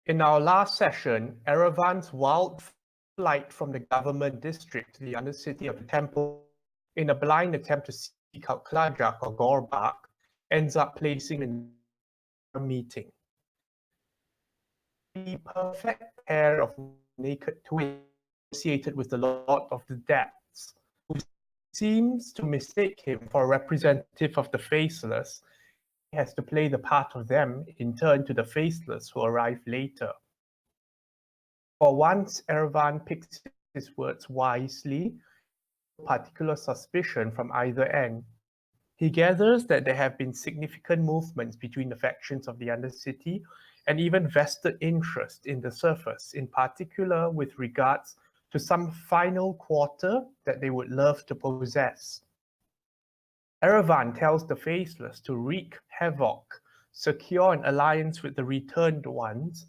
In our last session, Erevan's wild flight from the government district to the undercity of the temple in a blind attempt to seek out Klajak or Gorbak ends up placing in a meeting. The perfect pair of naked twins associated with the Lord of the Depths, who seems to mistake him for a representative of the Faceless. He has to play the part of them in turn to the Faceless who arrive later. For once, Erevan picks his words wisely, no particular suspicion from either end. He gathers that there have been significant movements between the factions of the Undercity and even vested interest in the surface, in particular with regards to some final quarter that they would love to possess. Erevan tells the Faceless to wreak havoc, secure an alliance with the Returned Ones.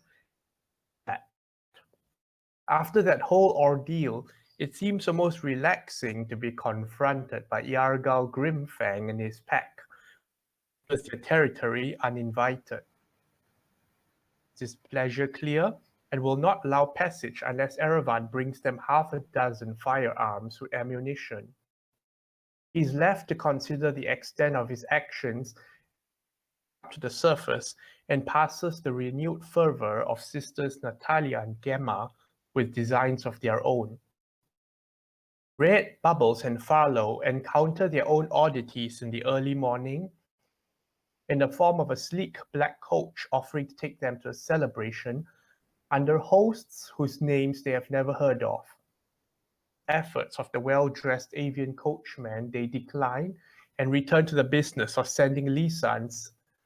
After that whole ordeal, it seems almost relaxing to be confronted by Yargal Grimfang and his pack, with their territory uninvited. This pleasure clear and will not allow passage unless Erevan brings them half a dozen firearms with ammunition. He is left to consider the extent of his actions up to the surface and passes the renewed fervor of sisters Natalia and Gemma with designs of their own. Red, Bubbles, and Farlow encounter their own oddities in the early morning in the form of a sleek black coach offering to take them to a celebration under hosts whose names they have never heard of. Efforts of the well-dressed avian coachman they decline and return to the business of sending Lisa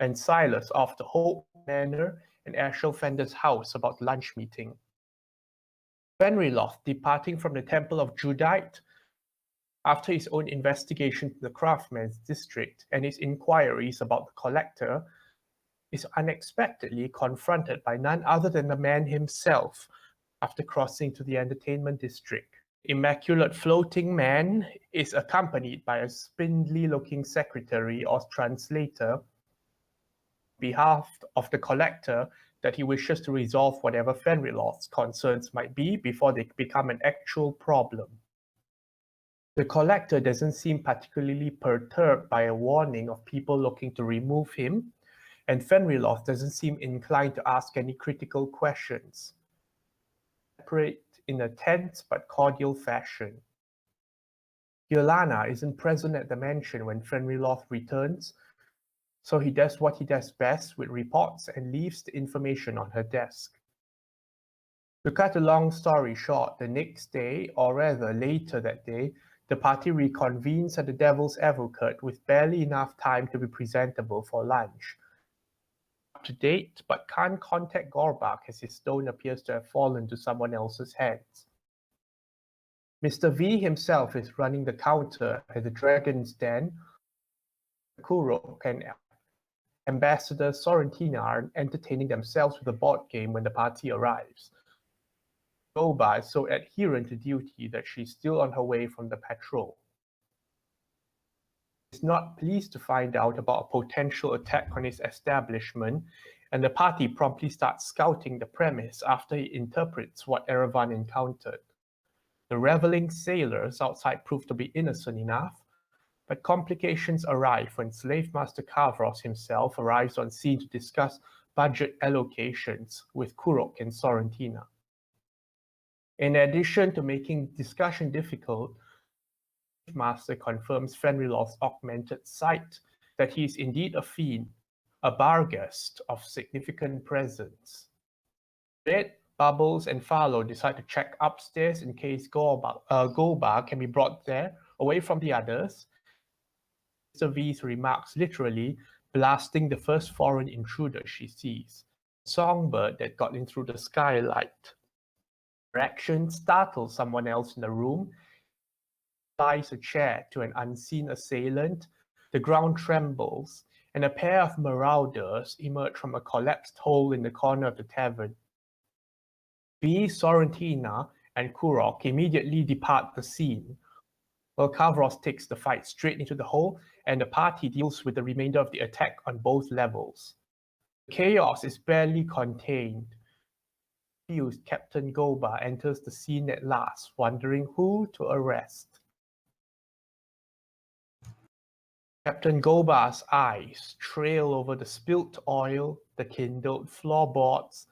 and Silas off to Hope Manor and Asher Fender's house about lunch meeting. Fenriloth, departing from the Temple of Judite after his own investigation to the craftsman's district and his inquiries about the collector, is unexpectedly confronted by none other than the man himself after crossing to the entertainment district. Immaculate floating man is accompanied by a spindly-looking secretary or translator on behalf of the collector that he wishes to resolve whatever Fenriloth's concerns might be before they become an actual problem. The collector doesn't seem particularly perturbed by a warning of people looking to remove him, and Fenriloth doesn't seem inclined to ask any critical questions. Separate in a tense but cordial fashion. Yolana isn't present at the mansion when Fenriloth returns, so he does what he does best with reports and leaves the information on her desk. To cut a long story short, the next day, or rather later that day, the party reconvenes at the Devil's Advocate with barely enough time to be presentable for lunch. Up to date, but can't contact Gorbak as his stone appears to have fallen to someone else's hands. Mr. V himself is running the counter at the Dragon's Den. Kurok and Ambassador Sorrentina are entertaining themselves with a board game when the party arrives. Goba is so adherent to duty that she's still on her way from the patrol. He's not pleased to find out about a potential attack on his establishment, and the party promptly starts scouting the premise after he interprets what Erevan encountered. The reveling sailors outside prove to be innocent enough, but complications arrive when Slave Master Kavros himself arrives on scene to discuss budget allocations with Kurok and Sorrentina. In addition to making discussion difficult, Slave Master confirms Fenriloth's augmented sight that he is indeed a fiend, a barghest of significant presence. Bubbles, and Farlow decide to check upstairs in case Goba can be brought there away from the others. Mr. V's remarks literally blasting the first foreign intruder she sees, a songbird that got in through the skylight. Her action startles someone else in the room, ties a chair to an unseen assailant, the ground trembles, and a pair of marauders emerge from a collapsed hole in the corner of the tavern. V, Sorrentina, and Kurok immediately depart the scene, while Kavros takes the fight straight into the hole, and the party deals with the remainder of the attack on both levels. The chaos is barely contained. Confused Captain Goba enters the scene at last, wondering who to arrest. Captain Goba's eyes trail over the spilt oil, the kindled floorboards,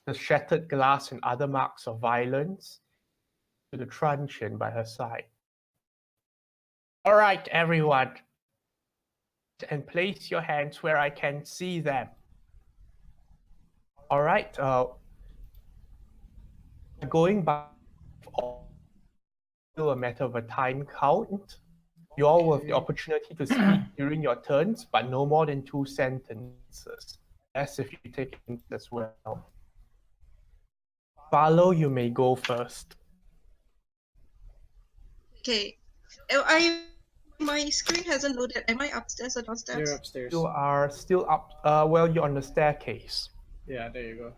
the shattered glass and other marks of violence, to the truncheon by her side. All right, everyone, and place your hands where I can see them. All right, going by still a matter of a time count. You all will have the opportunity to speak during your turns, but no more than 2 sentences. As if you take it as well. Follow, you may go first. Okay. My screen hasn't loaded. Am I upstairs or downstairs? You're upstairs. You are still up. Well, you're on the staircase. Yeah, there you go.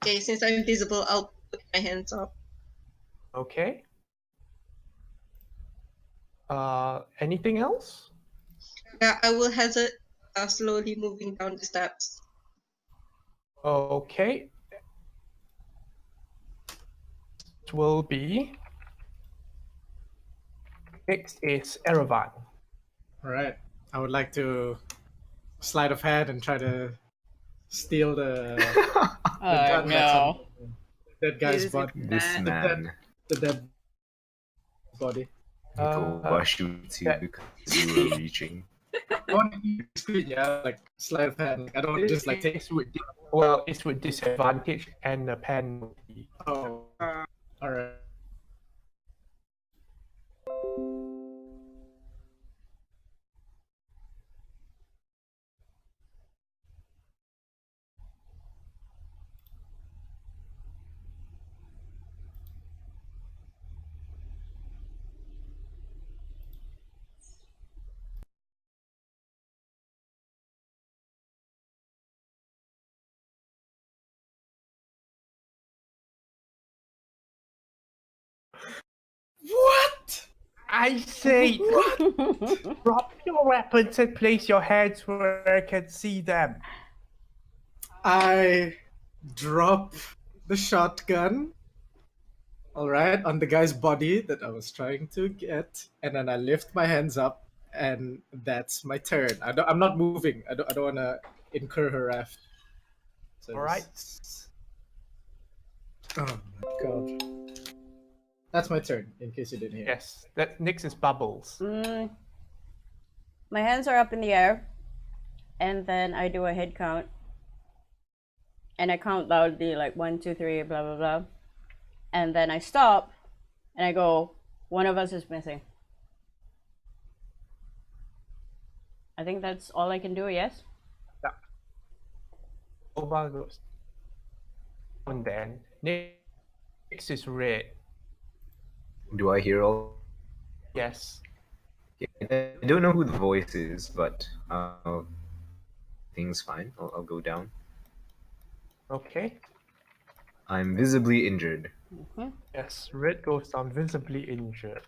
Okay, since I'm visible, I'll put my hands up. Okay. Anything else? Yeah, I will hazard slowly moving down the steps. Okay. It will be. Next is Erevan. All right. I would like to sleight of hand and try to steal the gun that's on that guy's body. This man. The dead body. Goba shoots you because you were reaching. I want to use the screen, yeah, like sleight of hand. Like, I don't just like take. Well, it's with disadvantage and a penalty. Oh, all right. What? I say, drop your weapons and place your hands where I can see them. I drop the shotgun, all right, on the guy's body that I was trying to get, and then I lift my hands up, and that's my turn. I'm not moving. I don't want to incur her wrath. So All right. Oh my god. That's my turn, in case you didn't hear. Yes. That next is Bubbles. My hands are up in the air, and then I do a head count, and I count loudly like 1, 2, 3, blah blah blah, and then I stop, and I go, one of us is missing. I think that's all I can do. Yes. Yeah. Over goes. And then next is Red. Do I hear all? Yes. I don't know who the voice is, but things fine. I'll go down. Okay. I'm visibly injured. Yes, Red goes down visibly injured.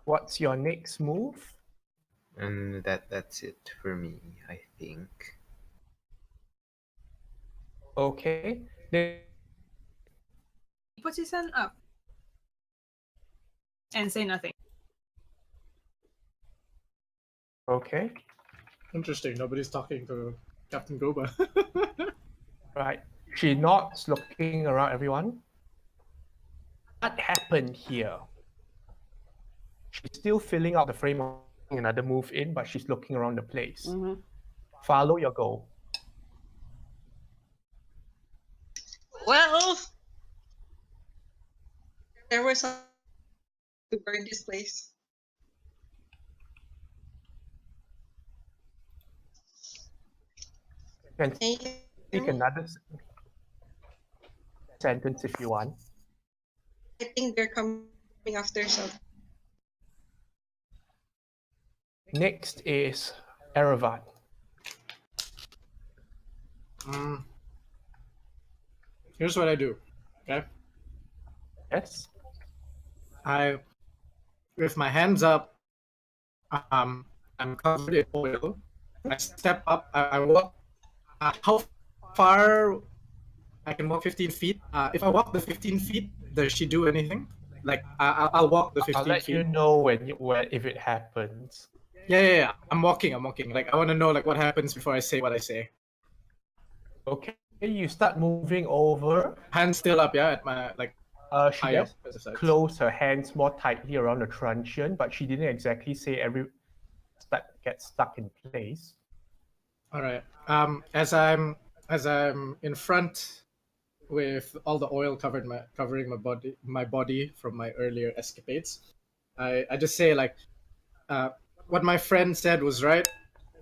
What's your next move? And that's it for me, I think. Okay. Then He puts his hand up and say nothing. okay. Interesting. Nobody's talking to Captain Goba. Right. She nods, looking around everyone. What happened here? She's still filling out the frame of another move in, but she's looking around the place. Follow your goal. Well, there was some to burn this place. You can Can you take another sentence if you want. I think they're coming after some. Next is Erevan. Here's what I do. Okay. Yes. With my hands up, I'm covered in oil. I step up. I walk. How far I can walk 15 feet. If I walk the 15 feet, does she do anything? Like I'll walk the 15 I'll let feet. you know when if it happens. Yeah. I'm walking. Like I want to know like what happens before I say what I say. Okay, you start moving over. Hands still up, yeah, at my like She high up just at the sides. closed her hands more tightly around the truncheon, but she didn't exactly say every that gets stuck in place. All right. As I'm in front with all the oil covering my body from my earlier escapades, I just say like, what my friend said was right.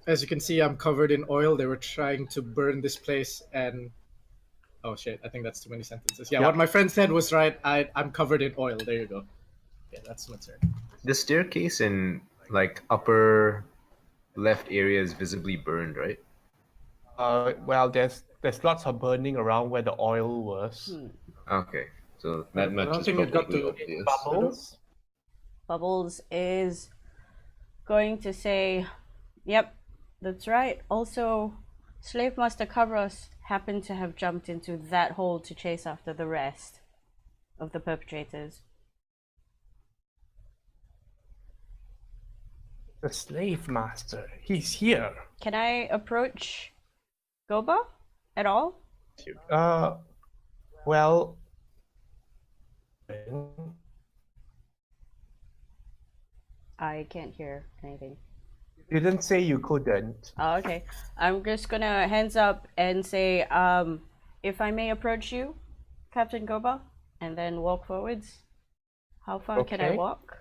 As you can see, I'm covered in oil. They were trying to burn this place, and oh shit, I think that's too many sentences. Yeah, Yeah. what my friend said was right. I'm covered in oil. There you go. Yeah, that's my turn. The staircase in like upper left area is visibly burned, right? Well, there's lots of burning around where the oil was. Okay, so that I much don't is think it got probably to obvious. Bubbles. Bubbles is going to say, yep, that's right. Also, Slave Master Kavros happened to have jumped into that hole to chase after the rest of the perpetrators. The slave master. He's here. Can I approach Goba at all? Well. I can't hear anything. You didn't say you couldn't. Oh, okay. I'm just gonna hands up and say, if I may approach you, Captain Goba, and then walk forwards. How far can I Okay. walk?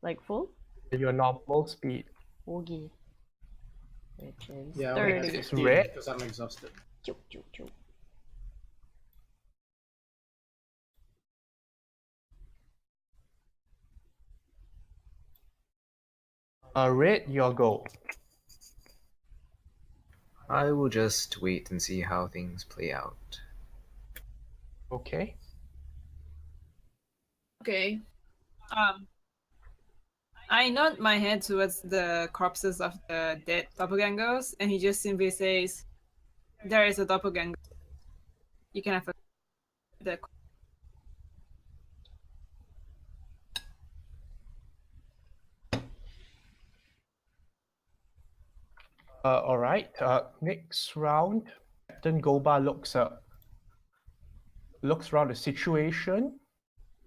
Like full? Your normal speed. Oogie. Which is Yeah, 30. It's red. because I'm exhausted. Choo, choo, choo. Red, your go. I will just wait and see how things play out. Okay. Okay. I nod my head towards the corpses of the dead doppelgangers, and he just simply says, "There is a doppelganger. You can have the." All right. Next round, Captain Goba looks around the situation.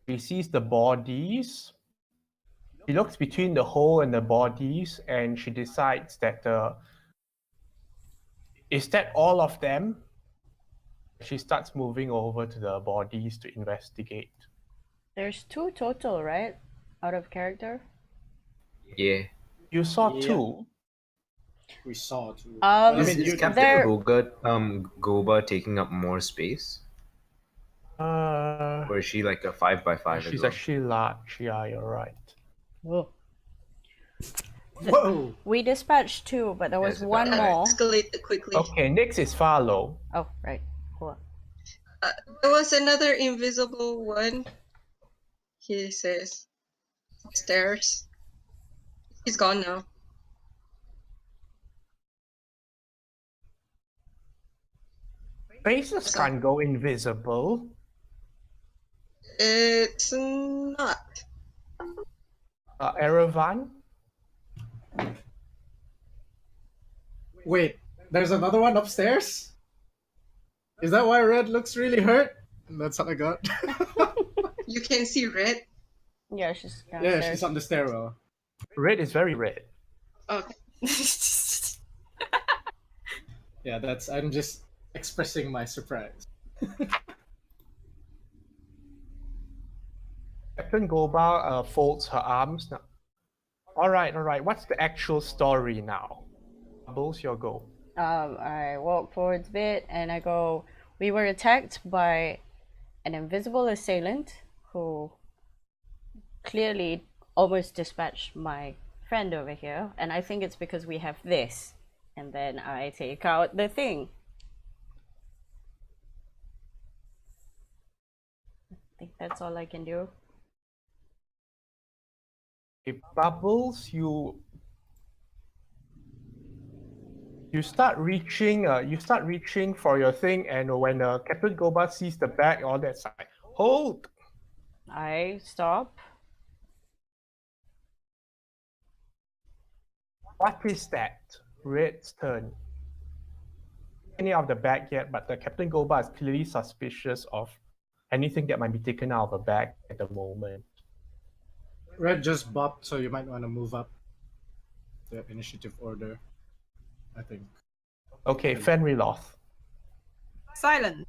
He sees the bodies. She looks between the hole and the bodies, and she decides that is that all of them? She starts moving over to the bodies to investigate. There's 2 total, right? Out of character? Yeah. You saw Yeah. 2. We saw too. Is, mean, is you- Captain there- Goba taking up more space? Or is she like a 5x5 as She's well? actually large. Yeah, you're right. Whoa. Whoa! We dispatched 2, but there was Yes, one about That more. escalated quickly. Okay, next is Farlow. Oh, right. Cool. There was another invisible one. He says, upstairs. He's gone now. Faces can't go invisible. It's not. Erevan. Wait, there's another one upstairs? Is that why Red looks really hurt? That's all I got. You can see red. Yeah, she's Yeah, downstairs. she's on the stairwell. Red is very red. Okay. Yeah, I'm just expressing my surprise. Captain Goba folds her arms now. All right. What's the actual story now? Bubbles, your go. I walk forwards a bit and I go, we were attacked by an invisible assailant who clearly almost dispatched my friend over here, and I think it's because we have this. And then I take out the thing. I think that's all I can do. Bubbles, you You start reaching for your thing, and when Captain Goba sees the bag, all that side, hold. I stop. What is that? Red's turn. Any of the bag yet, but the Captain Goba is clearly suspicious of anything that might be taken out of a bag at the moment. Red just bopped, so you might want to move up the initiative order, I think. Okay, Fenriloth. Silent.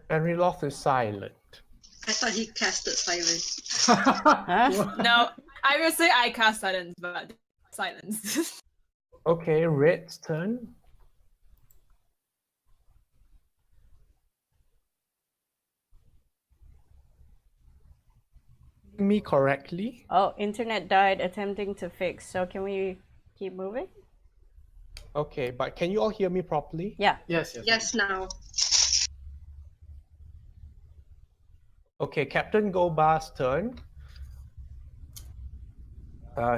Fenriloth is silent. I thought he casted silence. Huh? No, I will say I cast silence, but silence. Okay, Red's turn. Me correctly? Oh, internet died attempting to fix. So can we keep moving? Okay, but can you all hear me properly? Yeah. Yes. Yes, now. Okay, Captain Goba's turn.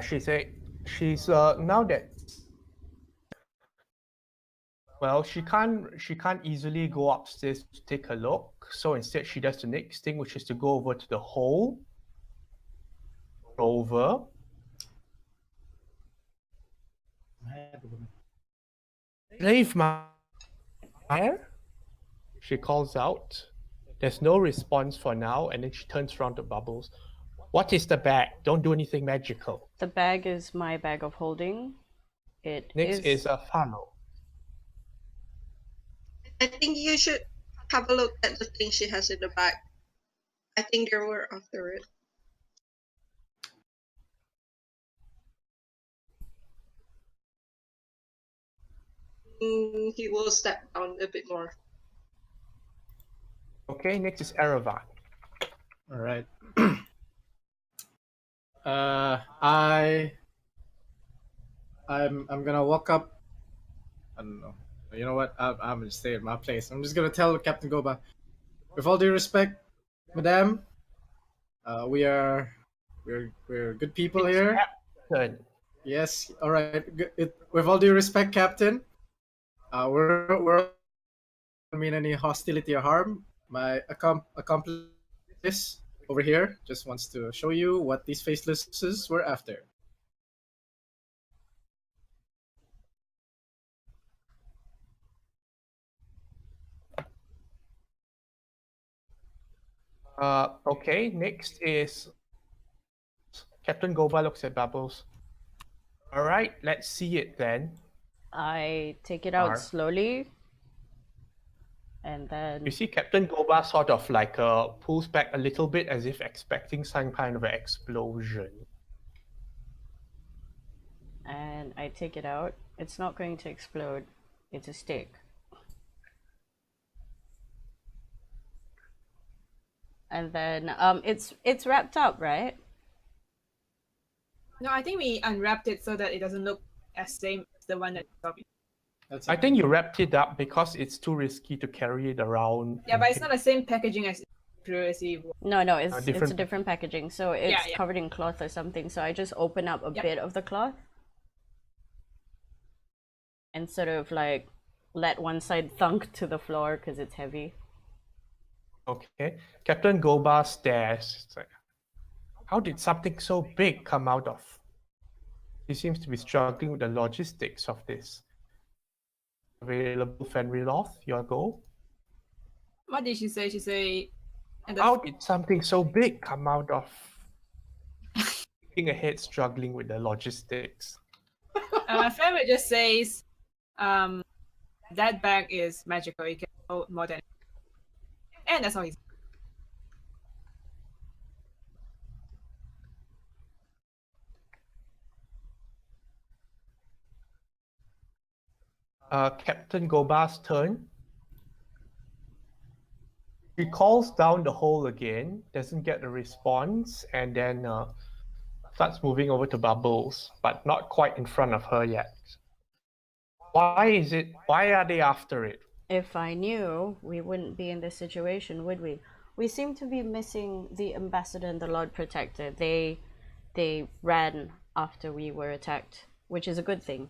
She's now that, well, she can't easily go upstairs to take a look. So instead she does the next thing, which is to go over to the hole. Over. Leave my fire. She calls out. There's no response for now, and then she turns around to Bubbles. What is the bag? Don't do anything magical. The bag is my bag of holding. It Next is a funnel. I think you should have a look at the thing she has in the bag. I think they were after it. He will step down a bit more. Okay, next is Erevan. All right. I'm gonna walk up. I don't know. You know what? I'm gonna stay in my place. I'm just gonna tell Captain Goba, with all due respect, Madame, we're good people here. Captain. Yes. All right. With all due respect, Captain, we're don't mean any hostility or harm. My accomplice over here just wants to show you what these facelesses were after. Okay, next is Captain Goba looks at Bubbles. All right, let's see it then. I take it out R. slowly. And then You see Captain Goba sort of like pulls back a little bit as if expecting some kind of an explosion. and I take it out. It's not going to explode. It's a stick. And then it's wrapped up, right? No, I think we unwrapped it so that it doesn't look as same as the one that That's I think you wrapped it up because it's too risky to carry it around. Yeah, but it's not the same packaging as previously. No, it's a different different packaging. So it's Yeah. covered in cloth or something. So I just open up a bit of the cloth and sort of like let one side thunk to the floor because it's heavy. Okay. Captain Goba stares. It's like, how did something so big come out of? He seems to be struggling with the logistics of this. Available Fenriloth, your go. What did she say? She say, and How did something so big come out of? Thinking ahead, struggling with the logistics. Favorite just says, that bag is magical. It can hold more than, and that's all he's. Captain Goba's turn. He calls down the hole again, doesn't get a response, and then starts moving over to Bubbles, but not quite in front of her yet. Why are they after it? If I knew, we wouldn't be in this situation, would we? We seem to be missing the ambassador and the Lord Protector. They ran after we were attacked, which is a good thing.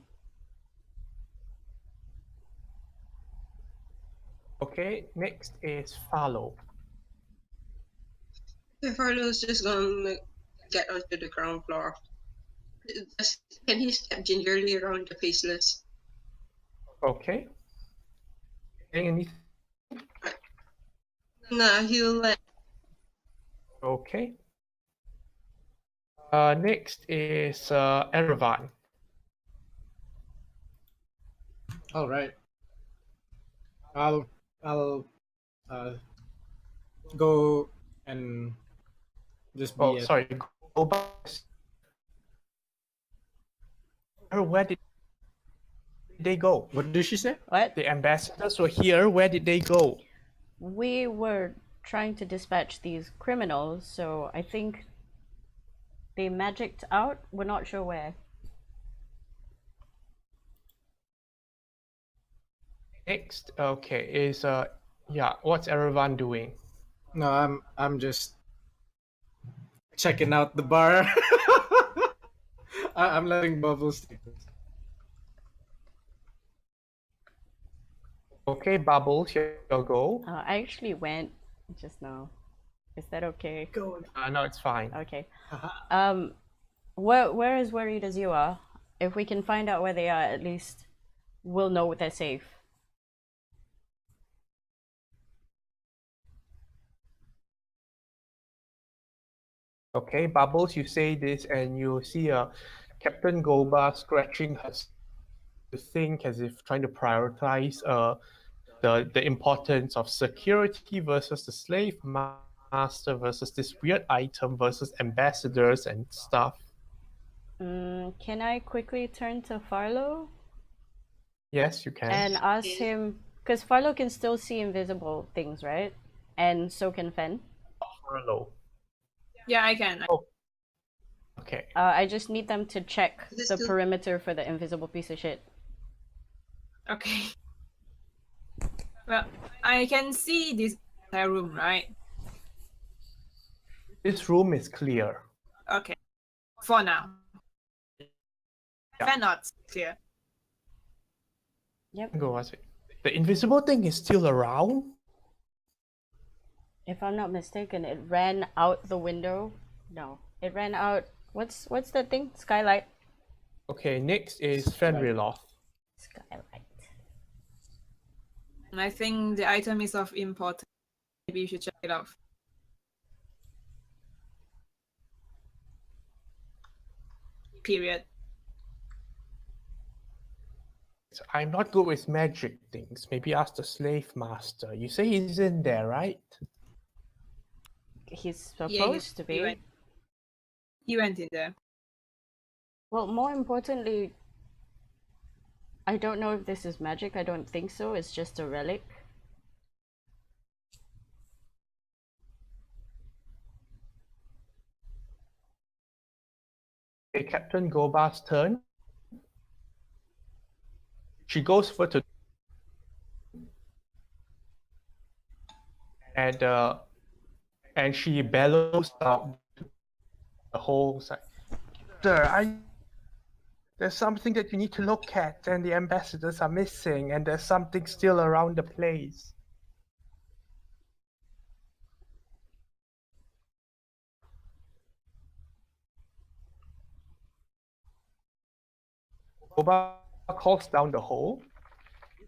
Okay, next is follow. Farlo's just gonna get onto the ground floor. Can he step gingerly around the faceless? Okay. Anything? Nah, he'll let. Okay. Next is Erevan. All right. I'll uh, go and just be Oh, at. sorry. Go back. Where did they go? What did she say? What? The ambassadors were here. Where did they go? We were trying to dispatch these criminals, so I think they magicked out. We're not sure where. Next, okay, is yeah, what's Erevan doing? No, I'm just checking out the bar. I'm letting Bubbles take this. Okay, Bubbles, your go. I actually went just now. Is that okay? Go. No, it's fine. Okay. We're as worried as you are. If we can find out where they are, at least we'll know they're safe. Okay, Bubbles, you say this and you see Captain Goba scratching her to think as if trying to prioritize the importance of security versus the slave master versus this weird item versus ambassadors and stuff. Can I quickly turn to Farlow Yes, you can. and ask him, because Farlow can still see invisible things, right? And so can Fen. Furlough. Yeah, I can. Okay. I just need them to check Is the this perimeter for the invisible piece of shit. Okay. Well, I can see this entire room, right? This room is clear. Okay. For now. Yeah. Cannot clear. Yep. Go, what's it? The invisible thing is still around? If I'm not mistaken, it ran out the window. No, it ran out. What's that thing? Skylight. Okay, next is Fenriloth. Skylight. And I think the item is of importance. Maybe you should check it out. Period. I'm not good with magic things. Maybe ask the slave master. You say he's in there, right? He's Yeah, supposed to be. He went in there. Well, more importantly, I don't know if this is magic. I don't think so. It's just a relic. Okay, Captain Goba's turn. She goes for to and she bellows out the whole side. Sir, there's something that you need to look at, and the ambassadors are missing, and there's something still around the place. Goba calls down the hole.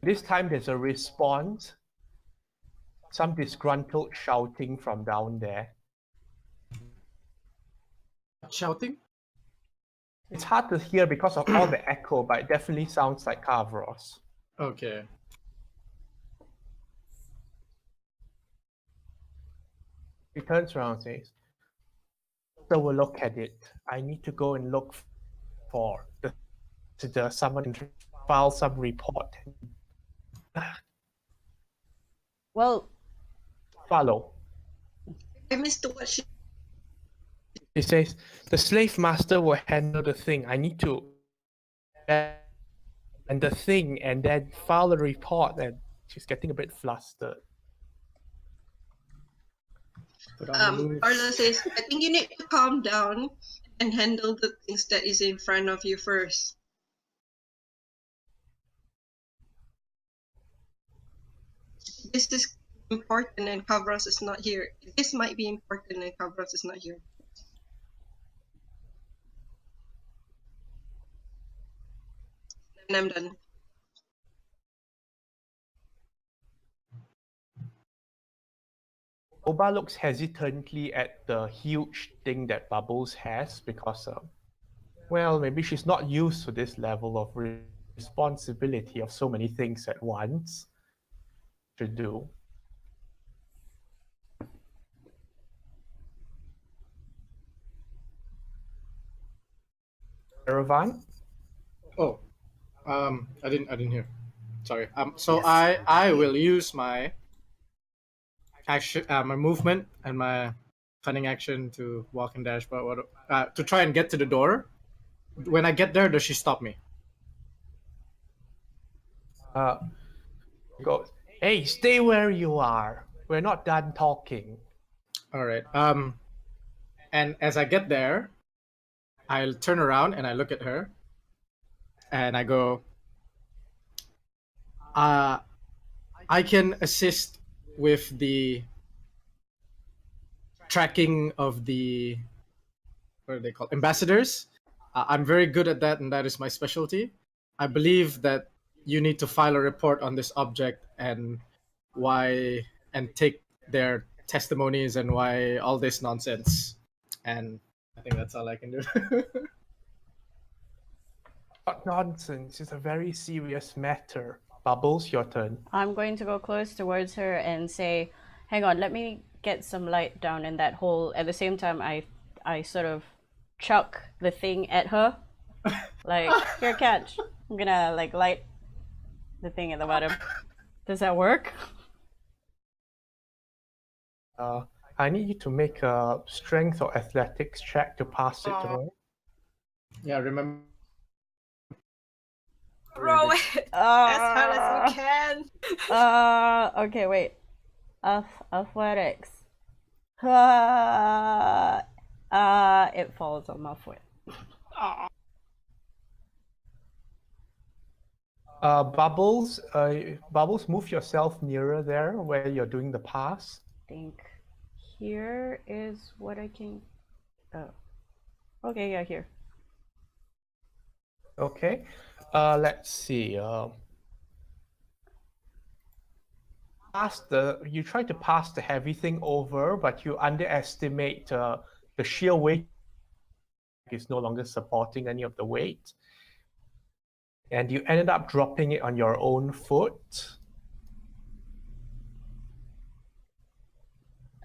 This time there's a response. Some disgruntled shouting from down there. Shouting? It's hard to hear because of all the echo, but it definitely sounds like Kavros. Okay. He turns around and says, "So we'll look at it. I need to go and look for someone to file some report. Well, Follow." I missed what she. He says, "The slave master will handle the thing. I need to and the thing and then file a report." And she's getting a bit flustered. Put on the moves. Arla says, I think you need to calm down and handle the things that is in front of you first. this is important and Kavros is not here. This might be important and Kavros is not here. And I'm done. Goba looks hesitantly at the huge thing that Bubbles has because, well, maybe she's not used to this level of responsibility of so many things at once to do. Caravan? Oh, I didn't hear. Sorry. So Yes. I will use my action, my movement, and my cunning action to walk and dash, but to try and get to the door. When I get there, does she stop me? Goes, hey, stay where you are. We're not done talking. All right. And as I get there, I'll turn around and I look at her, and I go, I can assist with the tracking of the, what are they called, ambassadors. I'm very good at that, and that is my specialty. I believe that you need to file a report on this object and why, and take their testimonies and why all this nonsense. And I think that's all I can do. What nonsense. It's a very serious matter. Bubbles, your turn. I'm going to go close towards her and say, hang on, let me get some light down in that hole. At the same time, I sort of chuck the thing at her. Like, here, catch. I'm gonna, like, light the thing at the bottom. Does that work? I need you to make a strength or athletics check to pass it to her. Yeah, remember. Throw it as hard as you can. Okay, wait. Athletics. It falls on my foot. Aw. Bubbles, move yourself nearer there where you're doing the pass. I think here is what I can. Oh. Okay, yeah, here. Okay. Let's see. You try to pass the heavy thing over, but you underestimate the sheer weight is no longer supporting any of the weight. And you ended up dropping it on your own foot.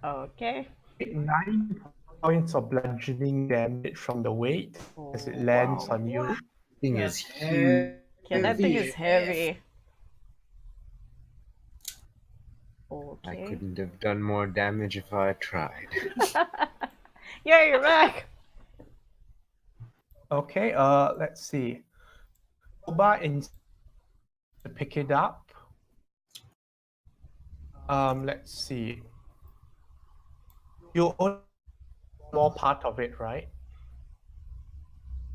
Okay. 9 points of bludgeoning damage from the weight as it lands on you. Thing is huge. Yeah, that thing is heavy. I Okay. couldn't have done more damage if I tried. Yeah, you're back. Okay, let's see. Goba to pick it up. Let's see. You own more part of it, right?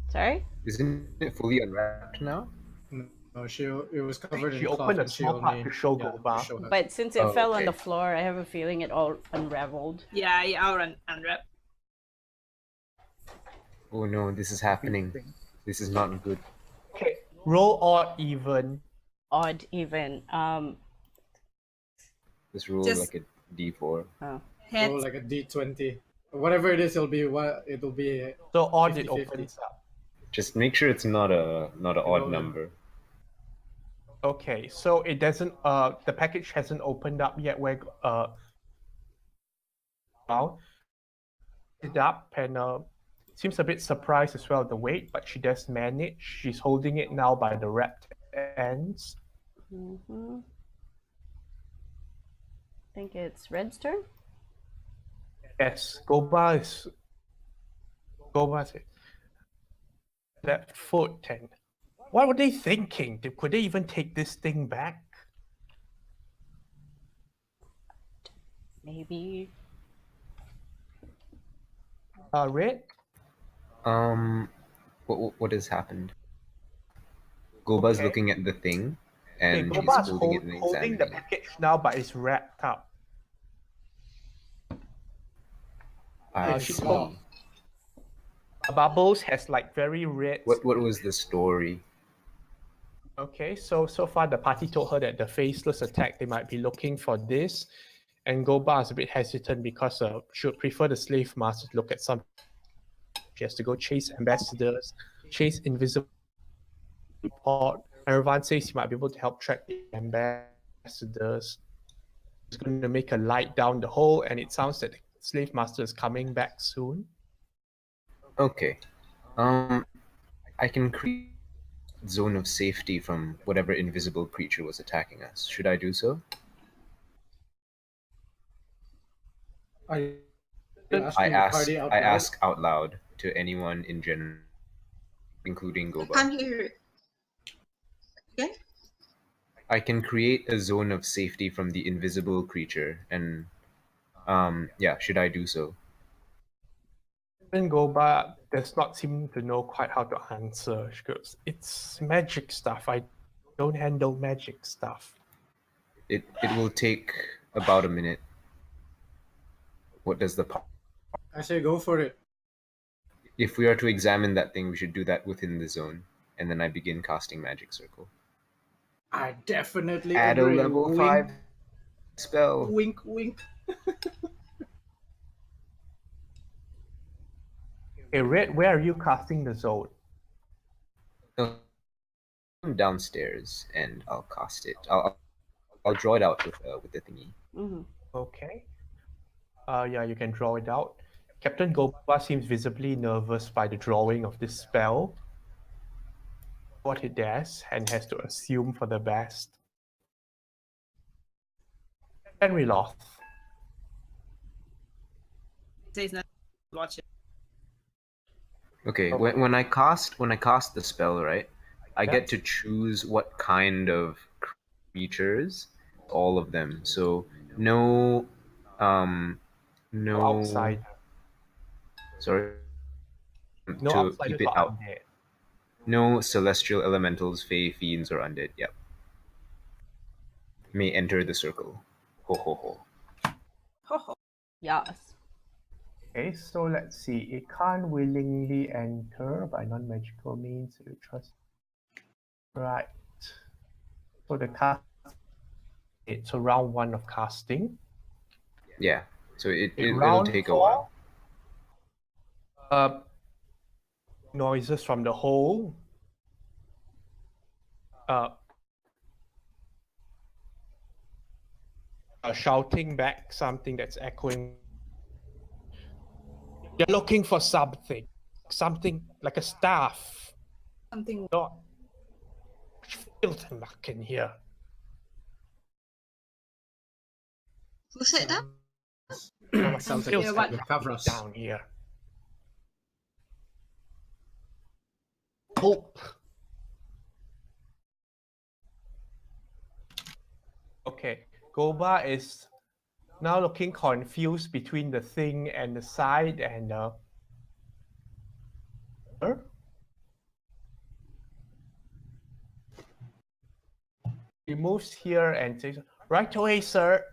Sorry? Isn't it fully unwrapped now? No, it was covered She in cloth. opened a And she small part only, to show yeah, Goba. to show her. But since it Oh, fell on okay. the floor, I have a feeling it all unraveled. Yeah, I'll unwrap. Oh no, this is happening. This is not good. Okay, roll odd even. Odd even. Just roll Just- like a d4. Oh. Heads. Oh, like a D20. Whatever it is, it'll be So odd it 50-50. opens up. Just make sure it's not a odd Roll it. number. Okay, so it doesn't the package hasn't opened up yet where well it up and seems a bit surprised as well at the weight, but she does manage. She's holding it now by the wrapped ends. Mm-hmm. I think it's Red's turn. Yes, Goba's left foot and what were they thinking? Could they even take this thing back? Maybe. Red? What has happened? Goba's Okay. looking at the thing, Okay, and she's Goba's holding it and holding the examining it. package now, but it's wrapped up. I She see. spoke. Bubbles has like very red. What was the story? Okay, so far the party told her that the faceless attack, they might be looking for this, and Goba is a bit hesitant because she would prefer the slave master to look at some. She has to go chase ambassadors, chase invisible report. Aravan says he might be able to help track the ambassadors. He's going to make a light down the hole, and it sounds that the slave master is coming back soon. Okay. I can create a zone of safety from whatever invisible creature was attacking us. Should I do so? Are you I asking the ask party out I loud? ask out loud to anyone in general, including I Goba. can't hear it. Again? I can create a zone of safety from the invisible creature, and yeah, should I do so? Then Goba does not seem to know quite how to answer. She goes, "It's magic stuff. I don't handle magic stuff." It will take about a minute. What does the I say go for it. if we are to examine that thing, we should do that within the zone, and then I begin casting magic circle. I definitely Add a agree. level Wink, 5 spell. wink, wink. Okay, Red, where are you casting the zone? I'm downstairs, and I'll cast it. I'll draw it out with the thingy. Mm-hmm. Okay. Yeah, you can draw it out. Captain Goba seems visibly nervous by the drawing of this spell. What it does, and has to assume for the best. Henry Loth. Says nothing. Watch it. Okay, Okay. when I cast the spell, right, I Yeah. get to choose what kind of creatures, all of them. So no, no Outside. Sorry, No to outsiders keep it or out. undead. No celestial elementals, fey, fiends, or undead. Yep. May enter the circle. Ho ho ho. Ho ho. Yes. Okay, so let's see. It can't willingly enter by non-magical means. You trust. Right. So the cast. It's round 1 of casting. Yeah. So it'll Round take a 4. while. Noises from the hole. Shouting back something that's echoing. You're looking for something like a staff. Something. Not filth muck in here. Who said that? Sounds like Feels it's what? the Kavros. down here. Hope. Okay, Goba is now looking confused between the thing and the side and he moves here and says, "Right away, sir."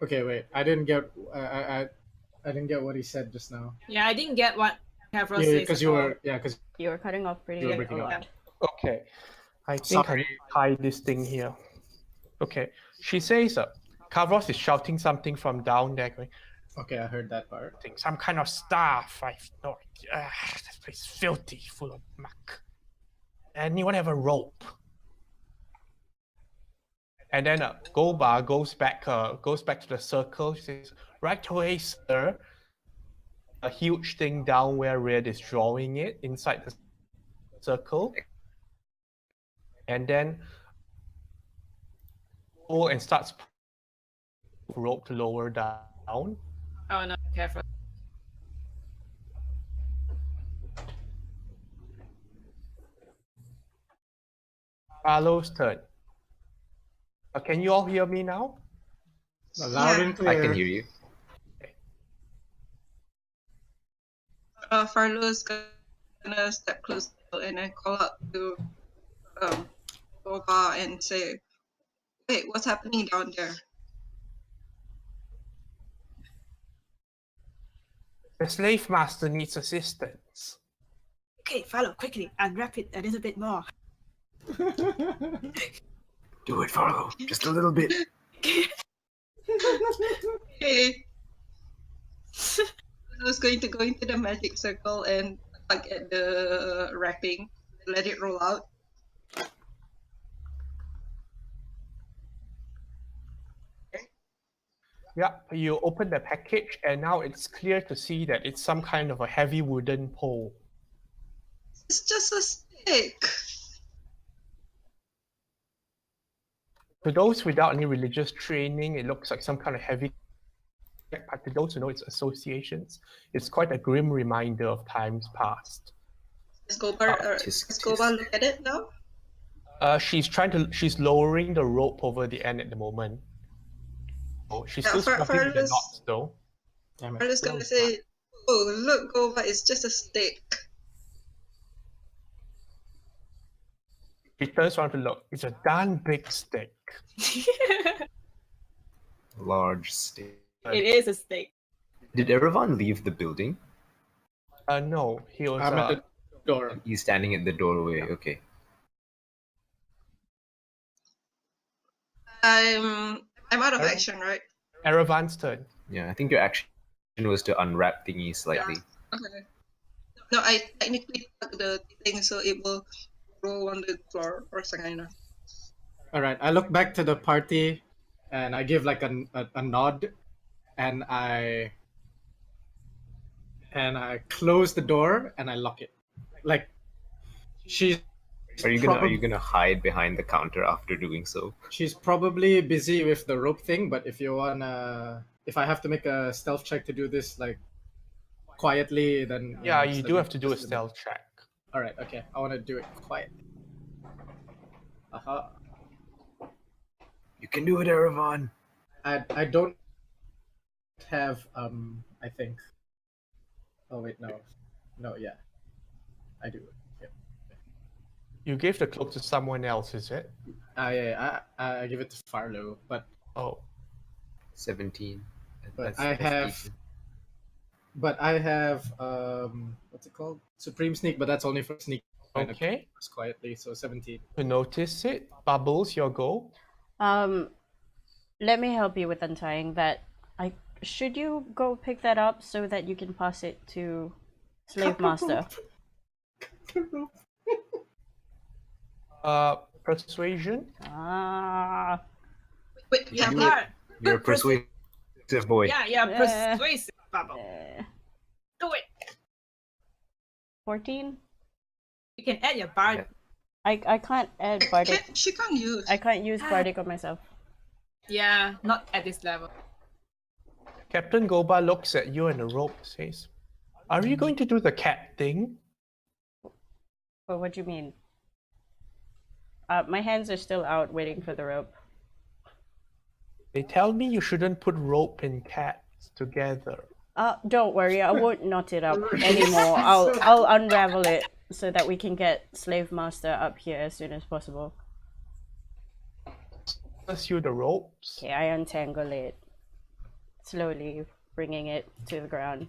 Okay, wait. I didn't get. I didn't get what he said just now. Yeah, I didn't get what Kavros Yeah, says. because at you all. were. Yeah, because You were cutting off pretty You were a breaking up. lot. Okay, I think Sorry. I tie this thing here. Okay, she says, Kavros is shouting something from down there, going, okay, I heard that part. some kind of staff. I've no idea. This place is filthy, full of muck. Anyone have a rope? And then Goba goes back to the circle. She says, "Right away, sir." A huge thing down where Red is drawing it inside the circle. And then go and starts rope to lower down. Oh no, Kavros. Carlo's turn. Can you all hear me now? Loud and I clear. can hear you. Farlo's gonna step close and then call out to Goba and say, "Wait, what's happening down there?" The slave master needs assistance. Okay, follow quickly. Unwrap it a little bit more. Do it, Farlow. Just a little bit. Okay. I was going to go into the magic circle and tug at the wrapping, let it roll out. Yeah, you open the package and now it's clear to see that it's some kind of a heavy wooden pole. It's just a stick. To those without any religious training, it looks like some kind of heavy. But to those who know its associations, it's quite a grim reminder of times past. Does Goba look at it now? She's lowering the rope over the end at the moment. Oh, she's still struggling with the knots though. Damn it. I'm just gonna say, "Oh, look, Goba, it's just a stick." She turns around to look. It's a darn big stick. Large stick. It is a steak. Did Erevan leave the building? No, he was. I'm at the door. He's standing at the doorway. Okay. I'm out of action, right? Erevan's turn. Yeah, I think your action was to unwrap thingy slightly. Okay. No, I technically tuck the thing so it will roll on the floor or something. All right. I look back to the party, and I give like a nod, and I close the door and I lock it. Like she's Are you gonna hide behind the counter after doing so? she's probably busy with the rope thing, but if I have to make a stealth check to do this like quietly, then Yeah, just you let do me have to do a just- stealth check. All right, okay. I want to do it quietly. You can do it, Erevan. I don't have I think. Oh wait, no, yeah, I do. Yeah. You gave the cloak to someone else, is it? I give it to Farlow, but Oh, 17. But I have- decent. what's it called? Supreme Sneak, but that's only for sneak. okay. Quietly, so 17. To notice it, Bubbles, your go. Let me help you with untying that. Should you go pick that up so that you can pass it to Slave Master? Persuasion. Ah, Wait, Yeah, do but- You're a persuasive boy. Yeah, Yeah. persuasive, Bubble. Do it. 14. You can add your bard. I can't add bardic. she can't use. I can't use bardic on myself. Yeah, not at this level. Captain Goba looks at you and the rope says, "Are you going to do the cat thing?" But what do you mean? My hands are still out waiting for the rope. They tell me you shouldn't put rope and cats together. Don't worry, I won't knot it up anymore. I'll unravel it so that we can get Slave Master up here as soon as possible. Pass you the ropes. Okay, I untangle it. Slowly bringing it to the ground.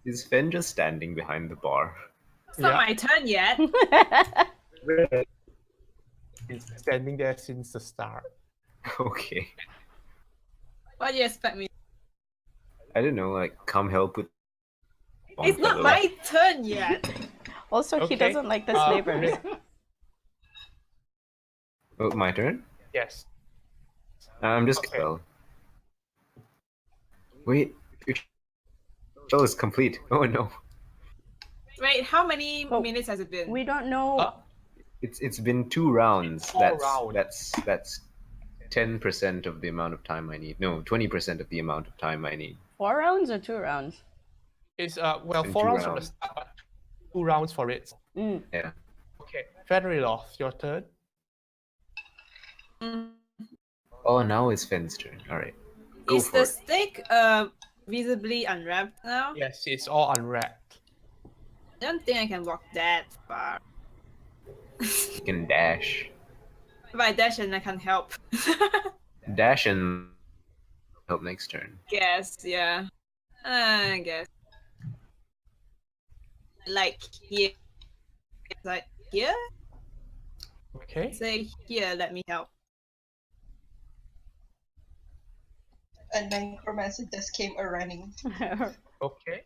Is Fen just standing behind the bar? It's not Yeah. my turn yet. He's standing there since the start. Okay. What do you expect me? I don't know, like, come help with... It's not my turn yet. Also, he Okay, doesn't like the slavers. Oh, my turn? Yes. I'm just... Okay. Well... Wait, your spell is complete. Oh no. Wait, how many Oh, minutes has it been? We don't know. It's been 2 rounds. Four rounds. That's 10% of the amount of time I need. No, 20% of the amount of time I need. 4 rounds or 2 rounds? It's And 4 2 rounds from the rounds. start. 2 rounds for it. Mm. Yeah. Okay, Fedriloth, your turn. Mm. Oh, now it's Fen's turn. Alright. Go Is for the it. steak visibly unwrapped now? Yes, it's all unwrapped. I don't think I can walk that far. You can dash. If I dash and I can't help. Dash and help next turn. Guess, yeah. I guess. Like here. Like here? Okay. Say here, let me help. And necromancer just came a running. Okay.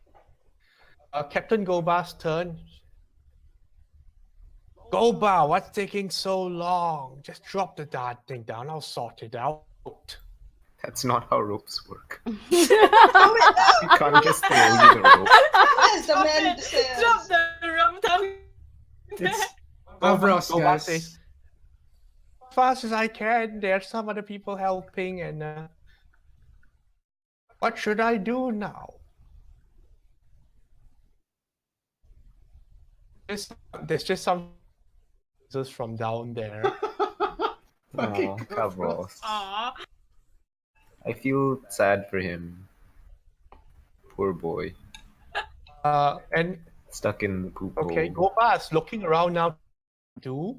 Captain Goba's turn. Goba, what's taking so long? Just drop the darn thing down. I'll sort it out. That's not how ropes work. Oh my You can't just throw you the rope. As the man Drop says. the rum down. It's Avros, Goba guys. says, as fast as I can. There's some other people helping, and what should I do now? There's just some just from down there. Okay, Oh, Gavros. Kavros. Aww. I feel sad for him. Poor boy. And Stuck in the poop okay, bowl. Goba is looking around now. Do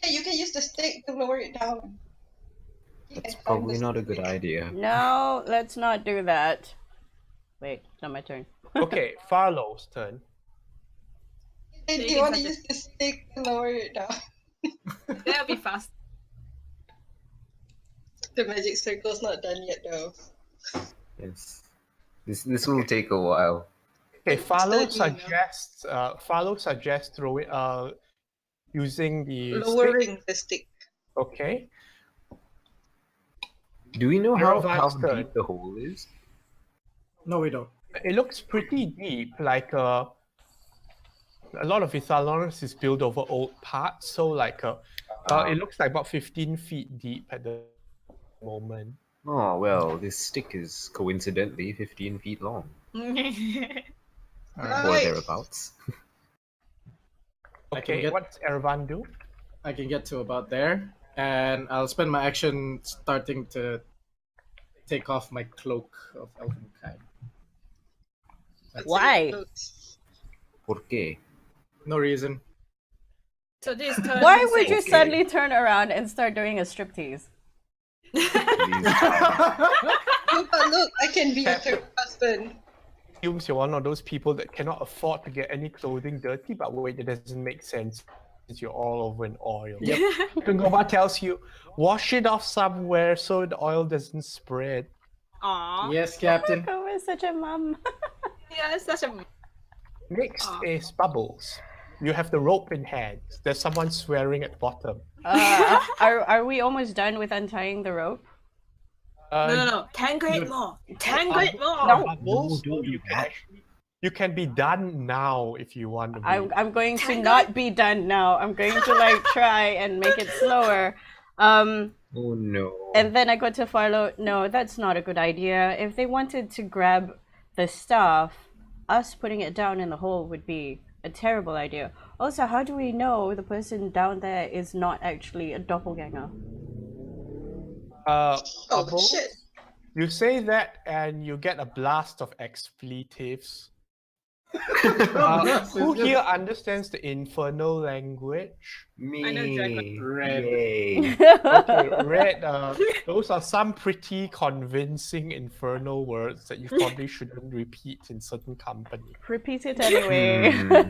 Yeah, you can use the stick to lower it down. You That's can find probably the not a good stick. idea. No, let's not do that. Wait, it's not my turn. okay, Farlow's turn. Hey, do You you can want to touch use the stick to lower it down? That'll be fast. The magic circle's not done yet, though. Yes. This will take a while. Okay, Farlow Studying, suggests throwing using the stick. Lowering the stick. Okay. Do we know how Yerevan's turn. deep the hole is? No, we don't. It looks pretty deep, like a lot of Ithalonis is built over old parts, so like it looks like about 15 feet deep at the moment. Oh, well, this stick is coincidentally 15 feet long. Or Right. thereabouts. I can Okay, get- what's Erevan do? I can get to about there, and I'll spend my action starting to take off my cloak of elvenkind. That's Why? ¿Por qué? no reason. So this turn. Why is would you like- suddenly turn around and start doing a striptease? Please. Oh, but look, I can be your third husband. Assumes you're one of those people that cannot afford to get any clothing dirty, but wait, that doesn't make sense. You're all over in oil. Yep. Goba tells you, wash it off somewhere so the oil doesn't spread. Aw. Yes, Captain. Oh, we're such a mum. Yeah, it's such a. Next Aw. is Bubbles. You have the rope in hand. There's someone swearing at the bottom. Are we almost done with untying the rope? No. 10 great more. 10 great more. No. Bubbles, don't do that. you can be done now if you want to be. I'm going to Tango? not be done now. I'm going to like try and make it slower. Oh no. And then I go to Farlow. No, that's not a good idea. If they wanted to grab the stuff, us putting it down in the hole would be a terrible idea. Also, how do we know the person down there is not actually a doppelganger? Oh, Bubbles, shit. you say that and you get a blast of expletives. Who here understands the infernal language? Me. I know Dragon. Red. Yay. Okay, Red, those are some pretty convincing infernal words that you probably shouldn't repeat in certain company. Repeat it anyway. Hmm.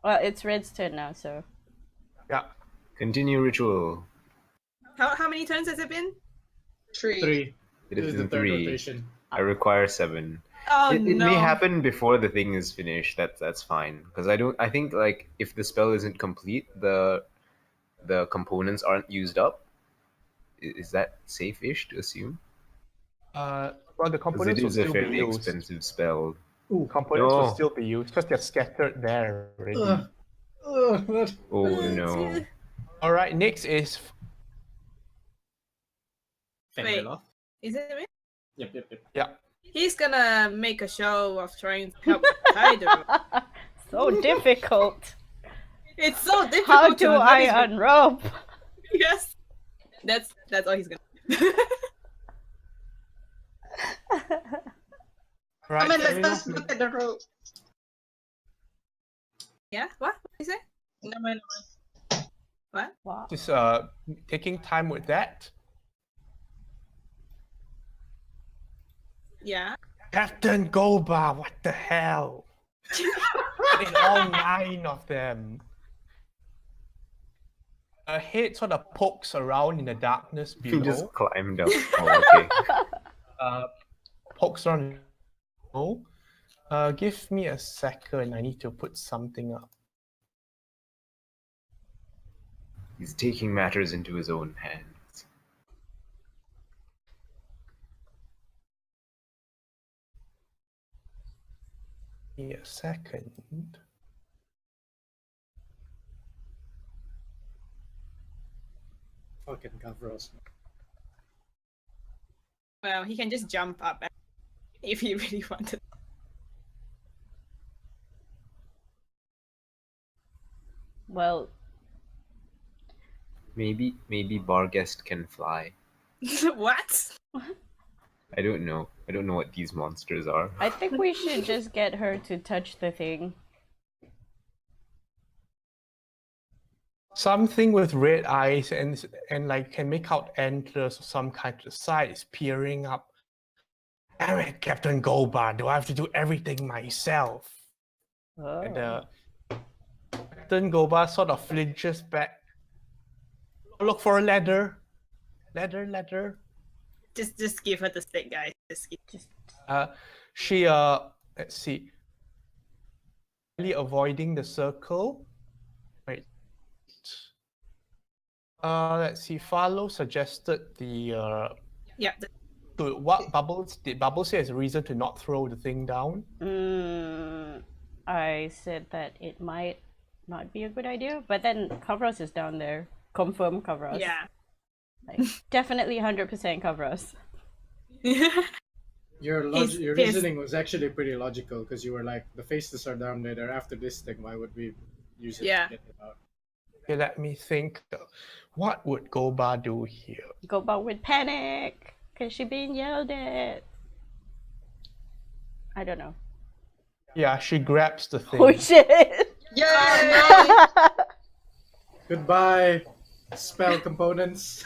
Well, it's Red's turn now, so. Yeah. Continue ritual. How many turns has it been? 3. 3. It This is is the in third 3. rotation. I require 7. Oh It no. may happen before the thing is finished. That's fine. Because I think like if the spell isn't complete, the components aren't used up. Is that safe-ish to assume? Well, the Because components it will is a still be fairly used. expensive spell. Ooh. Components will No. still be used because they're scattered there already. That- Oh no. All right, next is Wait. Fenrir. Is it me? Yep. yeah. He's gonna make a show of trying to help Kaido. So difficult. It's so difficult. How to do unlock I his- unrope? Yes. That's all he's gonna do. Right. Come on, everyone- let's look at the rope. Yeah? What? What did you say? Never mind. What? Wow. Just taking time with that. Yeah. Captain Goba, what the hell? It's all 9 of them. Her head sort of pokes around in the darkness You just below. climbed up. Oh, okay. Pokes around below. Give me a second. I need to put something up. He's taking matters into his own hands. Give me a second. Fucking Gavros. Well, he can just jump up if he really wanted. Well, Maybe Barguest can fly. What? I don't know. I don't know what these monsters are. I think we should just get her to touch the thing. Something with red eyes and like can make out antlers or some kind of size peering up. Damn it, Captain Goba, do I have to do everything myself? Oh. And Captain Goba sort of flinches back. Look for a ladder. Ladder. Just give her the stick, guys. Just She let's see. Really avoiding the circle. Wait. Let's see. Farlow suggested the yeah. what Bubbles did Bubbles say as a reason to not throw the thing down? I said that it might not be a good idea, but then Kavros is down there. Confirm Kavros. Yeah. Like, definitely 100% Kavros. Your He's your pissed. reasoning was actually pretty logical because you were like, the faces are down there. They're after this thing. Why would we use it Yeah. to get it out? Okay, let me think. What would Goba do here? Goba would panic because she being yelled at. I don't know. Yeah, she grabs the thing. Oh shit! Yay! Goodbye, spell components.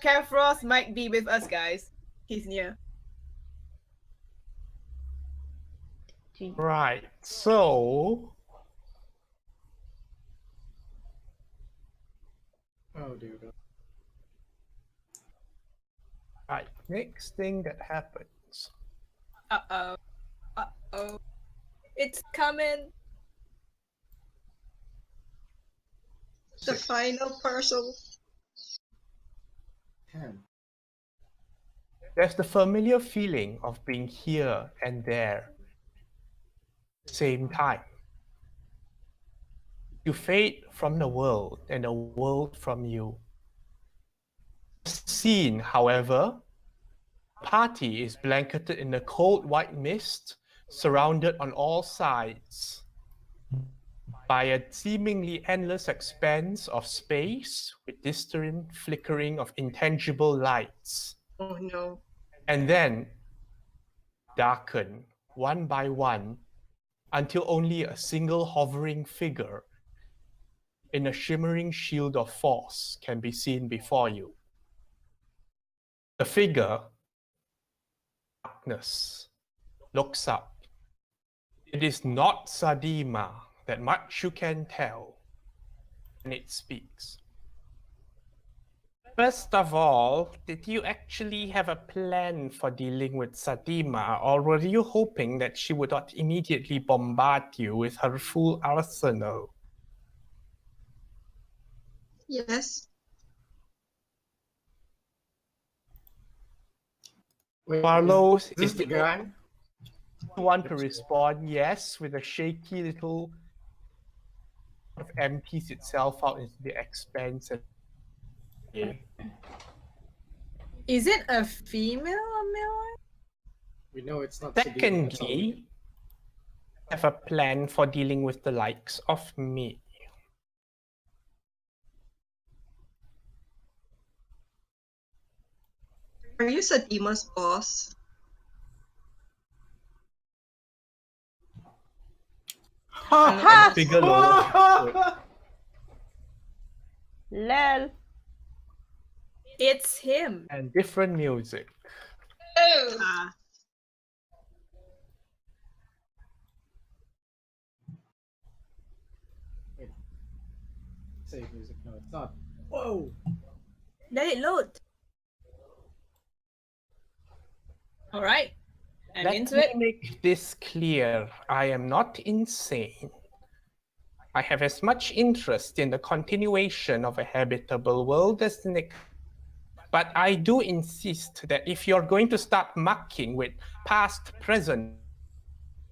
Kefros might be with us, guys. He's near. Right. So Oh dear God. right, next thing that happens. Uh oh. It's coming. The final parcel. Damn. There's the familiar feeling of being here and there. Same time. You fade from the world and the world from you. Scene, however, party is blanketed in a cold white mist, surrounded on all sides by a seemingly endless expanse of space with distant flickering of intangible lights. Oh no. And then darken one by one until only a single hovering figure in a shimmering shield of force can be seen before you. The figure, darkness, looks up. It is not Sadima, that much you can tell, and it speaks. First of all, did you actually have a plan for dealing with Sadima, or were you hoping that she would not immediately bombard you with her full arsenal? Yes. Wait, Barlow is this is the the guy? one to respond yes with a shaky little sort of empties itself out into the expanse. Is it a female or male? We know it's not. Sadie, that's all we Secondly, I have a plan for dealing with the likes of me. Are you Sadima's boss? Ha! Bigelow. Lel. It's him. And different music. Oh, Ah. Save music. No, it's not. Whoa! Let it load. All right. I'm Let into me it. make this clear. I am not insane. I have as much interest in the continuation of a habitable world as the next. But I do insist that if you're going to start mucking with past, present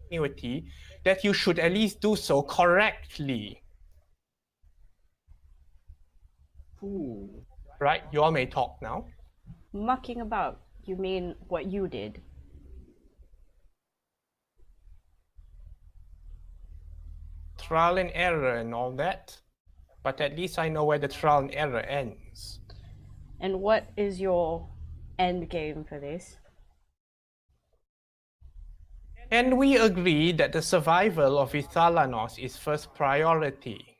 continuity, that you should at least do so correctly. Ooh. Right? You all may talk now. Mucking about. You mean what you did? Trial and error and all that. But at least I know where the trial and error ends. And what is your end game for this? And we agree that the survival of Ithalanos is first priority.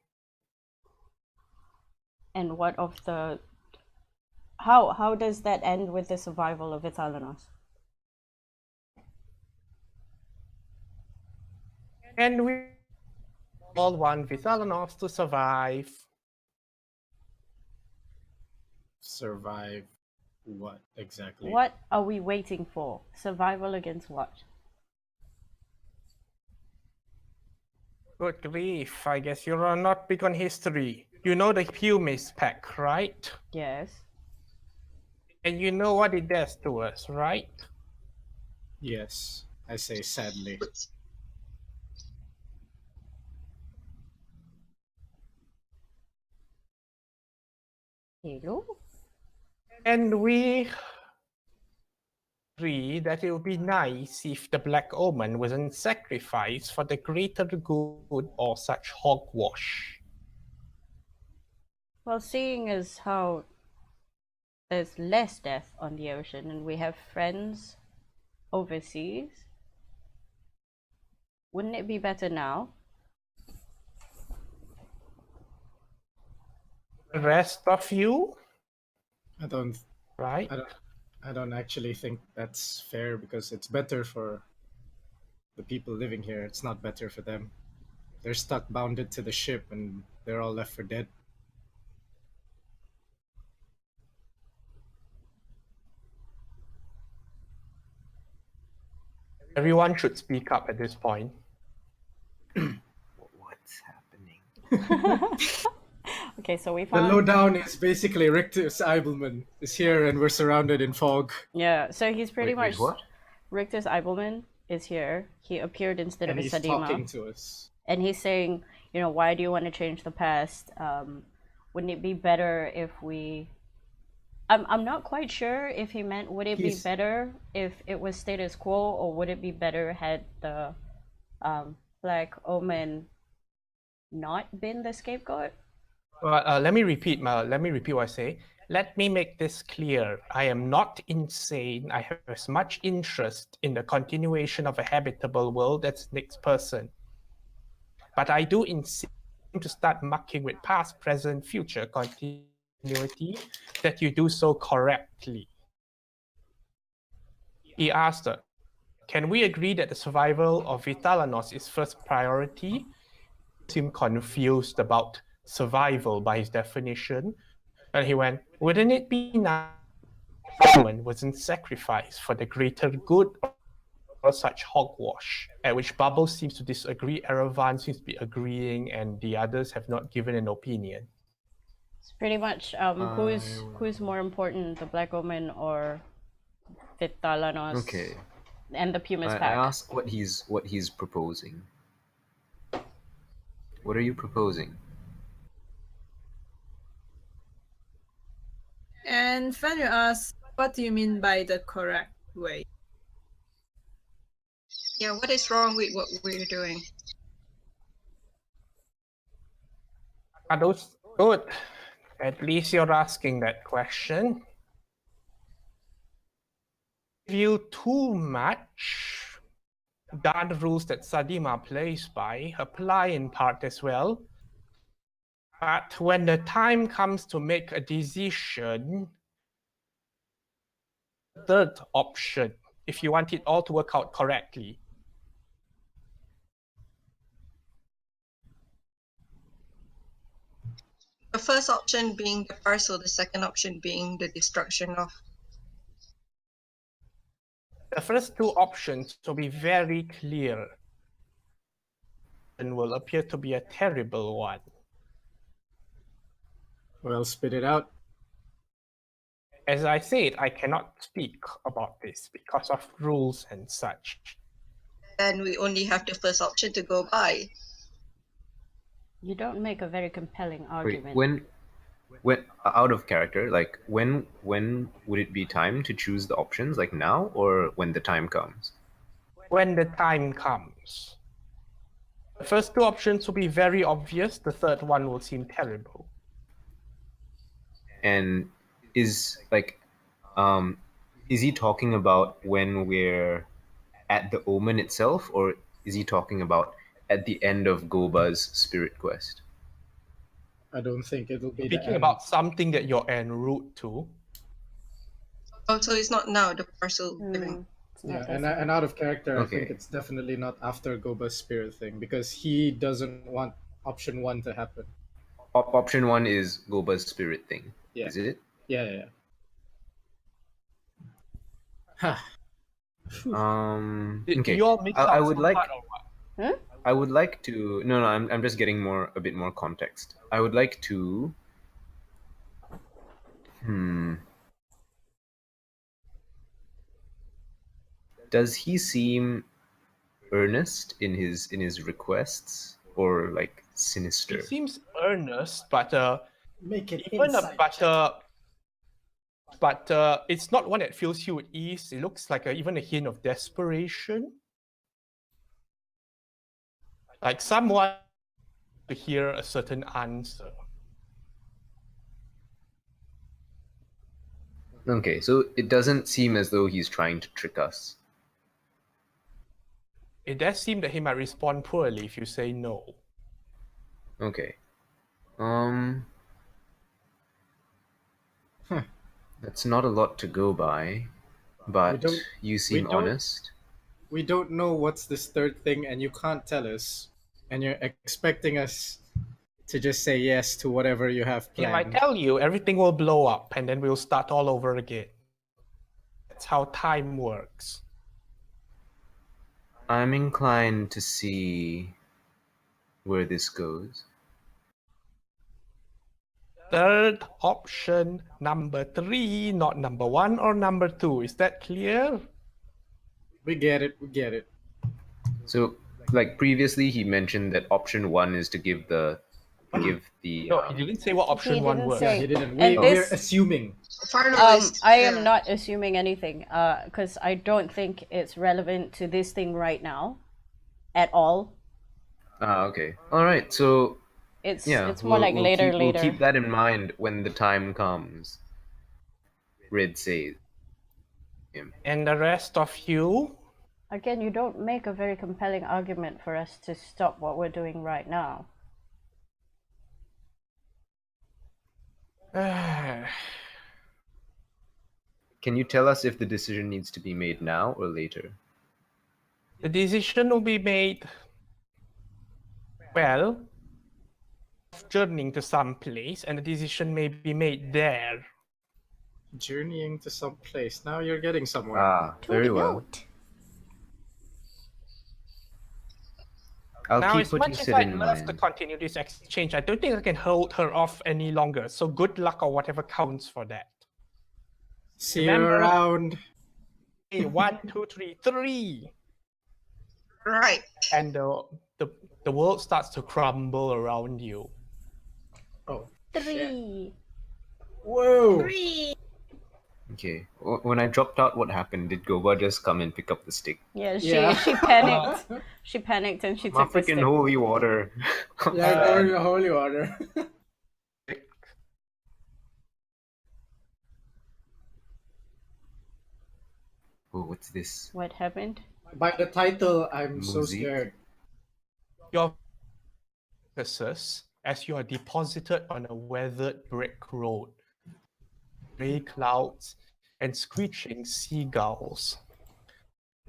And what of the... How does that end with the survival of Ithalanos? And we all want Ithalanos to survive. Survive what exactly? What are we waiting for? Survival against what? Good grief, I guess you're not big on history. You know the Pumis pack, right? Yes. And you know what it does to us, right? Yes, I say sadly. Hello? And we agree that it would be nice if the Black Omen wasn't sacrificed for the greater good or such hogwash. Well, seeing as how there's less death on the ocean and we have friends overseas, wouldn't it be better now? The rest of you, I don't right? I don't actually think that's fair because it's better for the people living here. It's not better for them. They're stuck bounded to the ship and they're all left for dead. Everyone should speak up at this point. What's happening? Okay, so we The found... lowdown is basically Rictus Eibelman is here and we're surrounded in fog. Yeah, so he's pretty Wait, much... what? Rictus Eibelman is here. He appeared instead And of a he's Sadima. talking to us. And he's saying, you know, why do you want to change the past? Wouldn't it be better if we... I'm not quite sure if he meant would it be He's- better if it was status quo, or would it be better had the Black Omen not been the scapegoat? Well, let me repeat what I say. Let me make this clear. I am not insane. I have as much interest in the continuation of a habitable world as the next person. But I do insist to start mucking with past, present, future continuity, that you do so correctly. He asked her, can we agree that the survival of Vitalanos is first priority? He seemed confused about survival by his definition. And he went, wouldn't it be nice if someone wasn't sacrificed for the greater good or such hogwash? At which Bubbles seems to disagree, Erevan seems to be agreeing, and the others have not given an opinion. It's pretty much who's more important, the Black Omen or Vitalanos? Okay. And the Pumas I pack. ask what he's proposing. What are you proposing? And Fenrir asks, what do you mean by the correct way? yeah, what is wrong with what we're doing? Are those good? At least you're asking that question. If you too much, the other rules that Sadima plays by apply in part as well. But when the time comes to make a decision, third option, if you want it all to work out correctly. The first option being the parcel, the second option being the destruction of. The first two options to be very clear and will appear to be a terrible one. Well, spit it out. As I said, I cannot speak about this because of rules and such. Then we only have the first option to go by. You don't make a very compelling Wait, argument. when out of character, like when would it be time to choose the options? Like now or when the time comes? When the time comes. The first two options will be very obvious, the third one will seem terrible. And is he talking about when we're at the omen itself, or is he talking about at the end of Goba's spirit quest? I don't think it'll be the Speaking end. about something that you're en route to, Also, it's not now the parcel giving. It's not Yeah, that- and out of character, I think Okay. it's definitely not after Goba's spirit thing because he doesn't want option 1 to happen. Option 1 is Goba's spirit thing. Yeah. Is it? Yeah. Huh. Okay. you all mix I up would some like part or what? I would like to no I'm just getting a bit more context. I would like to does he seem earnest in his requests or like sinister? He seems earnest, but Make it even inside. but it's not one that fills you with ease. It looks like even a hint of desperation. Like someone to hear a certain answer. Okay, so it doesn't seem as though he's trying to trick us. It does seem that he might respond poorly if you say no. Okay. That's not a lot to go by, but don't- you seem don't- honest. We don't know what's this third thing, and you can't tell us, and you're expecting us to just say yes to whatever you have If I planned. tell you, everything will blow up and then we'll start all over again. That's how time works. I'm inclined to see where this goes. Third option, number 3, not number 1 or number 2. Is that clear? We get it. So, like previously, he mentioned that option 1 is to give the No, he didn't say what option He 1 didn't was. say. He didn't. And We're this- assuming. Farno is, I am yeah. not assuming anything, because I don't think it's relevant to this thing right now, at all. Okay. All right. So It's yeah, it's more like later. We'll keep that in mind when the time comes. Red says. And the rest of you? Again, you don't make a very compelling argument for us to stop what we're doing right now. Can you tell us if the decision needs to be made now or later? The decision will be made, well, journeying to some place, and the decision may be made there. Journeying to some place. Now you're getting somewhere. Ah, very well. I'll Now, keep as what you much as said I'd in love to mind. continue this exchange, I don't think I can hold her off any longer. So good luck or whatever counts for that. See you remember- around. Hey, 1, 2, 3, 3, Right. and the world starts to crumble around you. Oh. 3. Whoa. Okay. When I dropped out, what happened? Did Goba just come and pick up the stick? Yeah, Yeah. she panicked. She panicked and she My took the freaking stick. holy water. Yeah, holy water. Oh, what's this? What happened? By the title, I'm so Music. scared. Your focuses as you are deposited on a weathered brick road. Gray clouds and screeching seagulls.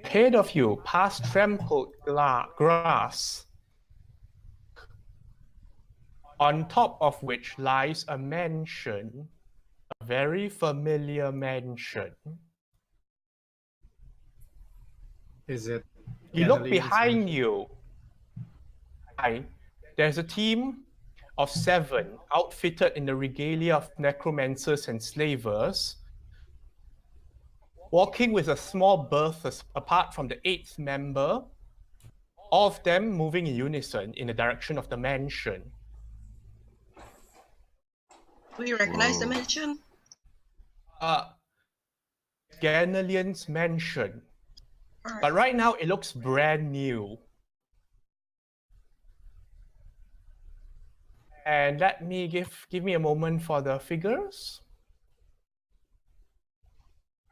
Ahead of you, past trampled grass, on top of which lies a mansion, a very familiar mansion. Is it? You look Ganolian's behind mansion? you. There's a team of 7 outfitted in the regalia of necromancers and slavers, walking with a small berth apart from the 8th member, all of them moving in unison in the direction of the mansion. We recognize the Whoa. mansion. Ganolian's mansion. All right. But right now it looks brand new. And let me give me a moment for the figures.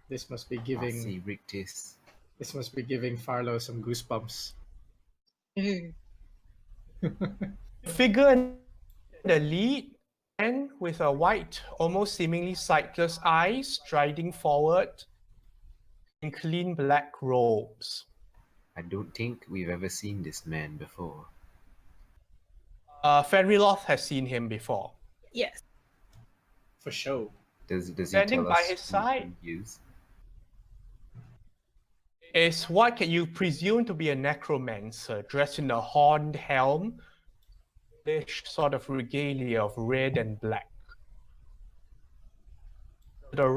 This must be giving. Marcy Rictus. This must be giving Farlow some goosebumps. Mm. Figure in the lead, and with a white, almost seemingly sightless eye, striding forward in clean black robes. I don't think we've ever seen this man before. Fenriloth has seen him before. Yes. For show. Does he Standing tell by us his who side he is? is what can you presume to be a necromancer, dressed in a horned helm, this sort of regalia of red and black. To the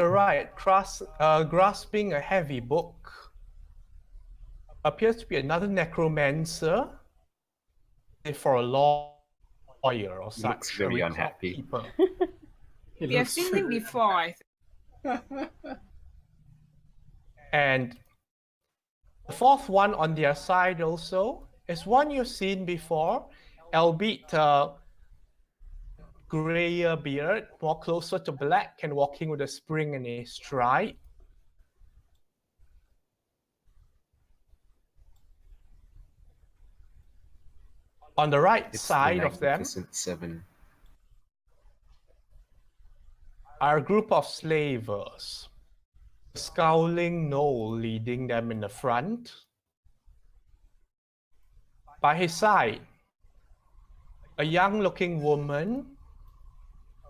right, grasping a heavy book, appears to be another necromancer, for a lawyer or He such. looks very a unhappy. keeper. He We have looks seen him very- before, I think. And the 4th one on their side also is one you've seen before, albeit grayer beard, more closer to black and walking with a spring in his stride. On the right It's side the of them Magnificent Seven. are a group of slavers, a scowling gnoll leading them in the front. By his side, a young-looking woman,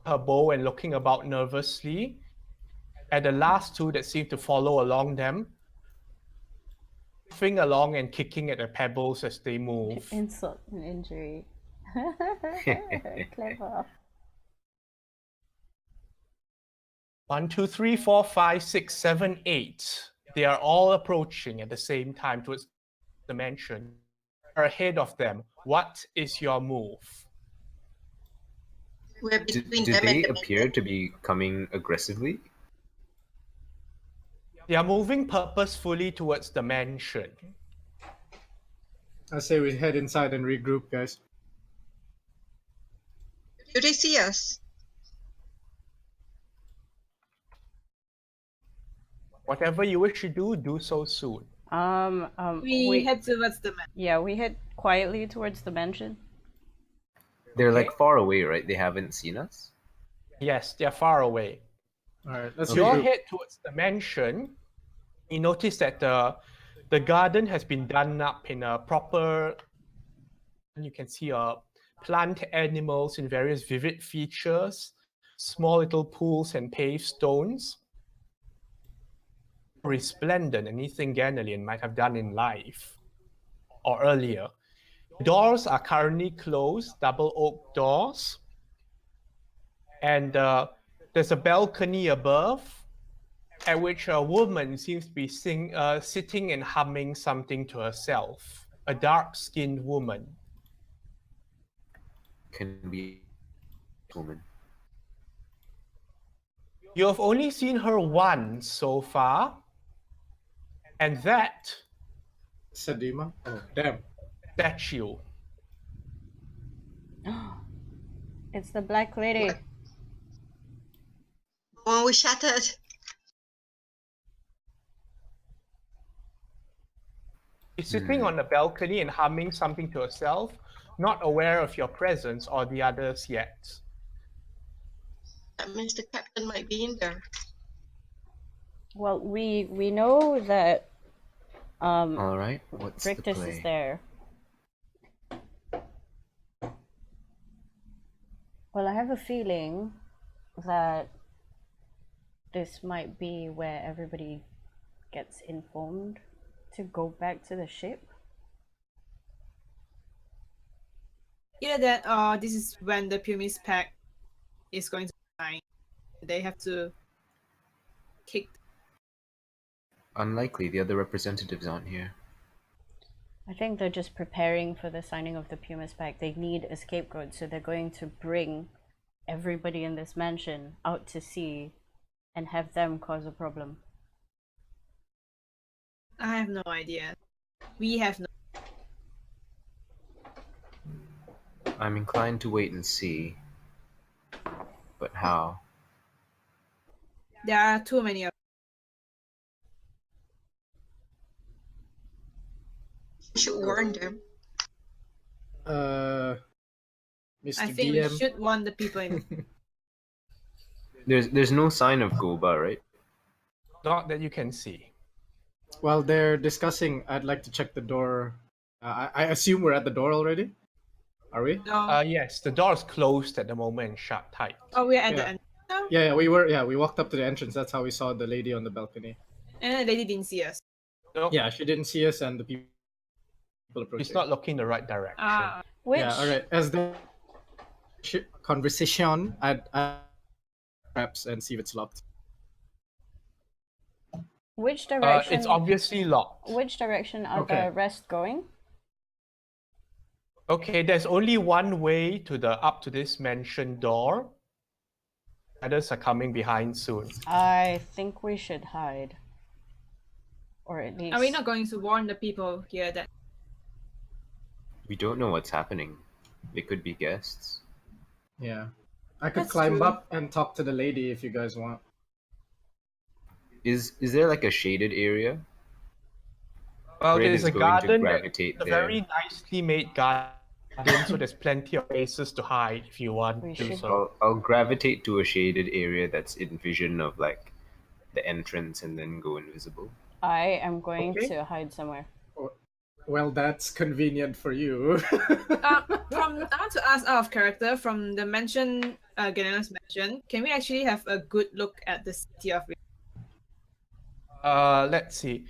her bow and looking about nervously, and the last 2 that seem to follow along them, moving along and kicking at the pebbles as they move. Insult and injury. Clever. 1, 2, 3, 4, 5, 6, 7, 8. They are all approaching at the same time towards the mansion. Ahead of them, what is your move? We're Do between them they and the appear mansion. to be coming aggressively? They are moving purposefully towards the mansion. I say we head inside and regroup, guys. Do they see us? Whatever you wish to do, do so soon. We head towards the man. Yeah, we head quietly towards the mansion. They're Okay. like far away, right? They haven't seen us? Yes, they are far away. All right, let's You all regroup. head towards the mansion. You notice that the garden has been done up in a proper. You can see plant animals in various vivid features, small little pools and paved stones. Resplendent, anything Ganolian might have done in life or earlier. Doors are currently closed, double oak doors. And there's a balcony above, at which a woman seems to be sitting and humming something to herself. A dark-skinned woman. Can be woman. You have only seen her once so far, and that Sadima? Oh, damn. statue. It's the Black Lady. What? The one we shattered. sitting on the balcony and humming something to herself, not aware of your presence or the others yet. That means the captain might be in there. Well, we know that All right. What's the Rictus play? is there. Well, I have a feeling that this might be where everybody gets informed to go back to the ship. Either that or this is when the Pumice pack is going to sign. They have to kick. Unlikely. The other representatives aren't here. I think they're just preparing for the signing of the Pumice Pact. They need a scapegoat, so they're going to bring everybody in this mansion out to sea and have them cause a problem. I have no idea. We have no. I'm inclined to wait and see. But how? There are too many of. We should warn them. Mr. I think DM. we should warn the people in. There's no sign of Goba, right? Not that you can see. While they're discussing, I'd like to check the door. I assume we're at the door already. Are we? No. Yes, the door is closed at the moment and shut tight. Oh, we're at Yeah. the end now? Yeah, we were. Yeah, we walked up to the entrance. That's how we saw the lady on the balcony. And the lady didn't see us. No, Yeah, she didn't see us, and the people approaching. it's not looking the right direction. Ah. Which Yeah, all right. As the conversation, I'd perhaps and see if it's locked. which direction? It's obviously locked. Which direction are Okay. the rest going? Okay, there's only one way to the up to this mentioned door. Others are coming behind soon. I think we should hide, or at least. Are we not going to warn the people here that We don't know what's happening. They could be guests. Yeah, I could That's climb true. up and talk to the lady if you guys want. Is there like a shaded area? Well, Red there's is a going to garden, gravitate a there. very nicely made garden, so there's plenty of places to hide if you want We to do should- so. I'll gravitate to a shaded area that's in vision of like the entrance and then go invisible. I am going Okay. to hide somewhere. Well, that's convenient for you. I want to ask out of character from the mention, Ganena's mention. Can we actually have a good look at the city of? Let's see.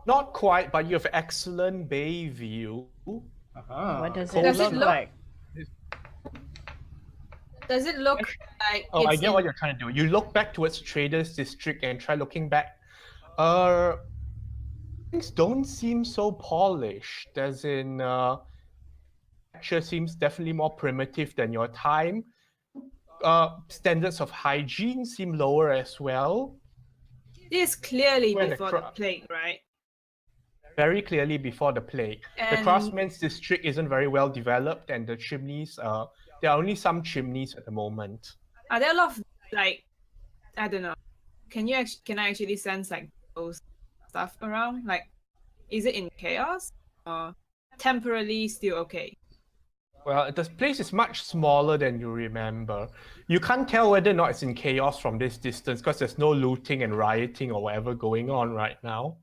Not quite, but you have excellent bay view. What does Cold it Does it look look- like? Does it look like? Oh, I it's get in- what you're trying to do. You look back towards Traders District and try looking back. Things don't seem so polished. As in, architecture seems definitely more primitive than your time. Standards of hygiene seem lower as well. This is clearly When the before the cra- plague, right? Very clearly before the plague. The And- craftsman's district isn't very well developed, and the chimneys, there are only some chimneys at the moment. Are there a lot of like, I don't know. Can I actually sense like those stuff around? Like, is it in chaos or temporarily still okay? Well, the place is much smaller than you remember. You can't tell whether or not it's in chaos from this distance because there's no looting and rioting or whatever going on right now.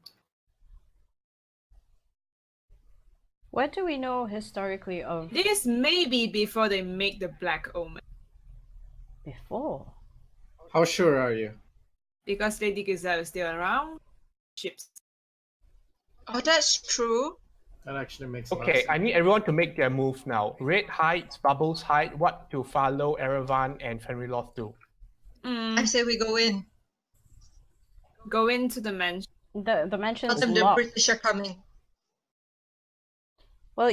What do we know historically of This may be before they make the Black Omen, before? How sure are you? because Lady Gazelle is still around. Ships. Oh, that's true. That actually makes a lot of Okay, sense. I need everyone to make their move now. Red hides, Bubbles hide. What do Follow, Erevan, and Fenriloth do? I say we go in. Go into the mansion. The mansion Tell is them the locked. British are coming. Well,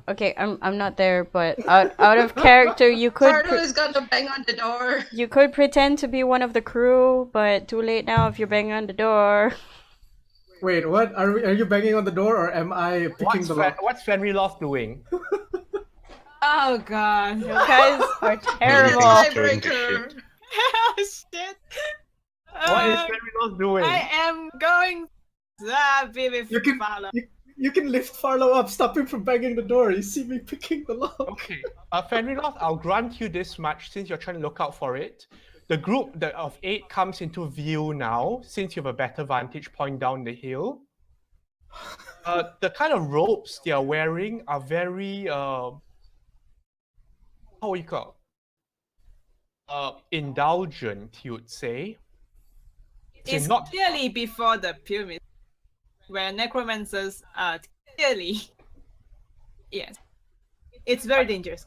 I'm not there, but out of character, you could Pardo is gonna bang on the door. you could pretend to be one of the crew, but too late now if you're banging on the door. Wait, what? Are you banging on the door, or am I picking the lock? What's Fenriloth doing? Oh god. You guys are It's a terrible. Turn to tiebreaker. shit. Oh shit. What is Fenriloth doing? I am going Baby You can Fala. you can lift Farlow up, stop him from banging the door. You see me picking the lock. Okay, Fenriloth, I'll grant you this much since you're trying to look out for it. The group of 8 comes into view now, since you have a better vantage point down the hill. The kind of robes they are wearing are very, how you call indulgent, you would say. It's not clearly before the pyramid, where necromancers are clearly. Yes. It's very dangerous.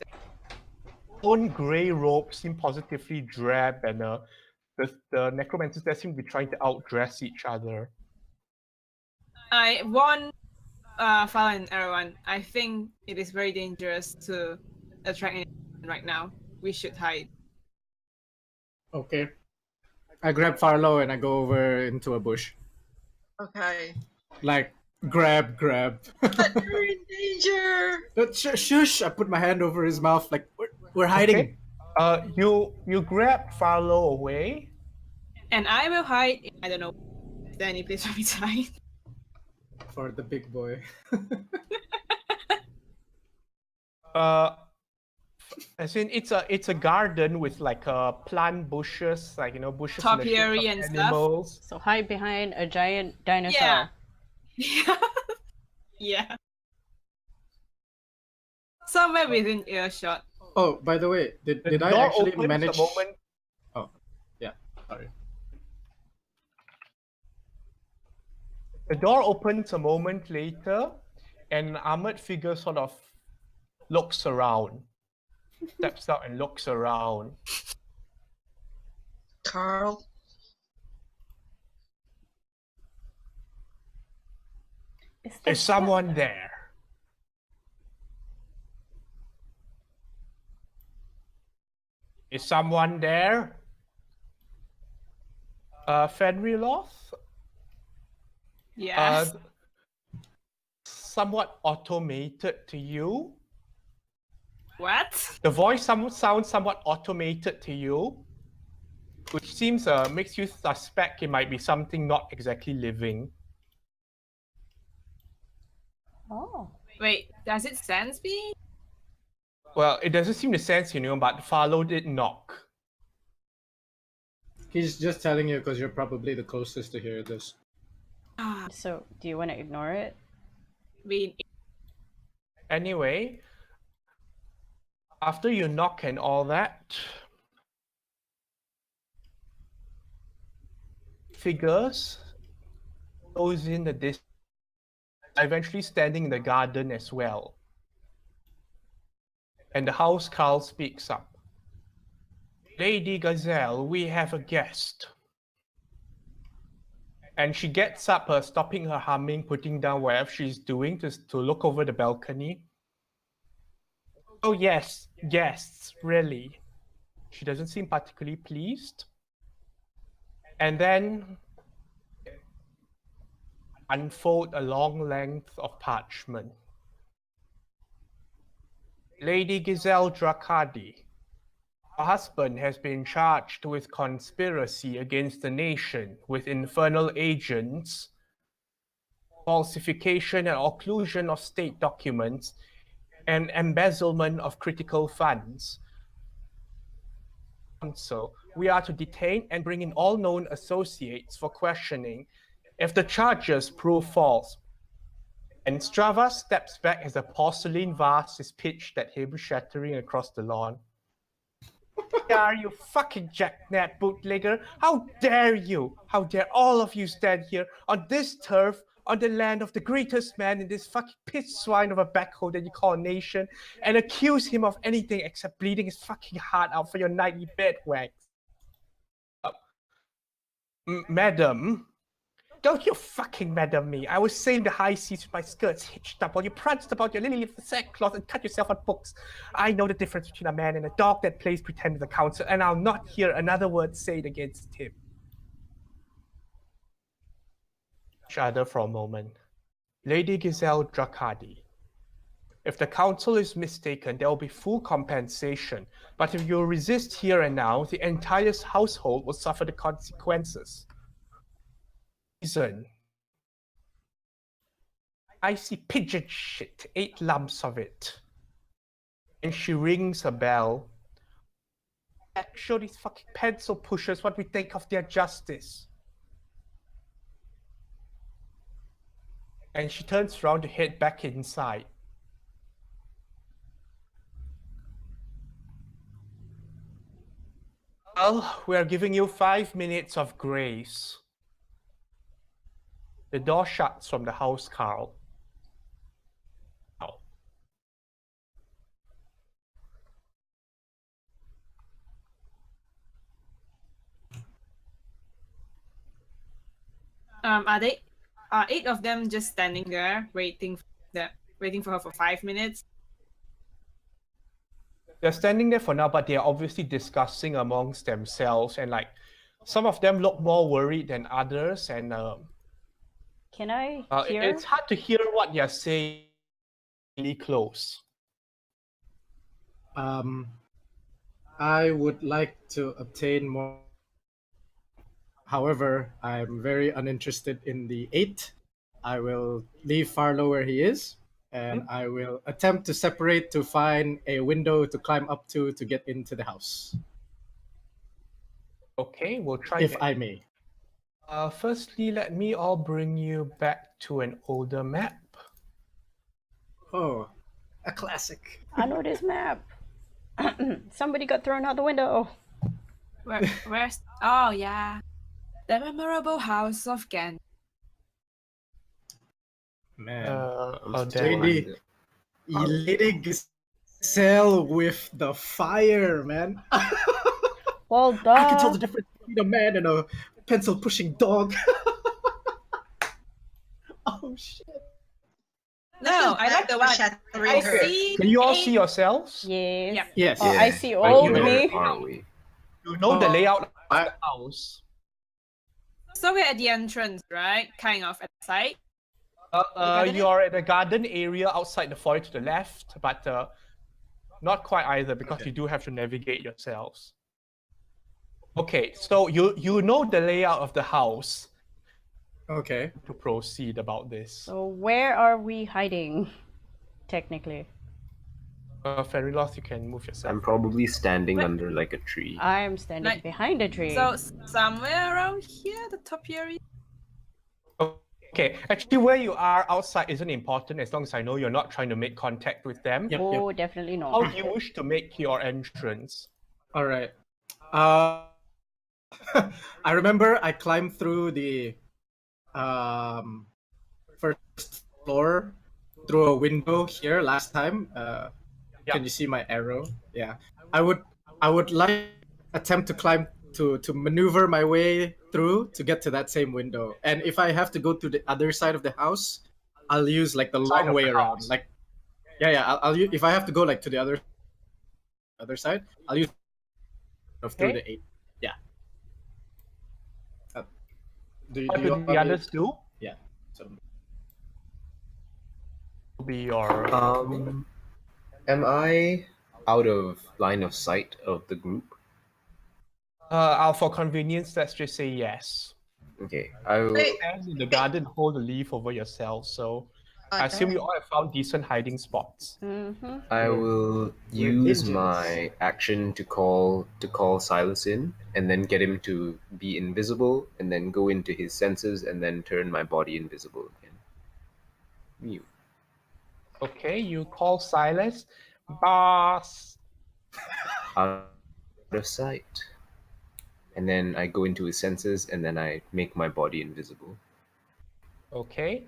own grey robes seem positively drab, and the necromancers there seem to be trying to outdress each other. I warn Fala and everyone. I think it is very dangerous to attract anyone right now. We should hide. Okay. I grab Farlow and I go over into a bush. Okay. Like, grab. But you're in danger. But shush! I put my hand over his mouth like, we're hiding. Okay. You grab Farlow away. And I will hide. I don't know. Is there any place for me to hide? For the big boy. As in it's a garden with like plant bushes, like bushes in the shape Topiary of and stuff. animals. So hide behind a giant dinosaur. Yeah. Yeah. Somewhere within earshot. Oh, by the way, did The I door actually opens manage? a moment. Oh, yeah. Sorry. The door opens a moment later, and an armored figure sort of looks around, steps out and looks around. Carl. Is someone there? Is someone there? Fenriloth? Yeah. Somewhat automated to you. What? The voice sounds somewhat automated to you, which seems makes you suspect it might be something not exactly living. Oh. Wait, does it sense me? Well, it doesn't seem to sense but Farlow did knock. He's just telling you because you're probably the closest to hear this. So, do you want to ignore it? Anyway, after you knock and all that, figures goes in the distance, eventually standing in the garden as well. And the housecarl speaks up. Lady Gazelle, we have a guest. And she gets up, stopping her humming, putting down whatever she's doing to look over the balcony. Oh yes, guests, really. She doesn't seem particularly pleased. And then unfold a long length of parchment. Lady Giselle Dracadi, her husband has been charged with conspiracy against the nation with infernal agents, falsification and occlusion of state documents, and embezzlement of critical funds. So, we are to detain and bring in all known associates for questioning if the charges prove false. And Strava steps back as a porcelain vase is pitched at him, shattering across the lawn. Are you fucking jacknap bootlegger? How dare you? How dare all of you stand here on this turf, on the land of the greatest man in this fucking piss swine of a backhole that you call a nation, and accuse him of anything except bleeding his fucking heart out for your nightly bedwags? Madam, don't you fucking madam me. I was saying the high seas with my skirts hitched up while you pranced about your lily of the sackcloth and cut yourself on books. I know the difference between a man and a dog that plays pretend with the council, and I'll not hear another word said against him. Each other for a moment. Lady Giselle Dracadi, if the council is mistaken, there will be full compensation. But if you resist here and now, the entire household will suffer the consequences. Reason. I see pigeon shit, 8 lumps of it. And she rings a bell. Show these fucking pencil pushers what we think of their justice. And she turns around to head back inside. Well, we are giving you 5 minutes of grace. The door shuts from the house, Carl. Are 8 of them just standing there waiting for her for 5 minutes? They're standing there for now, but they're obviously discussing amongst themselves, and like some of them look more worried than others, and Can I hear? it's hard to hear what they're saying really close. I would like to obtain more. However, I'm very uninterested in the 8. I will leave Farlow where he is, and I will attempt to separate to find a window to climb up to get into the house, Okay, we'll try if that. I may. Firstly, let me all bring you back to an older map. Oh, a classic. I know this map. Somebody got thrown out the window. Where's? Oh yeah, the memorable house of Gan. Man, Oh, still damn. really elating Giselle with the fire, man. Well, duh. I can tell the difference between a man and a pencil pushing dog. Oh shit. No, I like the one. I see. Can you all 8. see yourselves? Yes. Yeah. Yes. Oh, I see but old you know me. it, aren't we? You know the layout of I- the house. So we're at the entrance, right? Kind of at the side. garden You're at the garden area outside the foyer to the left, but not quite either, because Okay. you do have to navigate yourselves. Okay, so you know the layout of the house Okay. to proceed about this. So where are we hiding? Technically, Ferilos, you can move yourself. I'm probably standing Wait. under like a tree. I am standing Like- behind a tree. So somewhere around here, the top area. Okay, actually, where you are outside isn't important as long as I know you're not trying to make contact with them. Yep. Oh, definitely How not. do you wish to make your entrance? All right. I remember I climbed through the first floor through a window here last time. Yeah. Can you see my arrow? Yeah. I would like attempt to climb to maneuver my way through to get to that same window. And if I have to go to the other side of the house, I'll use like the Side long of way the around. house. Like, yeah. If I have to go like to the other side, I'll use through Okay. the 8. Yeah. Do What you do want the me- others do? Yeah. So Be your Am I out of line of sight of the group? for convenience, let's just say yes. Okay, I will. Wait. And in the garden, hold the leaf over yourself. So I assume you all have found decent hiding spots. Mm-hmm. I will We're use ninjas. my action to call Silas in, and then get him to be invisible, and then go into his senses, and then turn my body invisible again. Mute. Okay, you call Silas. Boss. Out of sight. And then I go into his senses, and then I make my body invisible. Okay.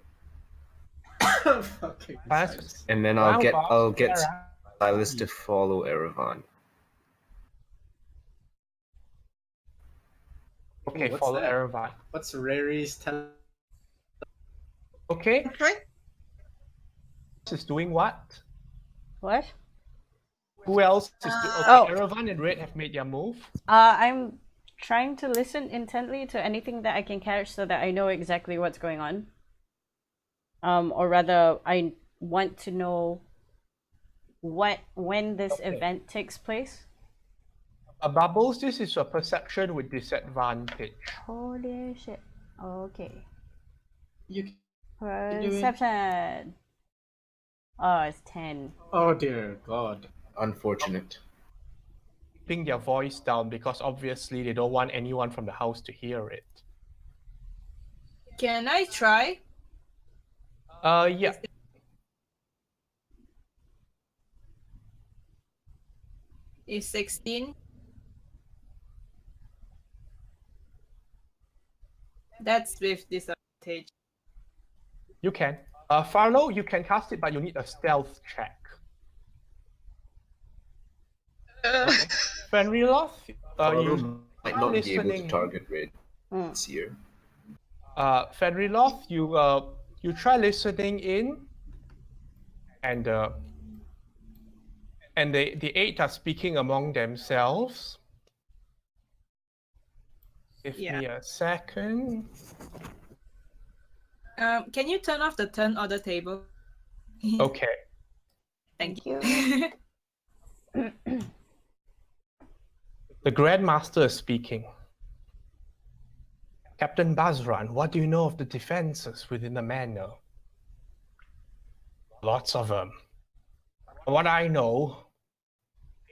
Fucking That's- silence. And then Wow, boss, I'll get Sarah. Silas to follow Erevan. Okay, What's follow that? Erevan. What's Rary's tell? Okay, Right? this is doing what? What? Who else is doing? Oh. Okay, Erevan and Red have made their move. I'm trying to listen intently to anything that I can catch so that I know exactly what's going on. Or rather, I want to know when this Okay. event takes place. Bubbles, this is a perception with disadvantage. Holy shit. Okay. You Perception. Oh, it's 10. Oh dear God. Unfortunate. Keeping their voice down because obviously they don't want anyone from the house to hear it. Can I try? Yeah. Is 16? That's with disadvantage. You can. Farlow, you can cast it, but you need a stealth check. Okay. Fenriloth, you might not be able to listening. target Red this year. Fenriloth, you try listening in, and the 8 are speaking among themselves. Give me a second. Can you turn off the turn order table? Okay. Thank you. The Grandmaster is speaking. Captain Bazran, what do you know of the defenses within the manor? Lots of them. What I know,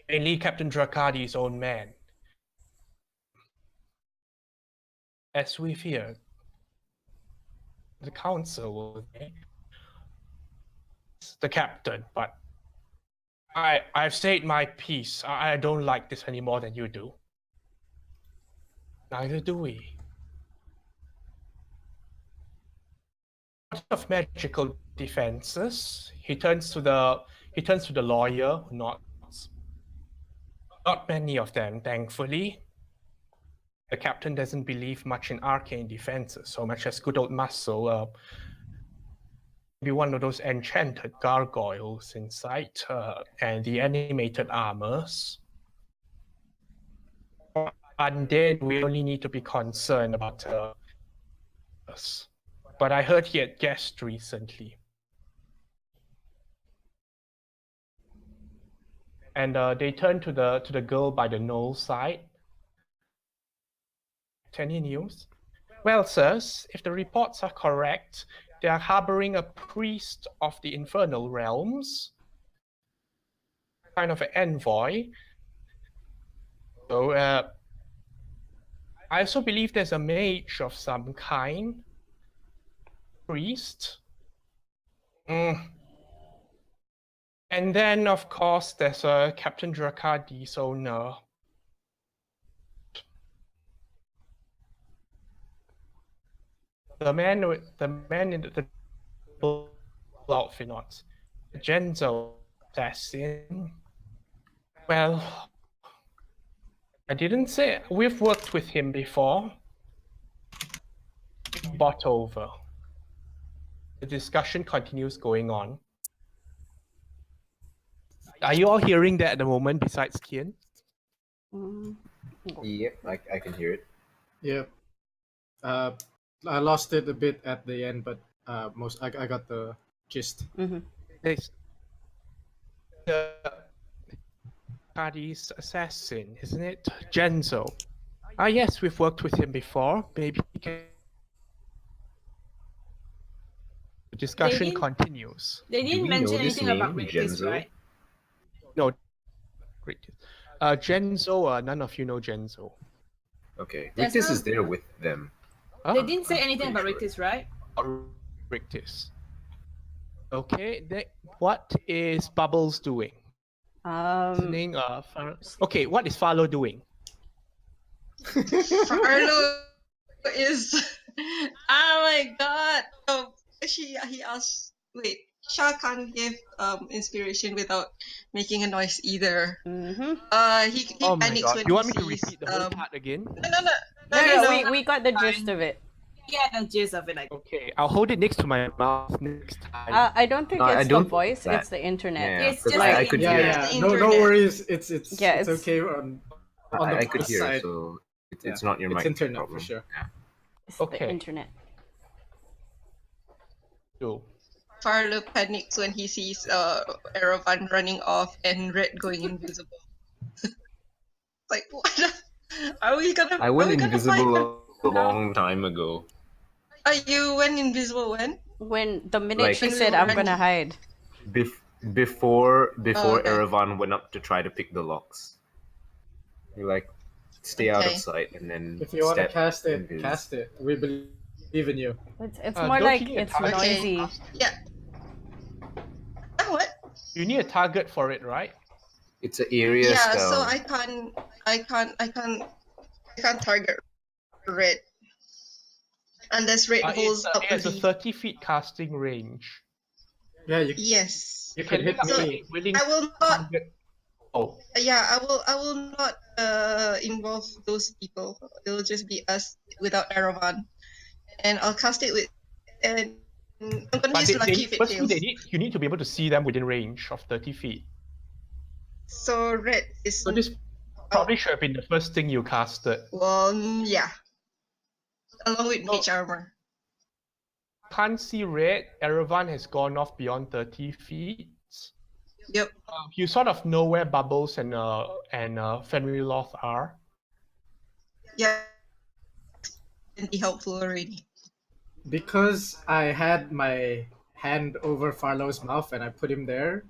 mainly Captain Drakadi's own men. As we feared, the council will be the captain, but I've said my piece. I don't like this any more than you do. Neither do we. What of magical defenses? He turns to the lawyer, not many of them, thankfully. The captain doesn't believe much in arcane defenses, so much as good old muscle. Maybe one of those enchanted gargoyles in sight, and the animated armors. Undead, we only need to be concerned about us. But I heard he had guests recently. And they turn to the girl by the knoll side. Any news? Well, sirs, if the reports are correct, they are harboring a priest of the infernal realms, kind of an envoy. So I also believe there's a mage of some kind, priest. And then, of course, there's Captain Drakadi's owner. The man in the outfit, not the Genzo assassin. Well, I didn't say we've worked with him before. Bought over. The discussion continues going on. Are you all hearing that at the moment? Besides Kian? Yep, I can hear it. Yep. I lost it a bit at the end, but I got the gist. There's the Kadi's assassin, isn't it? Genzo. Ah, yes, we've worked with him before. Maybe he can... The discussion continues. They didn't we mention know this anything about name, Rictus, Genzo? right? No, great. Genzo, none of you know Genzo. Okay, That's Rictus not- is there with them. Ah, They didn't say I'm anything pretty about sure. Rictus, right? Rictus. Okay, what is Bubbles doing? Listening, okay, what is Farlow doing? Farlow is. Oh my god! So he asked. Wait, Shah can't give inspiration without making a noise either. He Oh my panics god! when You he want me to sees. repeat the whole part again? No. We got the gist of it. Yeah, the gist of it. Like, Okay, I'll hold it next to my mouth next time. I don't think No, I it's don't the voice, think it's the internet. Yeah, It's 'cause just I like- could Yeah, hear. yeah. The No internet. worries. It's Yeah, it's it's- okay on the I could hear, side. so it's Yeah, not your it's mic internet problem. for sure. Yeah. It's the Okay. internet. So, Farlow panics when he sees Erevan running off and Red going invisible. Like what? Are we gonna? I are went we gonna fight? invisible a long time ago. You went invisible when? When the minute Like- she When we said, were "I'm running. gonna hide." Before okay. Erevan went up to try to pick the locks. You like stay out of Okay. sight and then If you want to step cast it, invis. cast it. We believe in you. It's Uh, more don't like you need a it's target? Okay. noisy. Yeah. What? You need a target for it, right? It's an area Yeah. spell. So I can't target red unless red holds up It has a the. 30 feet casting range. Yeah, you Yes. you can hit make up So, me. a willing I will not. target. Oh, Yeah, I will not involve those people. It'll just be us without Aravan, and I'll cast it with. And I'm gonna but use lucky if it firstly, fails. you need to be able to see them within range of 30 feet. So red is. So this probably should have been the first thing you casted. Well, yeah. Along with mage armor. Can't see red. Erevan has gone off beyond 30 feet. Yep. You sort of know where Bubbles and Fenriloth are. Yeah. And be helpful already. Because I had my hand over Farlow's mouth and I put him there,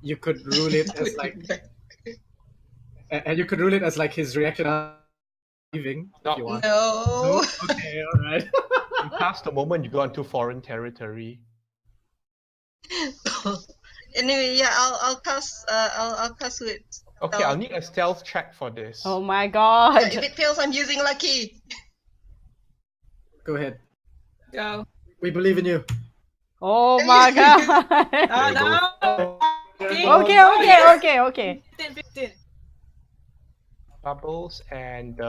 you could rule it as like, and you could rule it as like his reaction after leaving if No. you want. No. Okay, all right. You cast the moment you go into foreign territory. Anyway, yeah, I'll cast. I'll cast with. Okay, stealth. I'll need a stealth check for this. Oh my Yeah, god! if it fails, I'm using lucky. Go ahead. Go. We believe in you. Oh my god! Oh you no! Okay. 15, 15. Bubbles and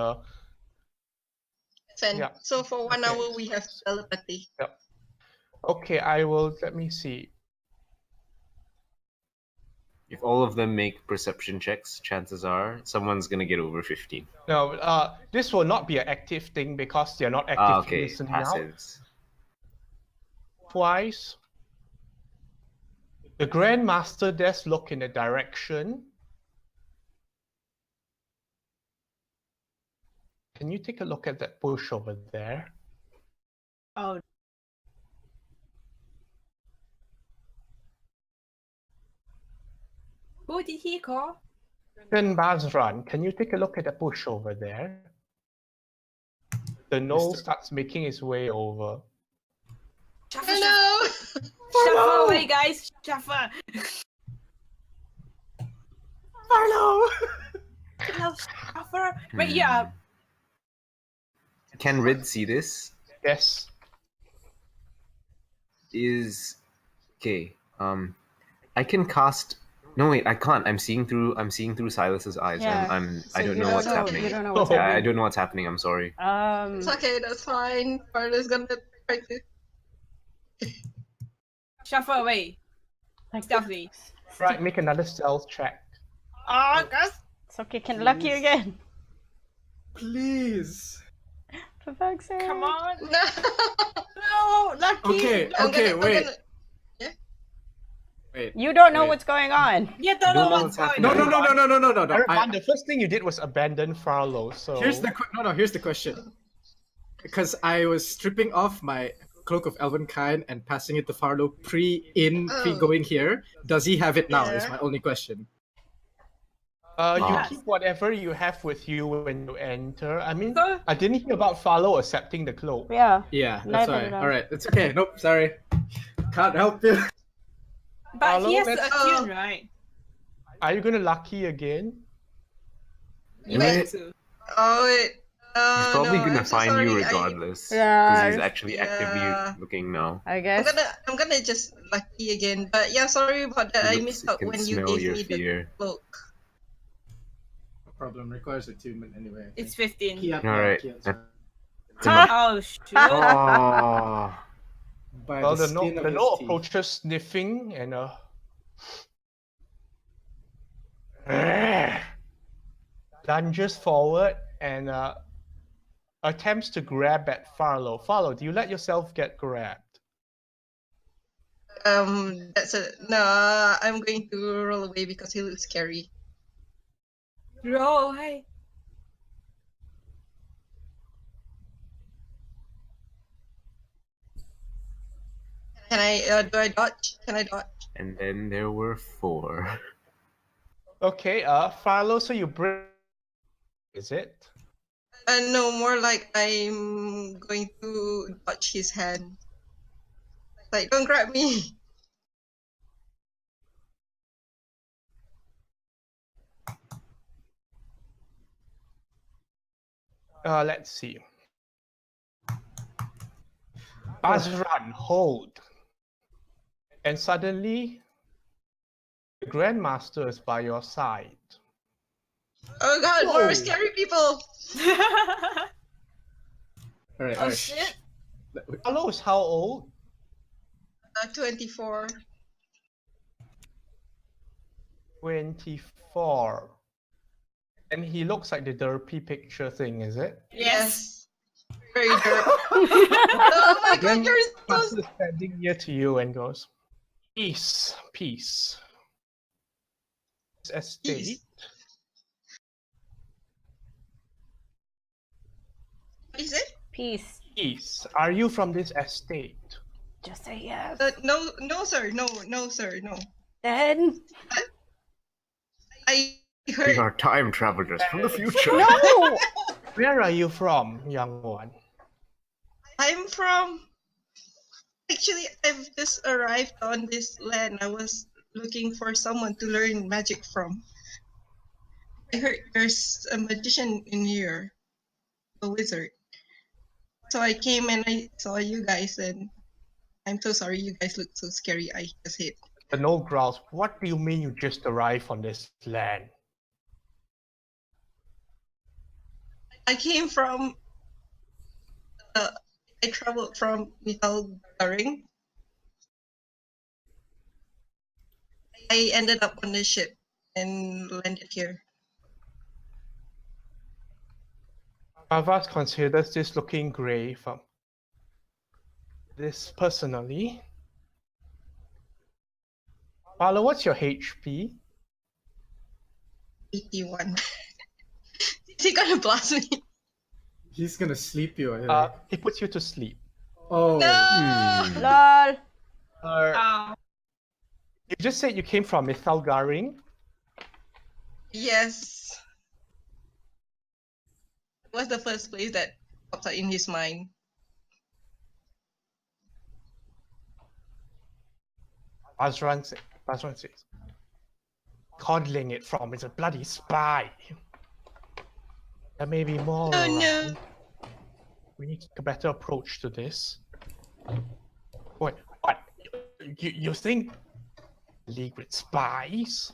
Send. Yeah. So for 1 Okay. hour, we have telepathy. okay, I will. Let me see. If all of them make perception checks, chances are someone's gonna get over 15. No, this will not be an active thing because they're not actively Okay, listening out. passives. Twice. The Grandmaster does look in a direction. Can you take a look at that bush over there? Oh. Who did he call? Then Bazran, can you take a look at the bush over there? The knoll starts making its way over. Hello. Shuffle away, guys. Shuffle. Farlow! Hello, shuffle. Wait, yeah. Can Rid see this? Yes. Is okay. I can cast. No wait, I can't. I'm seeing through Silas's eyes. Yeah, I so don't you know what's happening. You don't know what's Oh. Yeah, I happening. don't know what's happening. I'm sorry. It's okay. That's fine. Farlow's gonna try to. Shuffle away. Like, Stealthy. Right, make another stealth check. Oh, guys. it's okay. Can lucky again? Please. For fuck's sake! Come on. No. No, lucky. Okay, I'm okay, gonna- wait. I'm gonna- Wait. You don't know Wait. what's going on. You don't know what's going No, on. no, no, no, no, no, no, no, no. Erevan, the first thing you did was abandon Farlow, so... Here's the question. Because I was stripping off my cloak of Elvenkind and passing it to Farlow pre Oh. going here. Does he have it now? Is Yeah. my only question. You Ah. keep whatever you have with you when you enter. I mean, So- I didn't hear about Farlow accepting the cloak. Yeah. Yeah, that's Neither why. did I. All right, it's okay. Nope, sorry. Can't help you. But Hello, he has let's- a tune, right? Are you gonna lucky again? You Wait. have to. Oh wait. He's probably no, gonna I'm so find you sorry. regardless. Yeah, Because he's actually yeah. actively looking now. I I'm guess. gonna just lucky again. But yeah, sorry about that. I Looks- missed it out can when you smell gave your me fear. the cloak. No problem. Requires attunement anyway. It's 15. Kiat, Alright. Kiat, That- sorry. Oh, shoot. Oh, By Well, the the no skin of the his no teeth. approaches sniffing and lunges forward and attempts to grab at Farlow. Farlow, do you let yourself get grabbed? That's a no. I'm going to roll away because he looks scary. Roll, hey. Can I do I dodge? Can I dodge? And then there were 4. Okay, Philo, so you break. Is it? No, more like I'm going to dodge his hand. Like, don't grab me. Let's see. Azran, hold. And suddenly, the Grandmaster is by your side. Oh god, Whoa. more scary people. All right, Oh, all right. shit. Philo is how old? 24. 24. And he looks like the derpy picture thing, is it? Yes. Very derp. Oh my god, you're so Master is standing near to you and goes, peace, peace. This estate, Peace. What is it? Peace. peace. Are you from this estate? Just say yes. No, sir. No, sir. No. Then I We heard. are time travelers from the future. no. Where are you from, young one? I'm from. Actually, I've just arrived on this land. I was looking for someone to learn magic from. I heard there's a magician in here, a wizard. So I came and I saw you guys, and I'm so sorry. You guys look so scary. I just hit. The no growls. What do you mean you just arrived on this land? I came from. I traveled from Garing. I ended up on the ship and landed here. Avas considers this looking grave. This personally. Paolo, what's your HP? 81. Is he gonna blast me? He's gonna sleep you. I think. He puts you to sleep. Oh. No! Lol. Oh. You just said you came from Mithalgaring. Yes. What's the first place that pops out in his mind? Azran says, coddling it from is a bloody spy. There may be more Oh around. no! We need a better approach to this. Wait, what? You think league with spies?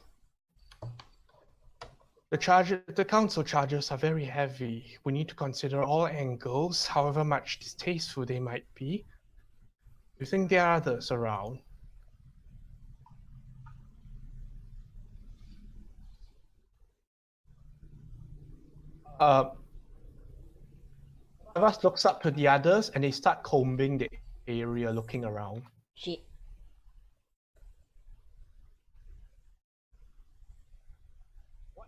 The council charges are very heavy. We need to consider all angles, however much distasteful they might be. You think there are others around? Avas looks up to the others and they start combing the area, looking around. Shit.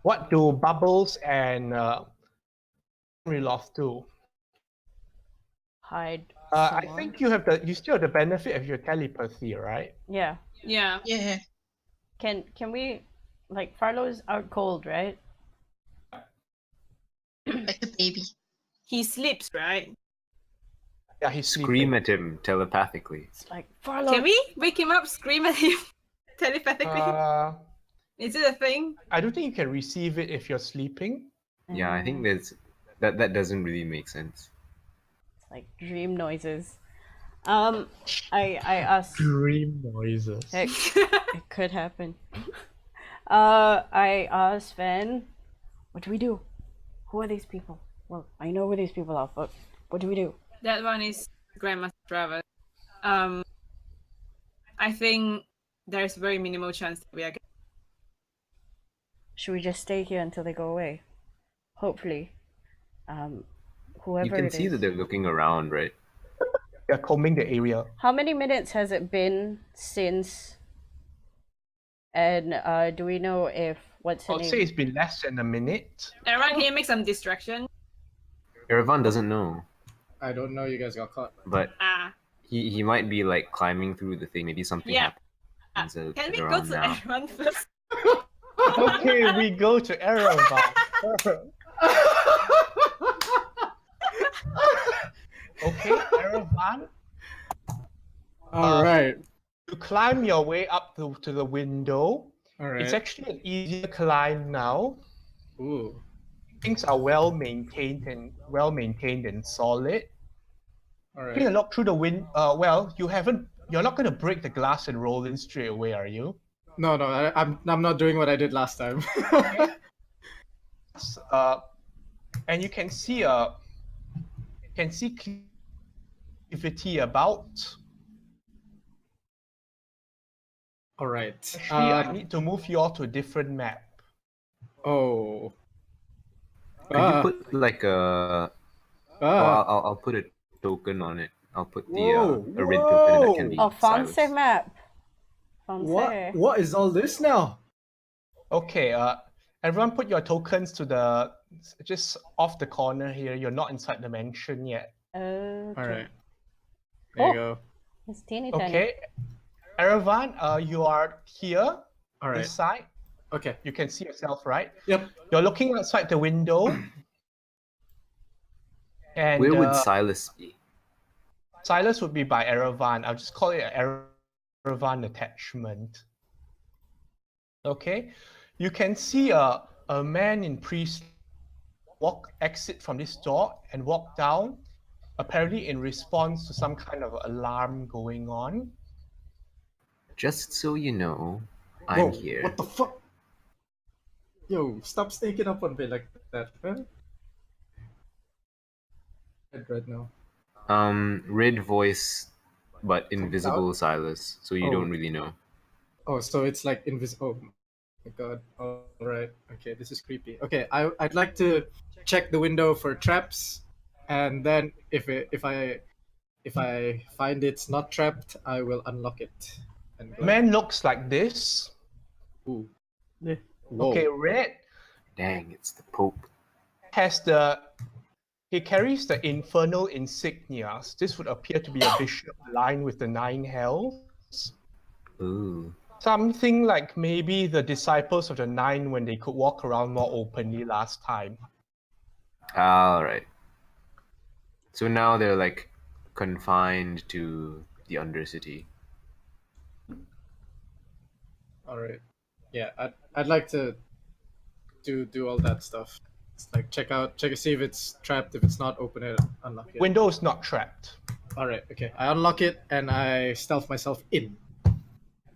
What do Bubbles and Reloth do? Hide. I someone. think you still have the benefit of your telepathy, right? Yeah. Yeah. Yeah. Can we, like, Farlow's out cold, right? Like a baby. He sleeps, right? Yeah, he's Scream sleeping. at him telepathically. It's like Farlow. Can we wake him up, scream at him telepathically? Is it a thing? I don't think you can receive it if you're sleeping. Yeah, I think that doesn't really make sense. It's like dream noises. I asked. Dream noises. Heck, it could happen. I asked Sven, what do we do? Who are these people? Well, I know who these people are, but what do we do? That one is Grandmaster Travis. I think there's very minimal chance that we are. Should we just stay here until they go away? Hopefully. Whoever You can it see is. that they're looking around, right? They're combing the area. How many minutes has it been since? And do we know if what's her I'll name? say it's been less than a minute. Everyone, can you make some distraction? Erevan doesn't know, I don't know. You guys got caught. but Ah. He might be like climbing through the thing. Maybe something Yeah. happens Can we go around to now. everyone first? Okay, we go to Erevan. Okay, Erevan. All right. You climb your way up to the window. All right. It's actually an easier climb now. Ooh. Things are well maintained and solid. All Taking a right. look through the wind. Well, you're not going to break the glass and roll in straight away, are you? No, I'm not doing what I did last time. And you can see activity about. All right. Actually, I need to move you all to a different map. Oh. Could you put like a? I'll put a token on it. I'll put Whoa, a red token that can be Oh, fancy silenced. map. Fancy. What is all this now? Okay, everyone put your tokens to just off the corner here. You're not inside the mansion yet. Okay. All right. There you go. It's teeny tiny. Okay, Erevan, you are here, All right. this side. Okay. You can see yourself, right? Yep. You're looking outside the window. And Where would Silas be? Silas would be by Erevan. I'll just call it an Erevan attachment. Okay, you can see a man in priest exit from this door and walk down, apparently in response to some kind of alarm going on. Just so you know, I'm Whoa, here. What the fuck? Yo, stop sneaking up on me like that, huh? Right now. Red voice, but invisible Silas, so you Oh. don't really know. Oh, so it's like invisible. Oh my god. All right. Okay, this is creepy. Okay, I'd like to check the window for traps, and then if I find it's not trapped, I will unlock it. And go. Man looks like this. Ooh. Yeah. Whoa. Okay, Red Dang, it's the Pope. he carries the infernal insignias. This would appear to be a bishop aligned with the 9 hells. Ooh. Something like maybe the disciples of the 9 when they could walk around more openly last time. All right. So now they're like confined to the Undercity. All right. Yeah, I'd like to do all that stuff. It's like check to see if it's trapped. If it's not, open it, unlock it. Window is not trapped. All right. Okay. I unlock it and I stealth myself in,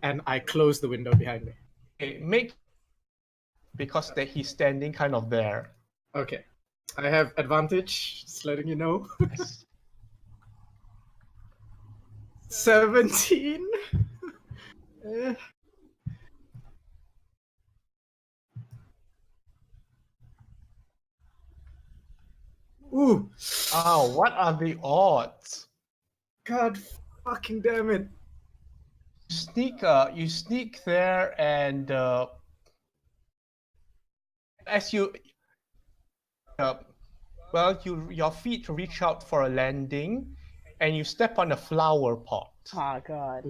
and I close the window behind me. Okay, because he's standing kind of there. Okay. I have advantage. Just letting you know. 17. Eh. Ooh. Oh, what are the odds? God fucking damn it. You sneak there, and as you, your feet reach out for a landing, and you step on a flower pot. Oh god.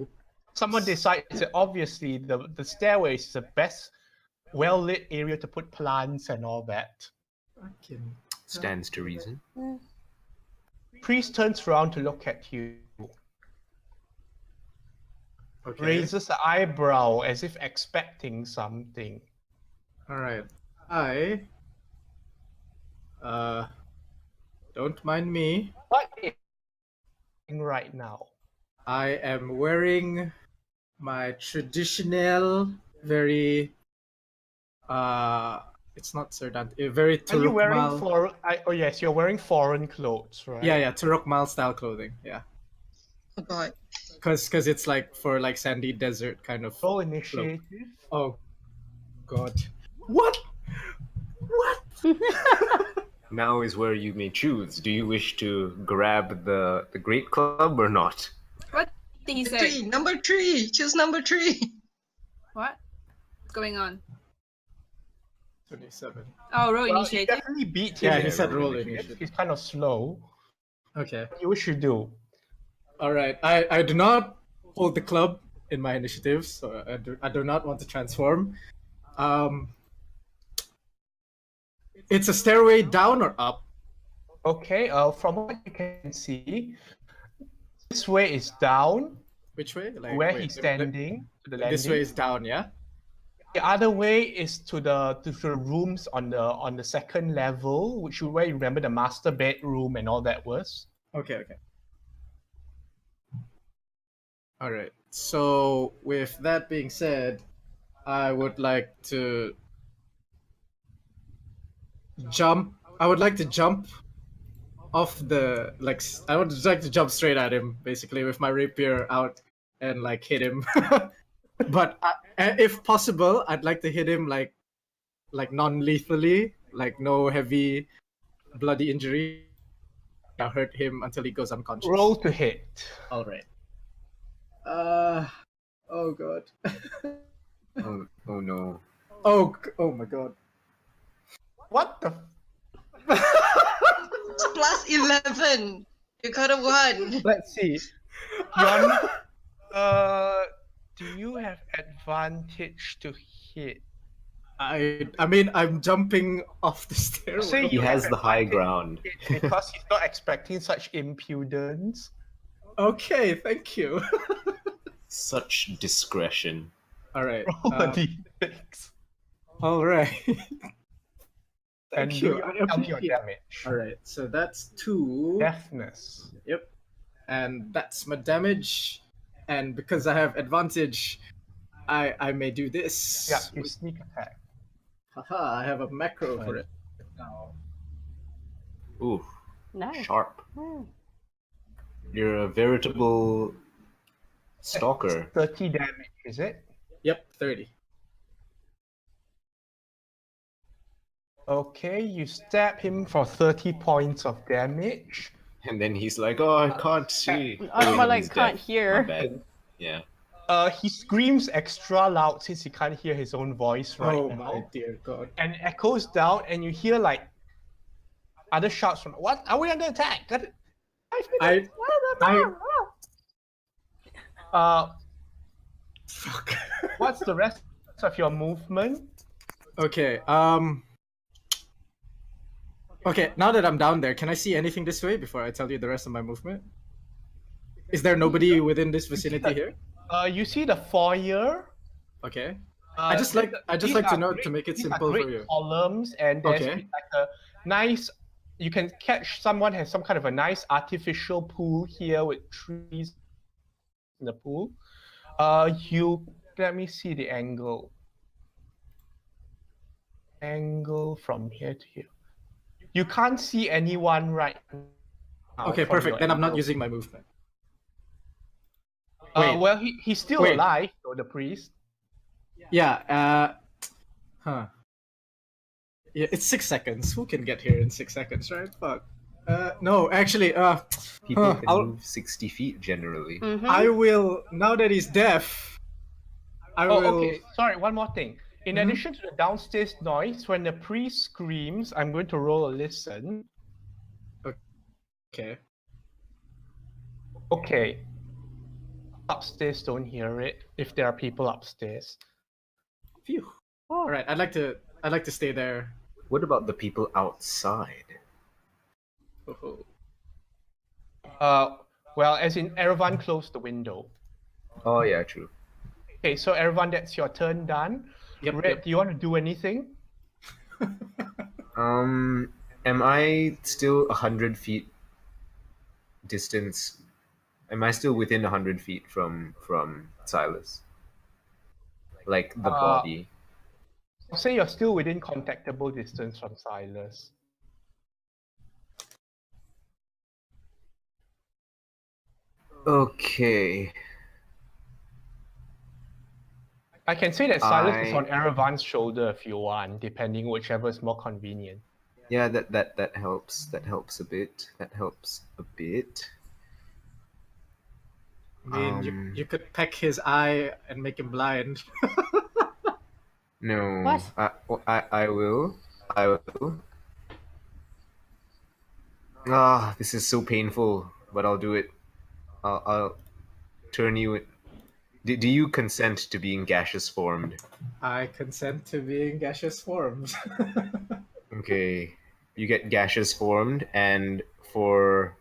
Someone decides that obviously the stairway is the best well-lit area to put plants and all that. Fucking. Stands to reason. Priest turns around to look at you, Okay. raises an eyebrow as if expecting something. All right. I. Don't mind me. What is right now? I am wearing my traditional, very. It's not Serdant. Very Are you wearing Turukmal. oh yes, you're wearing foreign clothes, right? Yeah, Turukmal style clothing. Yeah, Oh god. because it's like for like sandy desert kind of. Roll initiative. Oh, God. What? What? Now is where you may choose. Do you wish to grab the great club or not? What did he say? 3, number 3. Choose number 3. What? What's going on? 27. Oh, roll Well, you initiative. definitely beat him. Yeah, Yeah, he said roll roll initiative. initiative. He's kind of slow. Okay. What you should do? All right. I do not hold the club in my initiative, so I do not want to transform. It's a stairway down or up? Okay, from what you can see, this way is down, Which way? Like where wait, he's standing, to the this way landing. is down, yeah? The other way is to the rooms on the second level, which you where you remember the master bedroom and all that was. Okay. All right. So with that being said, I would like to jump. I would like to jump off the I would like to jump straight at him, basically, with my rapier out and like hit him. But if possible, I'd like to hit him like non-lethally, like no heavy bloody injury. I'll hurt him until he goes unconscious. Roll to hit. All right. Oh god. Oh no. Oh my god. What the? It's plus 11. You got a 1. Let's see. Yon, do you have advantage to hit? I mean, I'm jumping off the stairway. Say He you has have the high advantage ground. to hit because he's not expecting such impudence. Okay, thank you. Such discretion. All right. Roll a d6. All right. And Thank do you. you I tell me your appreciate- damage. All right. So that's 2. Deafness. Yep. And that's my damage. And because I have advantage, I may do this. Yeah, you sneak attack. Haha, I have a macro for it now. Ooh, Nice. sharp. Hmm. You're a veritable stalker. 30 damage, is it? Yep, 30. Okay, you stab him for 30 points of damage. And then he's like, "Oh, I can't see." I'm more no, like he's can't deaf. hear. My bad. Yeah. He screams extra loud since he can't hear his own voice right Oh now. my dear god. And it echoes down, and you hear like other shouts from, "What? Are we under attack? Got it? 5 minutes? Fuck. What's the rest of your movement?" Okay, okay, now that I'm down there, can I see anything this way before I tell you the rest of my movement? Is there nobody within this vicinity here? You see the foyer. Okay. I just like to know to make it these are simple great for you. columns, and there's Okay. like a nice. You can catch someone has some kind of a nice artificial pool here with trees in the pool. You let me see the angle. Angle from here to here. You can't see anyone right now. Okay, from perfect. your Then I'm not angle. using my movement. Wait. Well, he's still Wait. alive, though, the priest. Yeah, huh. Yeah, it's 6 seconds. Who can get here in 6 seconds, right? Fuck. No, actually, People Huh, can I'll- move 60 feet generally. Mhm. I will, now that he's deaf, I Oh, will... okay. Sorry, one more thing. In Mhm. addition to the downstairs noise, when the priest screams, I'm going to roll a listen. Okay. Okay. Upstairs don't hear it if there are people upstairs. Phew. Oh. Alright, I'd like to stay there. What about the people outside? Oh. Well, as in Erevan closed the window. Oh yeah, true. Okay, so Erevan, that's your turn done. Yep, Red, yep. do you want to do anything? Am I still 100 feet distance? Am I still within 100 feet from Silas? Like the body. I'll say you're still within contactable distance from Silas. Okay. I can say that Silas is I- on Erevan's shoulder if you want, depending whichever is more convenient. Yeah, that helps. That helps a bit. That helps a bit. I mean, Um, you could peck his eye and make him blind. No. What? I will. I will. Ah, this is so painful, but I'll do it. I'll turn you. Do you consent to being gaseous formed? I consent to being gaseous forms. Okay. You get gaseous formed, and for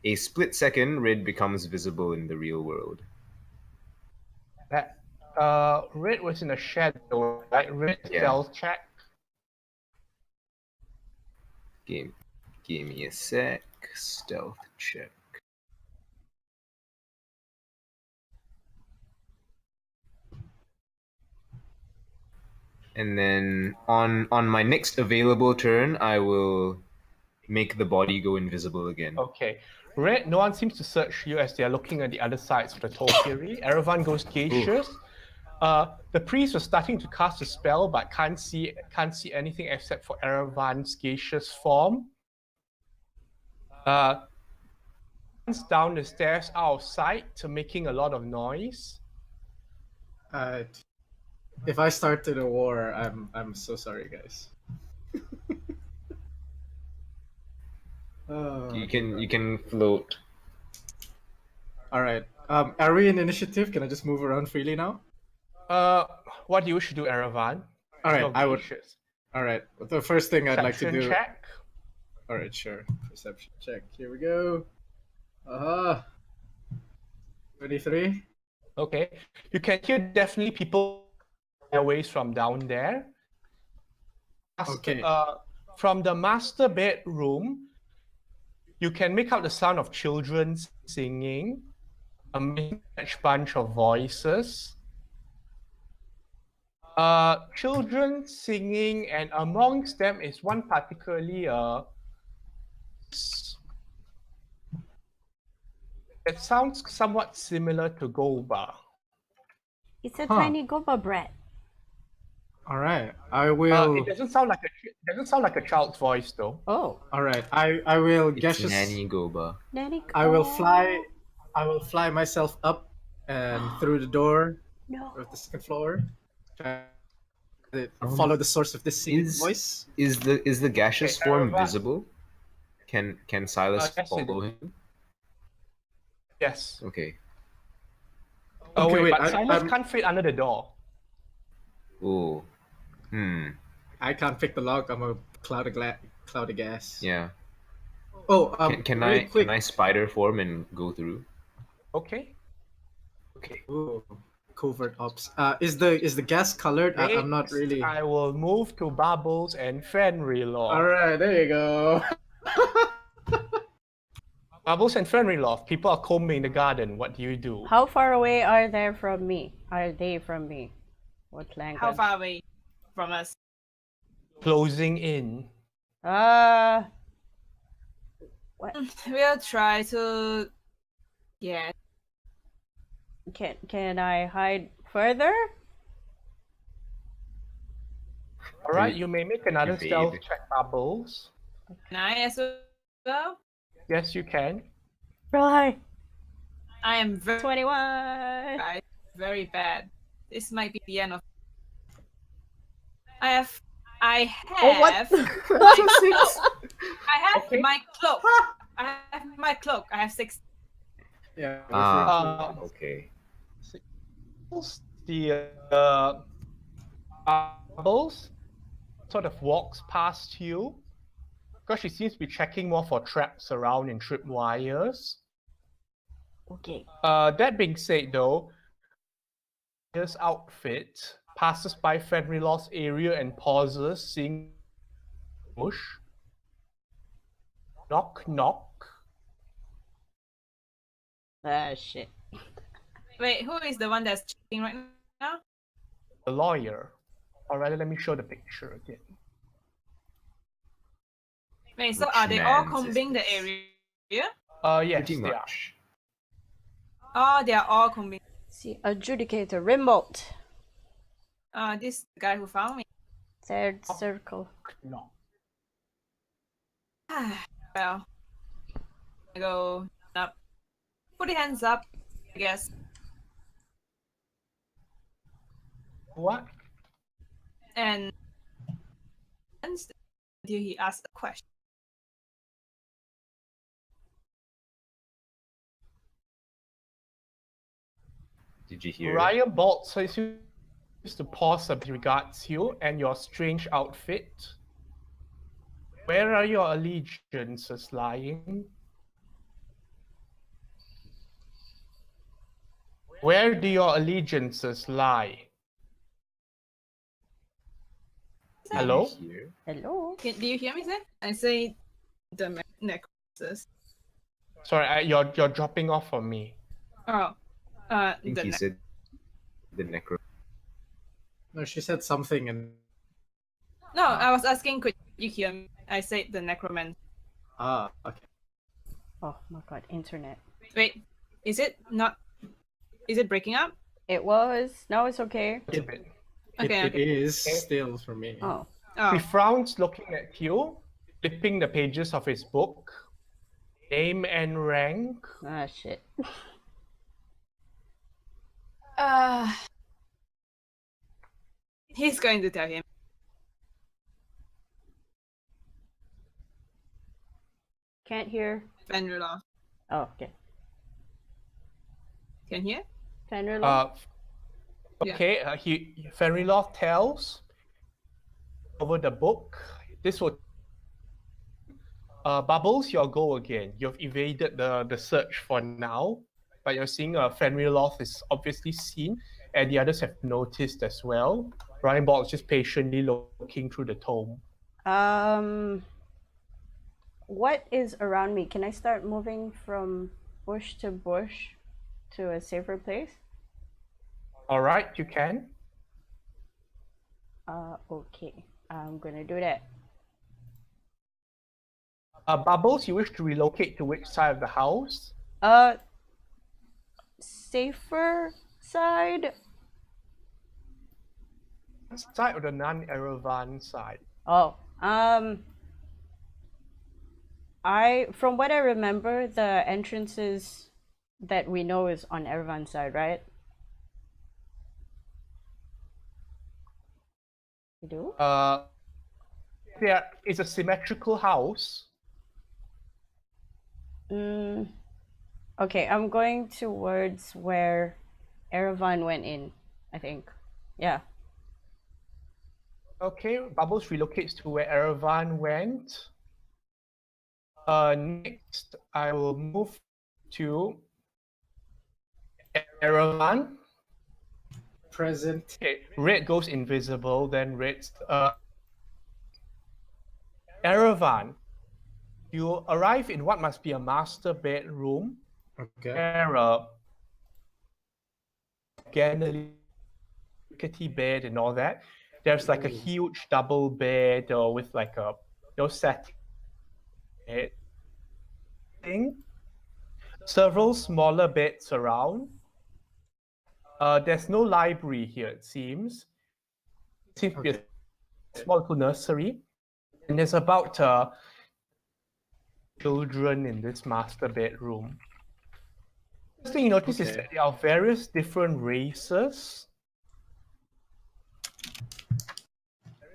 a split second, Red becomes visible in the real world. That Red was in a shadow, right? Red Yeah. stealth check. Give me a sec. Stealth check. And then on my next available turn, I will make the body go invisible again. Okay. Red, no one seems to search you as they are looking at the other sides of the topiary. Erevan goes gaseous. The priest was starting to cast a spell, but can't see anything except for Erevan's gaseous form. Runs down the stairs out of sight, making a lot of noise. If I started a war, I'm so sorry, guys. You can float. All right. Are we in initiative? Can I just move around freely now? What do you should do, Erevan? All right, You're I would. gaseous. All right. The first thing I'd like to Perception do. check. All right, sure. Perception check. Here we go. 23. Okay. You can hear definitely people airways from down there. Okay. From the master bedroom, you can make out the sound of children singing, a mismatched bunch of voices. Children singing, and amongst them is one particularly it sounds somewhat similar to Goba. It's a Huh. tiny Goba brat. All right. I will. It doesn't sound like a child's voice though. Oh, All right. I will It's gaseous. Nanny Goba. Nanny. I will fly. I will fly myself up and through the door No. of the second floor. Try to follow the source of this singing voice. Is the gaseous Okay, form Erevan. visible? Can Silas Yes, it follow is. him? Yes. Okay. Oh Okay, wait, wait, but Silas I'm- can't fit under the door. Oh. I can't pick the lock. I'm a cloud of gas. Yeah. Oh, Can really quick. can I spider form and go through? Okay. Okay. Ooh, covert ops. Is the gas colored? I'm not Next, really. I will move to Bubbles and Fenriloft. All right, there you go. Bubbles and Fenriloft, people are combing the garden. What do you do? How far away are they from me? What language? How far away from us? Closing in. What? We'll try to. Yeah. Can I hide further? All right, you may make another Evade. stealth check, Bubbles. Can I as well? Yes, you can. Right. I am very, 21. very bad. This might be the end of. I have. I Oh, what? have Okay. my cloak. I have my cloak. I have 6. Yeah. Okay. The Bubbles sort of walks past you because she seems to be checking more for traps around and tripwires. Okay. That being said, though, this outfit passes by Fenriloft's area and pauses, seeing bush. Knock, knock. Ah, shit. Wait, who is the one that's checking right now? The lawyer. Or rather, let me show the picture again. Wait, so Which are they all man's is combing the this? area? Yes, Pretty they are. much. Oh, they are all combing. See, adjudicator remote. This guy who found me. Third circle. No. Well, I go up. Put your hands up, I guess. What? And until he asks a question. Did you hear it? Ryan Bolt says to pause with regards to you and your strange outfit. Where are your allegiances lying? Where do your allegiances lie? Did Hello? you hear? Hello? Do you hear me, Zach? I say the necrosis. Sorry, you're dropping off on me. Oh, I think the he said the necro. No, she said something and No, I was asking, could you hear me? I said the necromancer. okay. Oh my god, internet. Wait, is it not? Is it breaking up? It was. Now it's okay. A bit. Okay, It okay. is still for me. Oh. He Oh, frowns looking at you, flipping the pages of his book. Name and rank. Ah, shit. he's going to tell him. Can't hear. Fenrirloff. Oh, okay. Can you hear? Fenrirloff? Okay, Fenrirloff tells over the book. This will Bubbles, your go again. You've evaded the search for now, but you're seeing Fenrirloff is obviously seen, and the others have noticed as well. Ryan Ball is just patiently looking through the tome. What is around me? Can I start moving from bush to bush to a safer place? All right, you can. Okay. I'm gonna do that. Bubbles, you wish to relocate to which side of the house? Safer side? Side or the non-Erevan side? Oh, from what I remember, the entrances that we know is on Erevan's side, right? You do? There is a symmetrical house. Okay, I'm going towards where Erevan went in, I think. Yeah. Okay, Bubbles relocates to where Erevan went. Next, I will move to Erevan. Present. Okay, red goes invisible, then red's Erevan. You arrive in what must be a master bedroom. Okay. Where again, a rickety bed and all that. There's like a huge double bed with like a set bed thing. Several smaller beds around. There's no library here, it seems. It seems to be a small little nursery. And there's about children in this master bedroom. First thing you notice is that there are various different races.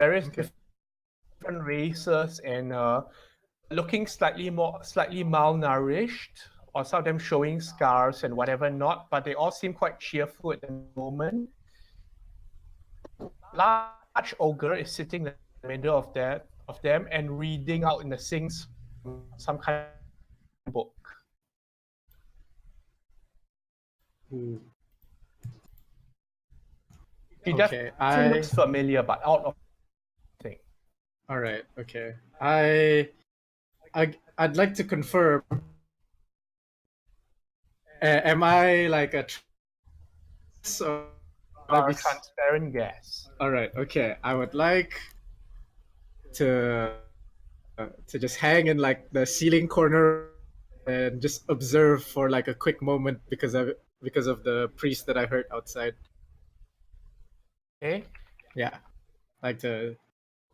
Different races and looking slightly malnourished, or some of them showing scars and whatever not, but they all seem quite cheerful at the moment. Large ogre is sitting in the middle of them and reading out in the sinks some kind of book. He definitely looks familiar, but out of thing. All right. Okay. I'd like to confirm. Am I like a transparent gas? All right. Okay. I would like to just hang in like the ceiling corner and just observe for like a quick moment because of the priest that I heard outside. Okay. Yeah. Like to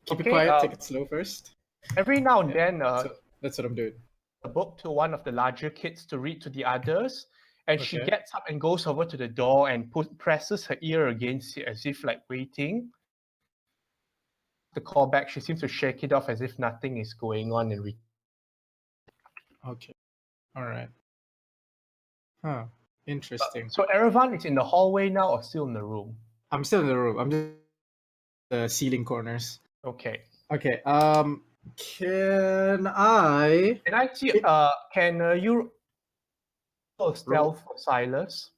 keep it quiet, take it slow first. Every now and then, So that's what I'm doing. a book to one of the larger kids to read to the others, and she gets up and goes over to the door and presses her ear against it as if like waiting. The call back, she seems to shake it off as if nothing is going on and Okay. All right. Huh. Interesting. So Erevan is in the hallway now or still in the room? I'm still in the room. I'm just the ceiling corners. Okay. Okay. Can I? Can I see? Can you roll stealth for Silas?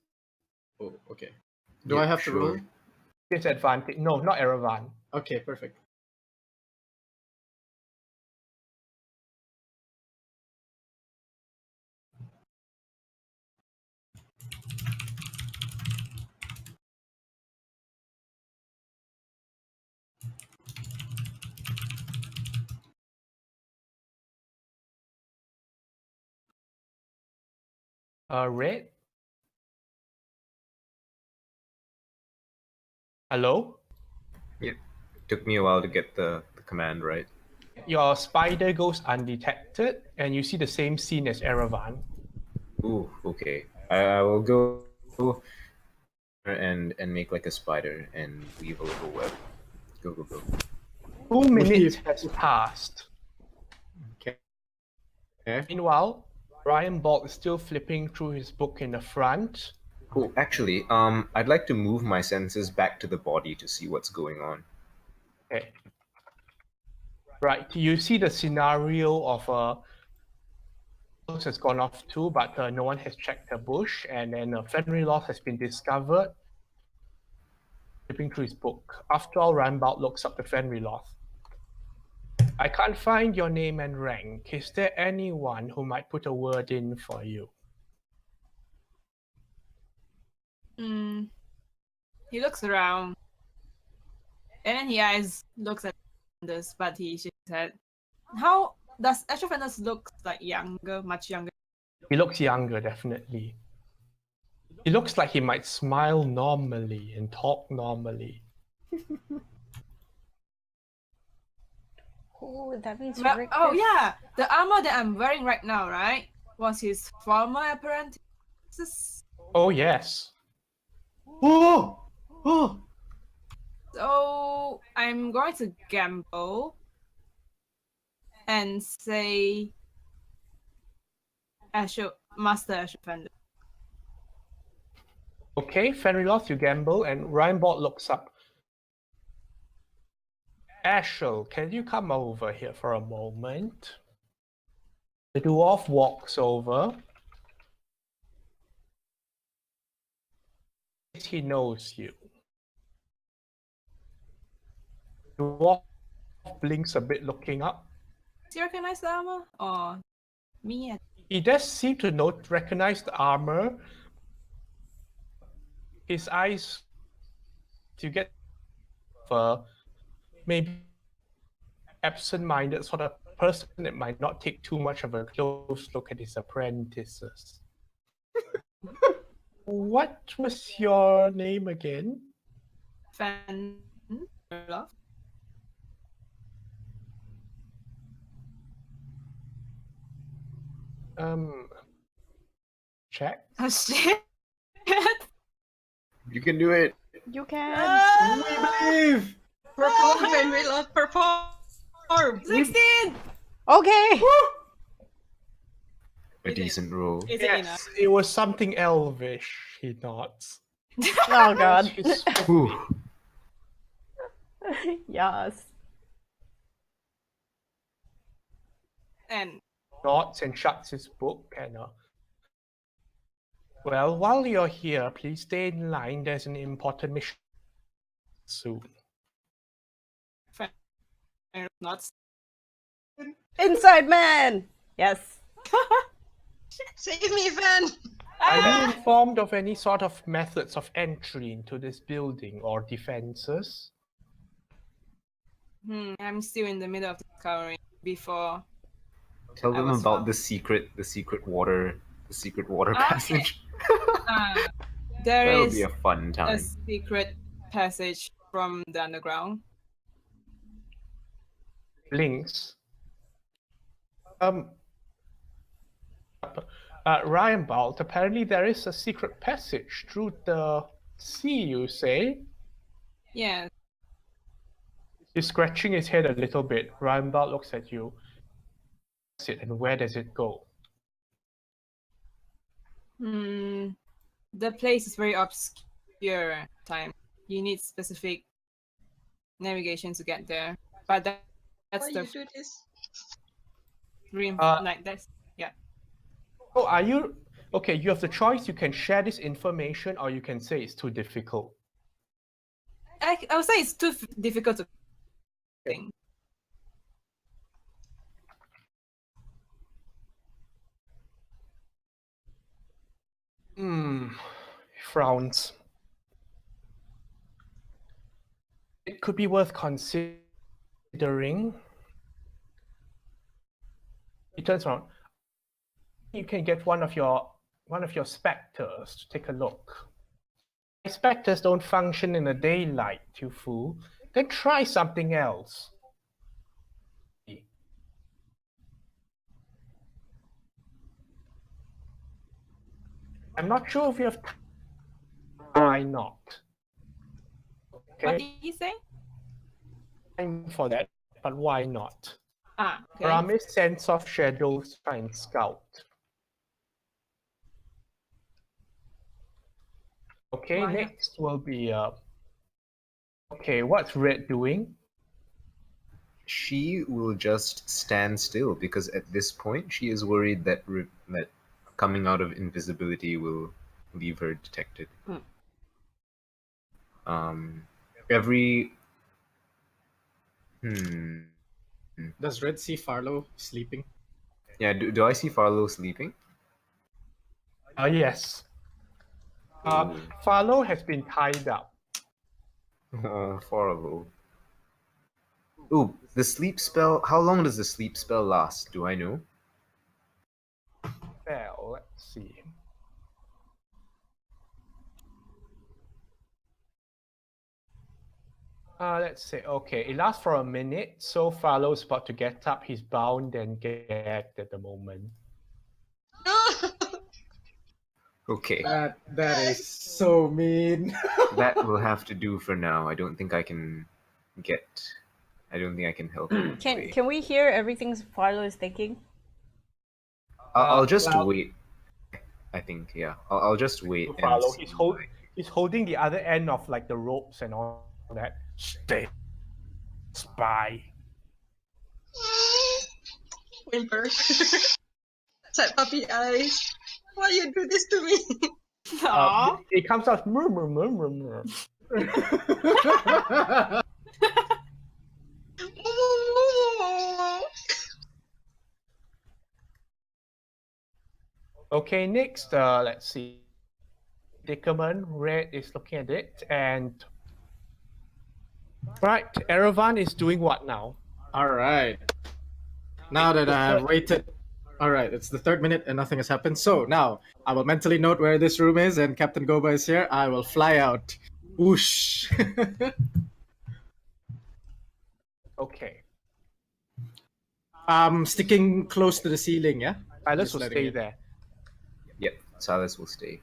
Oh, okay. Do Yeah, I have to roll? sure. Disadvantage? No, not Erevan. Okay, perfect. Red. Hello. Yeah. Took me a while to get the command right. Your spider goes undetected, and you see the same scene as Erevan. Ooh, okay. I will go and make like a spider and weave a little web. Go, go, go. 2 minutes Weave. has passed. Okay. Meanwhile, Ryan Bolt is still flipping through his book in the front. Cool. Actually, I'd like to move my senses back to the body to see what's going on. Okay. Right, you see the scenario of has gone off too, but no one has checked the bush, and then Fenrir loss has been discovered. Flipping through his book. After all, Rambout looks up to Fenrir loss. I can't find your name and rank. Is there anyone who might put a word in for you? He looks around, and then he eyes looks at this, but he shakes his head. How does Astrophanes look like younger, much younger? He looks younger, definitely. He looks like he might smile normally and talk normally. Oh, that means Well, Rick oh is- yeah, the armor that I'm wearing right now, right, was his former apprentice. Oh, yes. Oh! Oh! So I'm going to gamble and say Master Astrophanes. Okay, Fenriloth, you gamble, and Reinbot looks up. Ashel, can you come over here for a moment? The dwarf walks over. He knows you. The dwarf blinks a bit, looking up. Does he recognize the armor? Or me? He does seem to recognize the armor. His eyes, to get maybe absent-minded sort of person that might not take too much of a close look at his apprentices. What was your name again? Fan. Check. Oh shit! You can do it. You can. We believe! Perform, Fenrir, perform! 16! Okay. A Is it- decent roll. Is it Yes, enough? it was something elvish, he nods. Oh god. His Ooh. Yes. And nods and shuts his book and well, while you're here, please stay in line. There's an important mission soon. not. Inside man. Yes. Save me, Fen! Are you informed of any sort of methods of entry into this building or defenses? I'm still in the middle of discovering before. Tell I them was about wrong. the secret water Okay. passage. There That'll is be a fun a time. secret passage from the underground. Links. Ryan Bolt, apparently there is a secret passage through the sea, you say? Yeah. He's scratching his head a little bit. Ryan Bolt looks at you. And where does it go? The place is very obscure. Time you need specific navigation to get there, but that's Why the you do this? like that's yeah. Oh, are you okay? You have the choice. You can share this information, or you can say it's too difficult. I would say it's too difficult to think. Frowns. It could be worth considering. He turns around. You can get one of your specters to take a look. Specters don't function in the daylight, you fool. Then try something else. I'm not sure if you have time. Why not? Okay. What did he say? Time for that, but why not? Okay. Rami's sense of shadows try and scout. Okay, Why not? next will be okay, what's Red doing? She will just stand still because at this point she is worried that that coming out of invisibility will leave her detected. Every Does Red see Farlow sleeping? Yeah, do I see Farlow sleeping? Yes. Ooh. Farlow has been tied up. Oh, Farlow. Ooh, the sleep spell. How long does the sleep spell last? Do I know? Well, let's see. Let's say, okay, it lasts for a minute. So Farlow's about to get up. He's bound and gagged at the moment. Okay. That is so mean. That will have to do for now. I don't think I can help him. Can we hear everything Farlow is thinking? I'll just loud. wait. I think, yeah. I'll just wait. And Farlow, see. he's holding the other end of like the ropes and all that. Stay, spy. Whimper. Sad puppy eyes. Why you do this to me? It comes out murmur, murmur, murmur. Okay, next, let's see. Dickerman, Red is looking at it, and right, Erevan is doing what now? All right. Now that I have waited, all right, it's the 3rd minute and nothing has happened. So now I will mentally note where this room is, and Captain Goba is here. I will fly out. Whoosh. Okay. Sticking close to the ceiling, yeah? Silas Just will letting stay it- there. Yep, Silas will stay.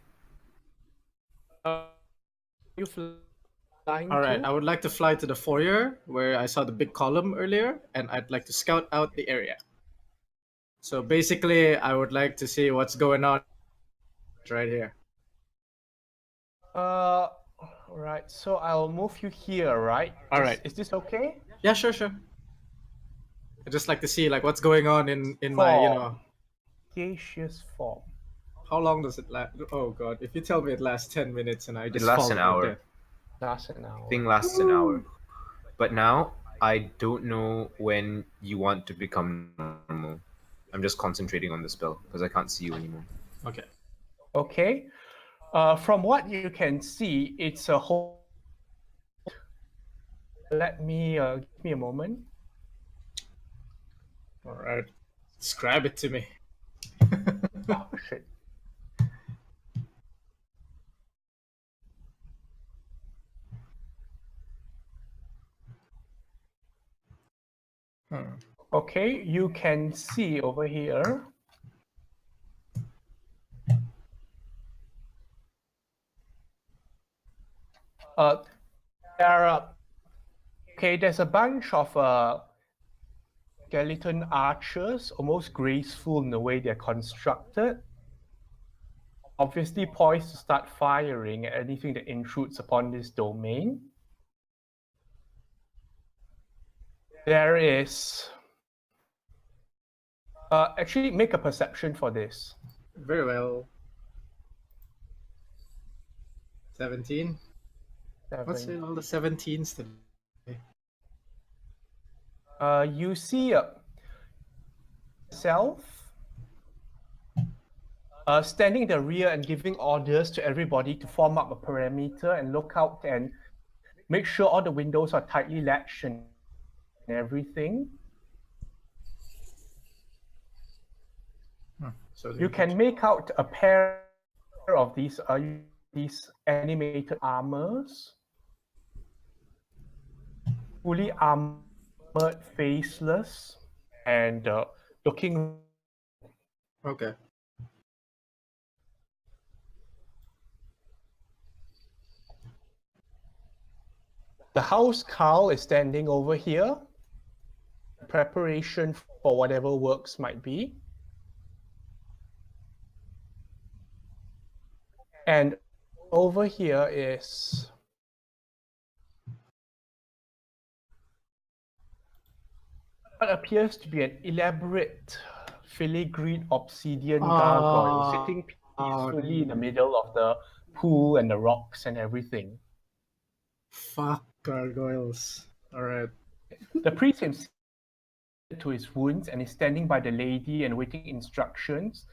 You flying All right, to? I would like to fly to the foyer where I saw the big column earlier, and I'd like to scout out the area. So basically, I would like to see what's going on right here. Right, so I'll move you here, right? All right. Is this okay? Yeah, sure. I'd just like to see like what's going on in my, you know. Gaseous form. How long does it last? Oh god, if you tell me it lasts 10 minutes and I just lasts fall an to hour. death. Lasts an hour. Thing lasts an hour. But now I don't know when you want to become normal. I'm just concentrating on the spell because I can't see you anymore. Okay. Okay. From what you can see, it's a whole. Let me give me a moment. All right. Describe it to me. Oh shit. Okay, you can see over here. There's a bunch of skeleton archers, almost graceful in the way they're constructed, obviously poised to start firing at anything that intrudes upon this domain. There is... actually, make a perception for this. Very well. 17. What's in all the 17s today? You see yourself standing in the rear and giving orders to everybody to form up a perimeter and look out and make sure all the windows are tightly latched and everything. So You can make out a pair of these animated armors, fully armored, faceless, and looking. Okay. The house Carl is standing over here. Preparation for whatever works might be. And over here is what appears to be an elaborate filigreed obsidian gargoyle sitting peacefully in the middle of the pool and the rocks and everything. Fuck gargoyles. Alright. The priest himself to his wounds and is standing by the lady and waiting instructions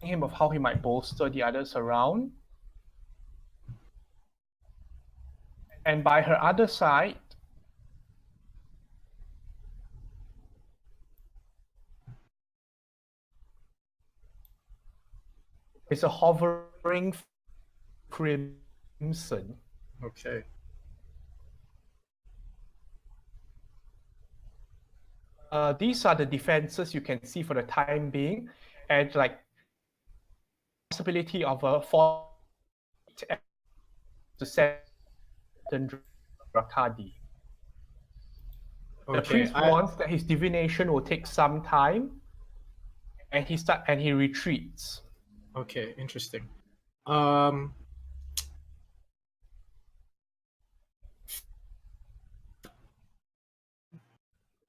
him of how he might bolster the others around. And by her other side is a hovering crimson. Okay. These are the defenses you can see for the time being, and like possibility of a fall to set Rakadi. The priest warns that his divination will take some time, and he retreats. Okay, interesting.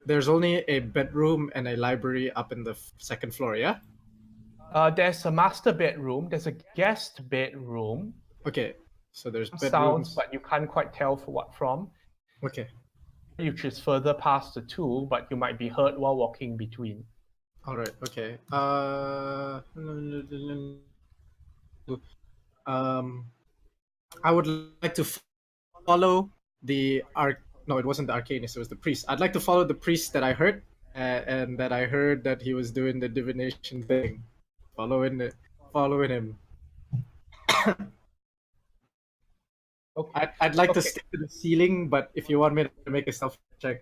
There's only a bedroom and a library up in the second floor, yeah? There's a master bedroom, there's a guest bedroom. Okay, so there's bedrooms. Sounds, but you can't quite tell for what from. Okay. Which is further past the two, but you might be heard while walking between. Alright, okay. I would like to follow the no, it wasn't the arcanist, it was the priest. I'd like to follow the priest that I heard, and that I heard that he was doing the divination thing. Following him. Okay. I'd like to stick to the ceiling, but if you want me to make a self check.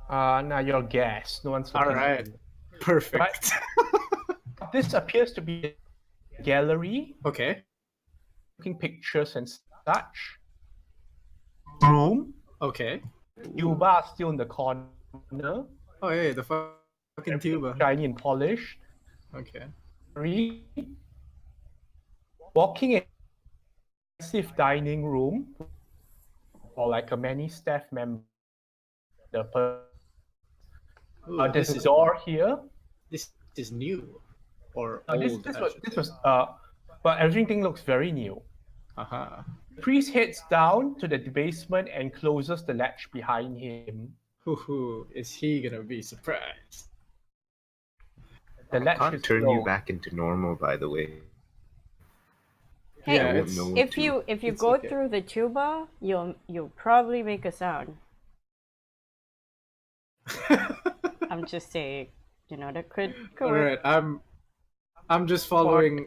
Now you're a guest. No one's looking Alright. at you. Perfect. Right? This appears to be a gallery. Okay. Looking pictures and such. Room. Okay. Yuba are still in the corner. Oh yeah, the fucking tuba. Shiny and polished. Okay. 3. Walking in a massive dining room. Or like a many staff member. There's a door here. This is new. Or This was but everything looks very new. Uh-huh. The priest heads down to the basement and closes the latch behind him. Hoo-hoo, is he gonna be surprised? The latch Can't is turn you closed. back into normal, by the way. Hey, Yeah, I won't it's- know if to- you it's go okay. through the tuba, you'll probably make a sound. I'm just saying, that could All work. right, I'm just following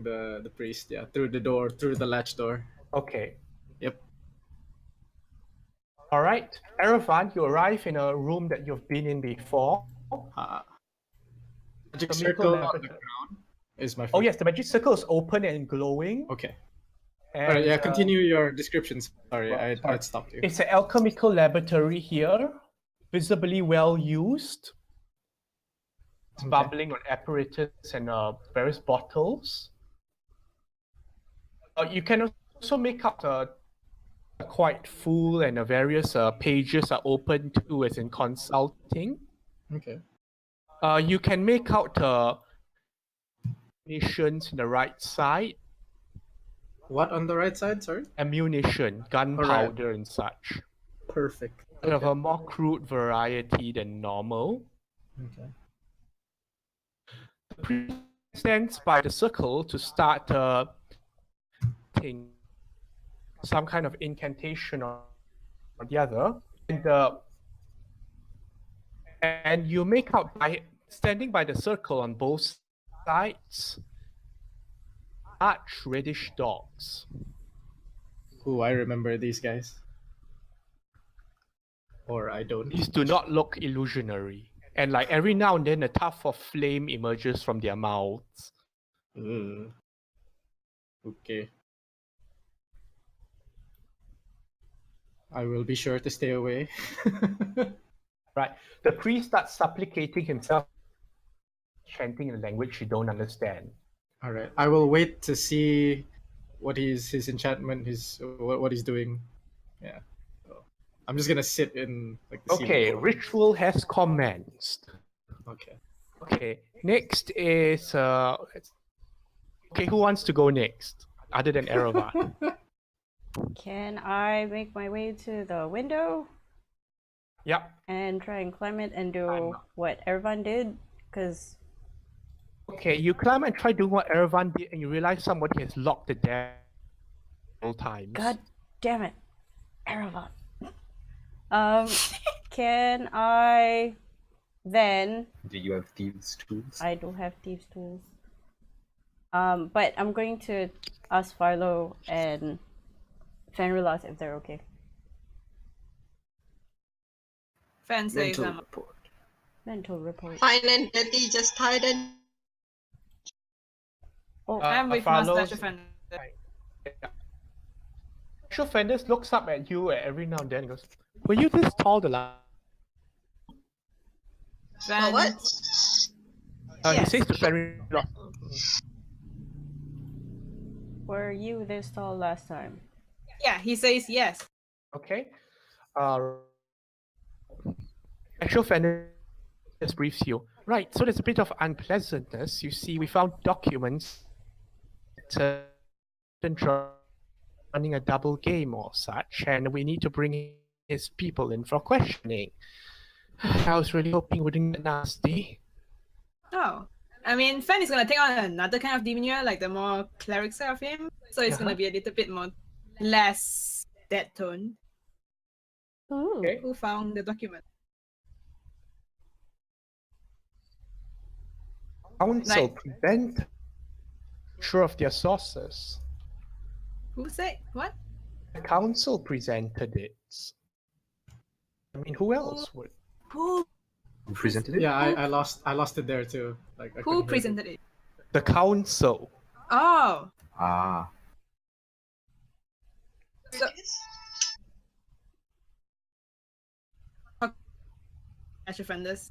the priest, yeah, through the latch door. Okay. Yep. All right. Erevan, you arrive in a room that you've been in before. Magic The circle middle on the level. ground is my Oh first. yes, the magic circle is open and glowing. Okay. And, All right, yeah, continue your descriptions. Sorry, sorry. I'd stopped you. It's an alchemical laboratory here, visibly well used. Okay. bubbling on apparatus and various bottles. You can also make out quite full and various pages are open to as in consulting. Okay. You can make out munitions in the right side, What on the right side? Sorry. ammunition, gunpowder and such. Perfect. Kind of Okay. a more crude variety than normal. Okay. The priest stands by the circle to start some kind of incantation or the other, and you make out by standing by the circle on both sides large reddish dogs. Ooh, I remember these guys. Or I don't. These do not look illusionary, and like every now and then a tuft of flame emerges from their mouths. Okay. I will be sure to stay away. Right. The priest starts supplicating himself, chanting in a language you don't understand. All right. I will wait to see what his enchantment, what he's doing. Yeah. So, I'm just gonna sit in like the Okay, ceiling. ritual has commenced. Okay. Okay, next is okay, who wants to go next? Other than Erevan. Can I make my way to the window Yep. and try and climb it and do what everyone did? Because Okay, you climb and try doing what Erevan did, and you realize somebody has locked the door several times. God damn it, Erevan. Can I then? Do you have thieves' tools? I do have thieves' tools. But I'm going to ask Philo and Fenrilas if they're okay. Fan says Mental report. Mental report. Fine and dirty, just hide and Oh, I'm with Phalo's- Master Fan. Actual Fenders looks up at you every now and then and goes, "Were you this tall the last?" oh, what? He Yes. says to Fenris, were you this tall last time? Yeah, he says yes. okay. Actual Fenders briefs you. Right, so there's a bit of unpleasantness. You see, we found documents that running a double game or such, and we need to bring his people in for questioning. I was really hoping it wouldn't get nasty. Oh. I mean, Fan is gonna take on another kind of demonia, like the more cleric side of him. So it's gonna be a little bit more less dead tone. Ooh. Okay. Who found the document? Council prevent sure of their sources. Who said what? The council presented it. I mean, who else would? Who Who presented it? Yeah, I lost it there too. Like I who couldn't hear presented it? The council. Oh. Ah. So, Ash offenders.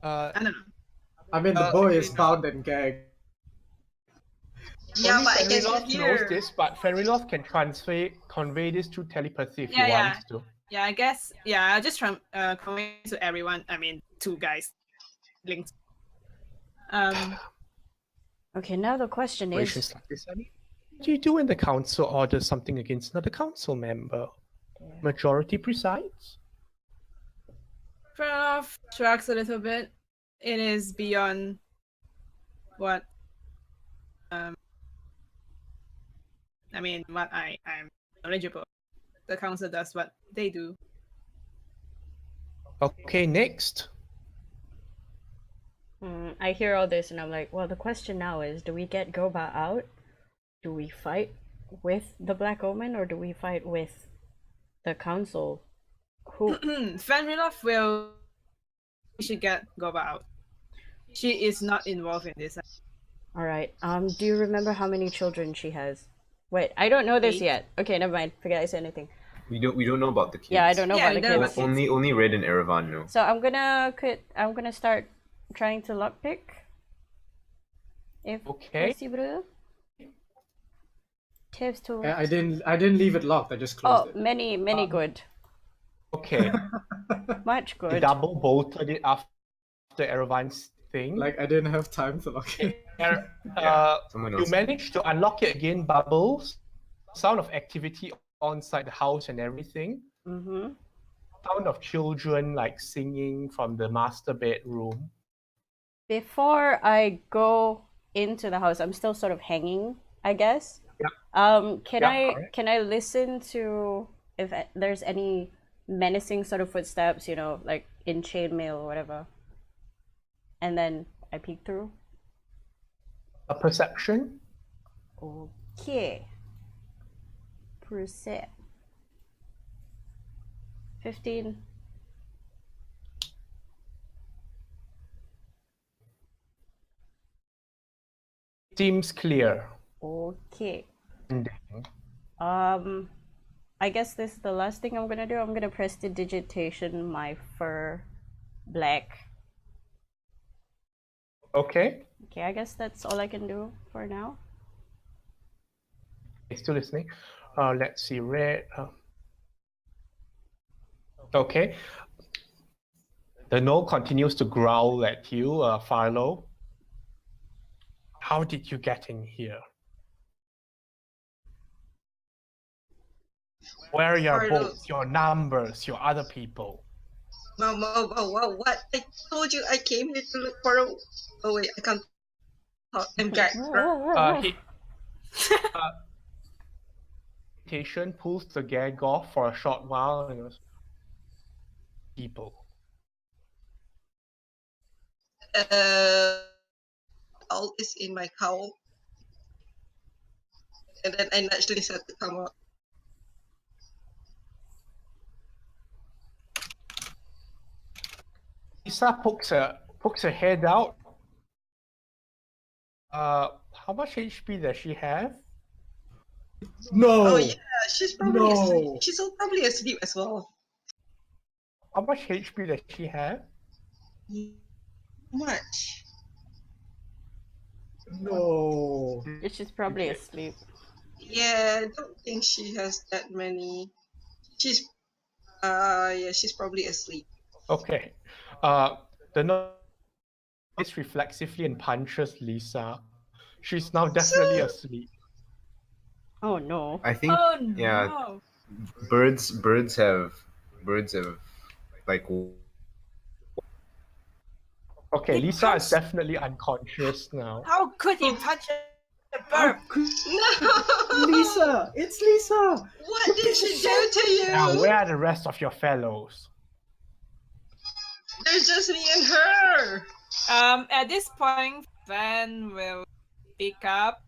Uh, I don't know. I mean, the boy is bound and gagged. Yeah, but I can Fenriloth hear. knows this, but Fenriloth can convey this through telepathy if Yeah, he yeah. wants to. Yeah, I guess. Yeah, I'll just convey to everyone. I mean, two guys linked. Okay, now the question is, Situations like this, I mean, what do you do when the council orders something against another council member? Majority presides? Pranav tracks a little bit. It is beyond what I mean, what I'm knowledgeable. The council does what they do. Okay, next. I hear all this and I'm like, well, the question now is, do we get Goba out? Do we fight with the Black Omen or do we fight with the council? Who? Fenriloff will. We should get Goba out. She is not involved in this. All right. Do you remember how many children she has? Wait, I don't know this 8. yet. Okay, never mind. Forget I said anything. We don't know about the kids. Yeah, I don't know Yeah, about the we don't know kids. about Only Red and Erevan know. So I'm gonna start trying to lockpick. If Okay. possible. Tips to. I didn't leave it locked. I just closed Oh, it. many good. Okay. Much You good. double bolted it after Erovan's thing. Like I didn't have time to lock it. Er- Yeah, someone you else. managed to unlock it again, Bubbles. Sound of activity inside the house and everything. Mm-hmm. Sound of children like singing from the master bedroom. Before I go into the house, I'm still sort of hanging, I guess. Yeah. Can Yeah, correct. can I listen to if there's any menacing sort of footsteps, you know, like in chainmail or whatever? And then I peek through. A perception. Okay. Percep. 15. Seems clear. Okay. Ending. I guess this is the last thing I'm gonna do. I'm gonna prestidigitation my fur black. Okay. Okay, I guess that's all I can do for now. Still listening. Let's see. Red. Okay. The gnoll continues to growl at you, Philo. How did you get in here? Where are your Philo. boats, your numbers, your other people? Wow, what? I told you I came here to look for a... Oh wait, I can't talk. I'm gagged. He pulls the gag off for a short while and goes, people. All is in my cowl. And then I nudged Lisa to come out. Lisa pokes her head out. How much HP does she have? No. Oh yeah, she's probably No. asleep. She's probably asleep as well. How much HP does she have? Much. No. She's probably asleep. Yeah, I don't think she has that many. She's she's probably asleep. Okay. The gnome is reflexively and punches Lisa. She's now definitely asleep. Oh no. I think Oh no. yeah, birds have like Okay, He Lisa is punched- definitely unconscious now. How could he punch a bird? No! Lisa, it's Lisa. What did she do to you? Now, where are the rest of your fellows? There's just me and her. At this point, Van will pick up.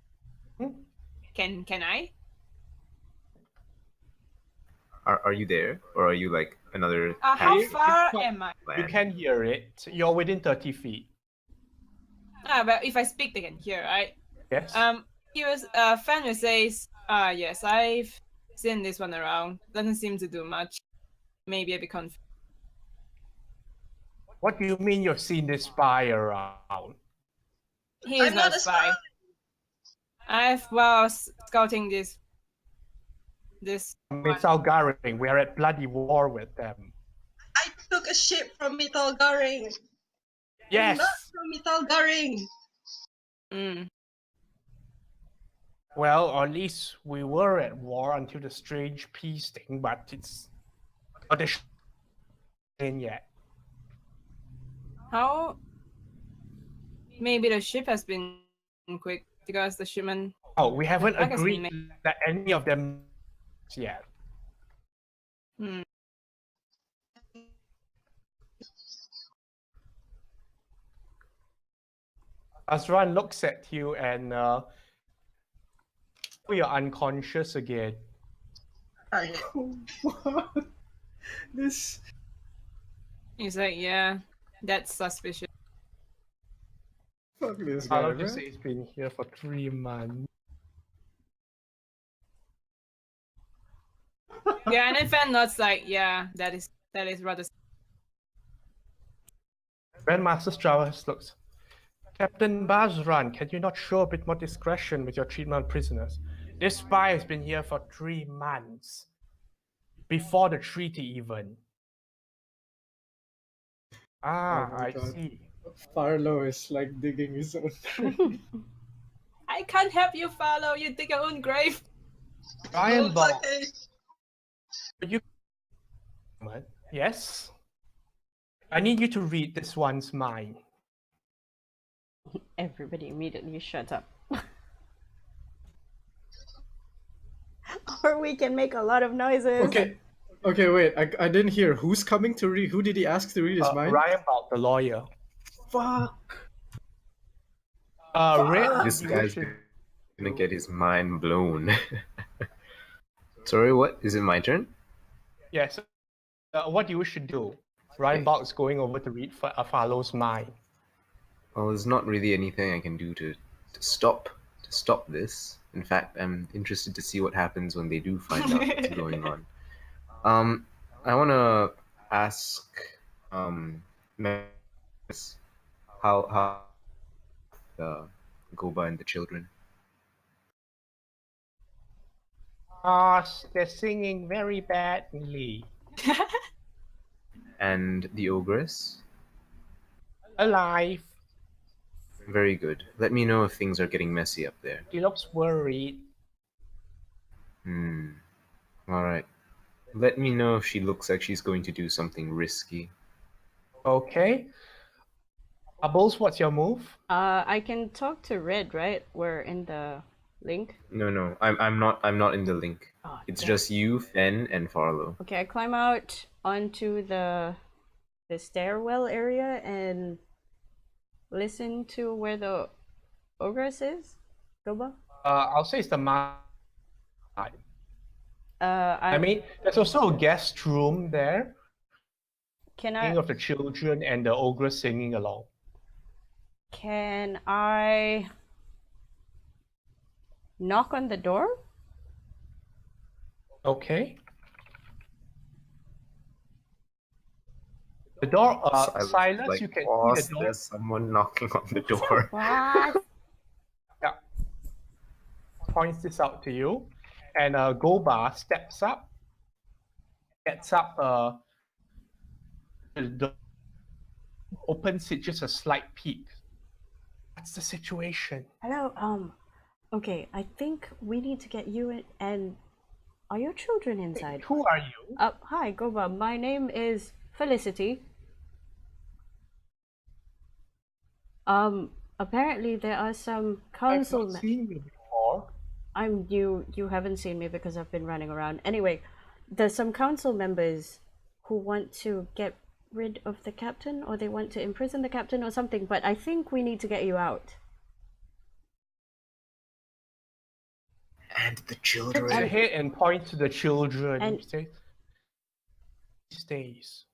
Can I? are you there, or are you like another How half far quite- am I? You land? can hear it. You're within 30 feet. But if I speak, they can hear, right? Yes. He was Fan will says, yes, I've seen this one around. Doesn't seem to do much. Maybe a bit confused. What do you mean you've seen this spy around? He is I'm not not a a spy. I've was scouting this. It's Algaring. We are at bloody war with them. I took a ship from Metal Garing. Yes. Not from Metal Garing. Mm. Well, or at least we were at war until the strange peace thing, but it's not in yet. How? Maybe the ship has been quick because the shipment. Oh, we haven't I guess agreed maybe- that any of them yet. Hmm. Azran looks at you and you're unconscious again. Okay. What? This. He's like, yeah, that's suspicious. Fuck this guy, I'll just man. say he's been here for 3 months. Yeah, and then Fan nods like, yeah, that is rather. Grandmaster Strauss looks. Captain Bazran, can you not show a bit more discretion with your treatment of prisoners? This spy has been here for 3 months. Before the treaty even. Ah, Oh my I God. see. Farlow is like digging his own grave. I can't help you, Follow. You dig your own grave. Ryan Ball, Okay. you... Yes? I need you to read this one's mind. Everybody immediately shut up. Or we can make a lot of noises. Okay, wait. I didn't hear. Who's coming to read? Who did he ask to read his mind? Ryan Ball, the lawyer. Fuck. Red, This you guy's should... gonna get his mind blown. Sorry, what? Is it my turn? Yes. What you should do? Ryan Ball is going over to read Fallow's mind. Well, there's not really anything I can do to stop this. In fact, I'm interested to see what happens when they do find out what's going on. I want to ask Max how Goba and the children. They're singing very badly. And the ogress? Alive. Very good. Let me know if things are getting messy up there. He looks worried. Alright. Let me know if she looks like she's going to do something risky. Okay. Bubbles, what's your move? I can talk to Red, right? We're in the link. No, I'm not in the link. Oh, It's damn. just you, Fen, and Farlow. Okay, I climb out onto the stairwell area and listen to where the ogress is. Goba. I'll say it's the mind. I I mean, there's also a guest room there. can Thinking of the children and the ogress singing along. Can I knock on the door? Okay. The door, Silas, like, you can "Boss, see the door. there's someone knocking on the door." What? Yeah. Points this out to you. And Goba steps up, gets up, the door, opens it just a slight peek. What's the situation? Hello, okay, I think we need to get you in, and are your children inside? Who are you? Hi, Goba, my name is Felicity. Apparently there are some council... I've not seen you before. I'm new. You haven't seen me because I've been running around. Anyway, there's some council members who want to get rid of the captain, or they want to imprison the captain or something, but I think we need to get you out. And the children. Turns ahead and points to the children. And- Stays.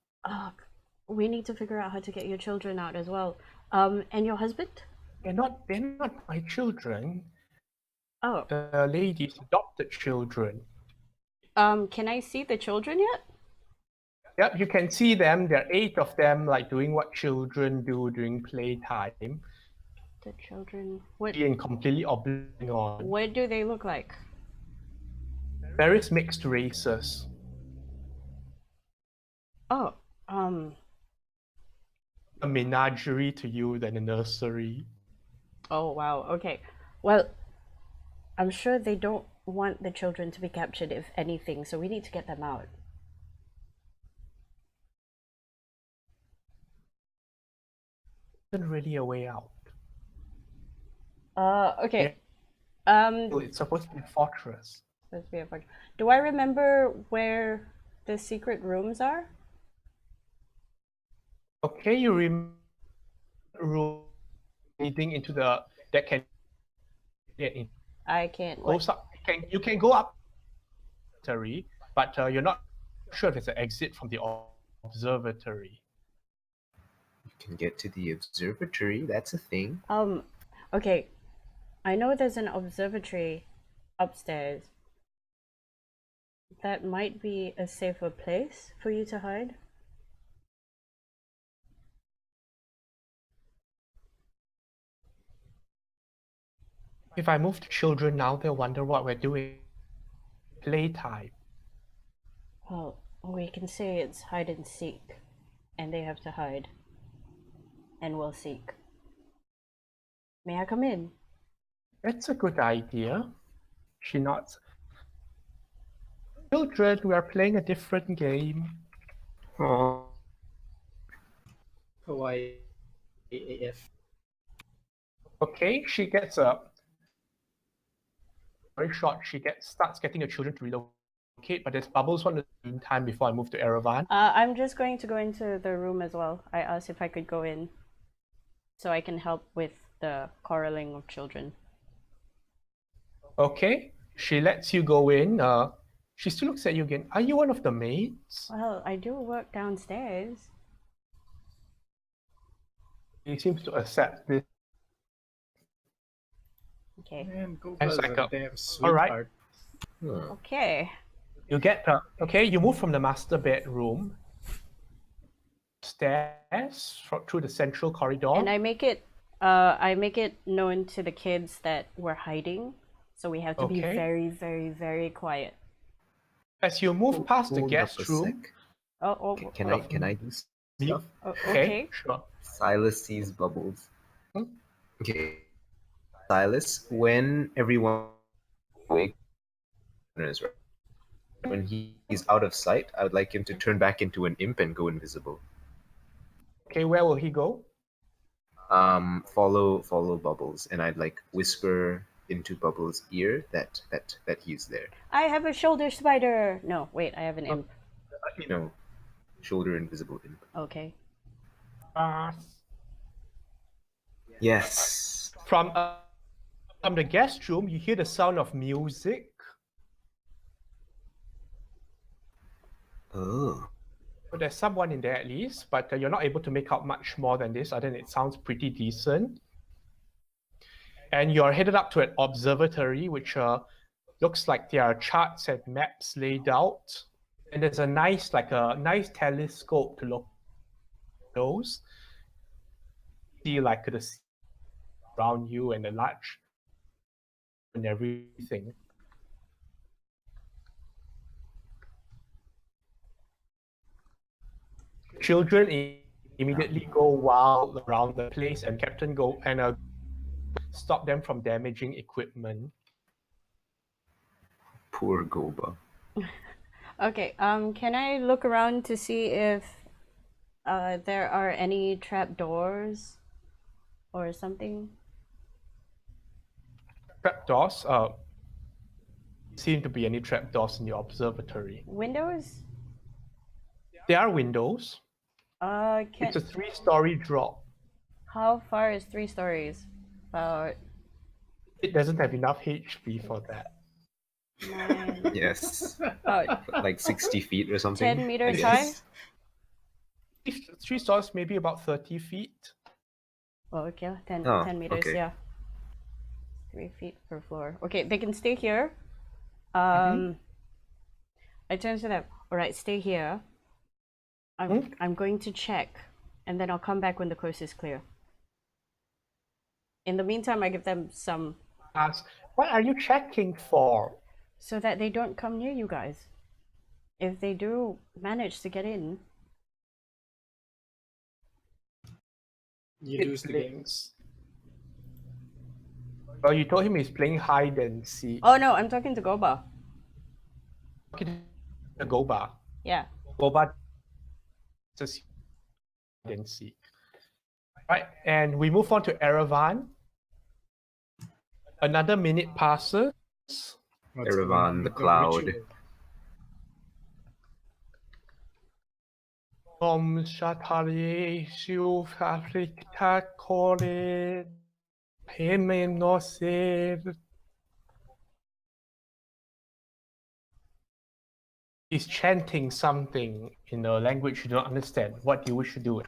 We need to figure out how to get your children out as well. And your husband? They're not my children. Oh, The lady's adopted children. can I see the children yet? Yep, you can see them. There are 8 of them, like doing what children do during playtime. The children. What? Being completely oblivious on. What do they look like? Various mixed races. Oh, A menagerie to you than a nursery. Oh wow. Okay. Well, I'm sure they don't want the children to be captured, if anything, so we need to get them out. Isn't really a way out. Okay. It's supposed to be a fortress. Let's be a fuck. Do I remember where the secret rooms are? Okay, you remember room leading into the that can get in. I can't. Goes up. You can go up, but you're not sure if there's an exit from the observatory. You can get to the observatory. That's a thing. Okay. I know there's an observatory upstairs. That might be a safer place for you to hide. If I move the children now, they'll wonder what we're doing. Playtime. Well, we can say it's hide and seek, and they have to hide, and we'll seek. May I come in? That's a good idea. She nods. Children, we are playing a different game. Oh, Kawaii AF. Okay, she gets up. Very short, she starts getting the children to relocate, but there's bubbles on the meantime before I move to Erevan. I'm just going to go into the room as well. I asked if I could go in, so I can help with the quarreling of children. Okay, she lets you go in. She still looks at you again. Are you one of the maids? Well, I do work downstairs. He seems to accept this. Okay. Man, Goba's As I a go. damn All right. sweetheart. Okay. You get okay. You move from the master bedroom stairs through the central corridor. And I make it known to the kids that we're hiding, so we have to be Okay. very, very, very quiet. As you move past the hold up guest a room, sec. Oh, Can I do stuff? okay. Sure. Silas sees bubbles. Hmm? Okay. Silas, when everyone awake, when he's out of sight, I would like him to turn back into an imp and go invisible. Okay, where will he go? Follow Bubbles, and I'd like whisper into Bubbles' ear that he's there. I have a shoulder spider. No, wait, I have an imp. Shoulder invisible imp. Okay. Yes. From the guest room, you hear the sound of music. Oh. So there's someone in there at least, but you're not able to make out much more than this. Other than it sounds pretty decent. And you're headed up to an observatory, which looks like there are charts and maps laid out. And there's a nice telescope to look at those. See like the sea around you and the large and everything. Children immediately go wild around the place, and Captain Go and stop them from damaging equipment. Poor Goba. Okay, can I look around to see if there are any trapdoors or something? Trapdoors? Seem to be any trapdoors in the observatory. Windows? There are windows. It's a 3-story drop. How far is 3 stories? About It doesn't have enough HP for that. 9... Yes. About Like 60 feet or something. 10 meters I high? guess. 3 stories, maybe about 30 feet. Oh, okay, 10 Oh, 10 meters, okay. yeah. 3 feet per floor. Okay, they can stay here. I turn to them. All right, stay here. I'm going to check, and then I'll come back when the coast is clear. In the meantime, I give them some, Ask, what are you checking for? so that they don't come near you guys. If they do manage to get in, You lose the game. Blinks. Well, you told him he's playing hide and seek. oh no, I'm talking to Goba. The Goba. Yeah. Goba just hide and seek. Right, and we move on to Erevan. Another minute passes. What's Erevan, going on the with cloud. ritual? Om Shatari Shu Afrika Kore Peme no se. He's chanting something in a language you don't understand. What do you wish to do?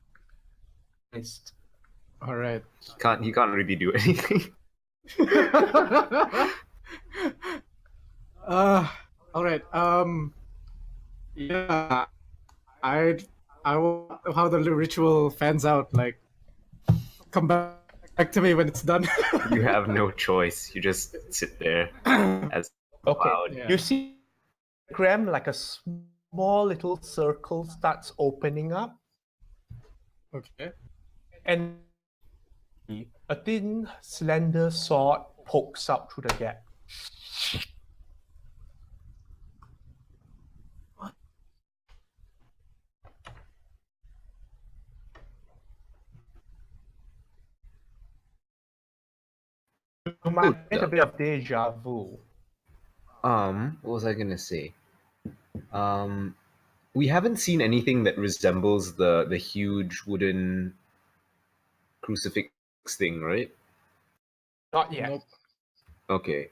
All right. He can't really do anything. All right. Yeah. I will how the ritual fans out. Like, come back Back to me when it's done. You have no choice. You just sit there as Okay. cloud. Yeah. You see the diagram like a small little circle starts opening up, Okay. and a thin, slender sword pokes out through the gap. You might get a bit of deja vu. What was I gonna say? We haven't seen anything that resembles the huge wooden crucifix thing, right? Not yet. Nope. Okay.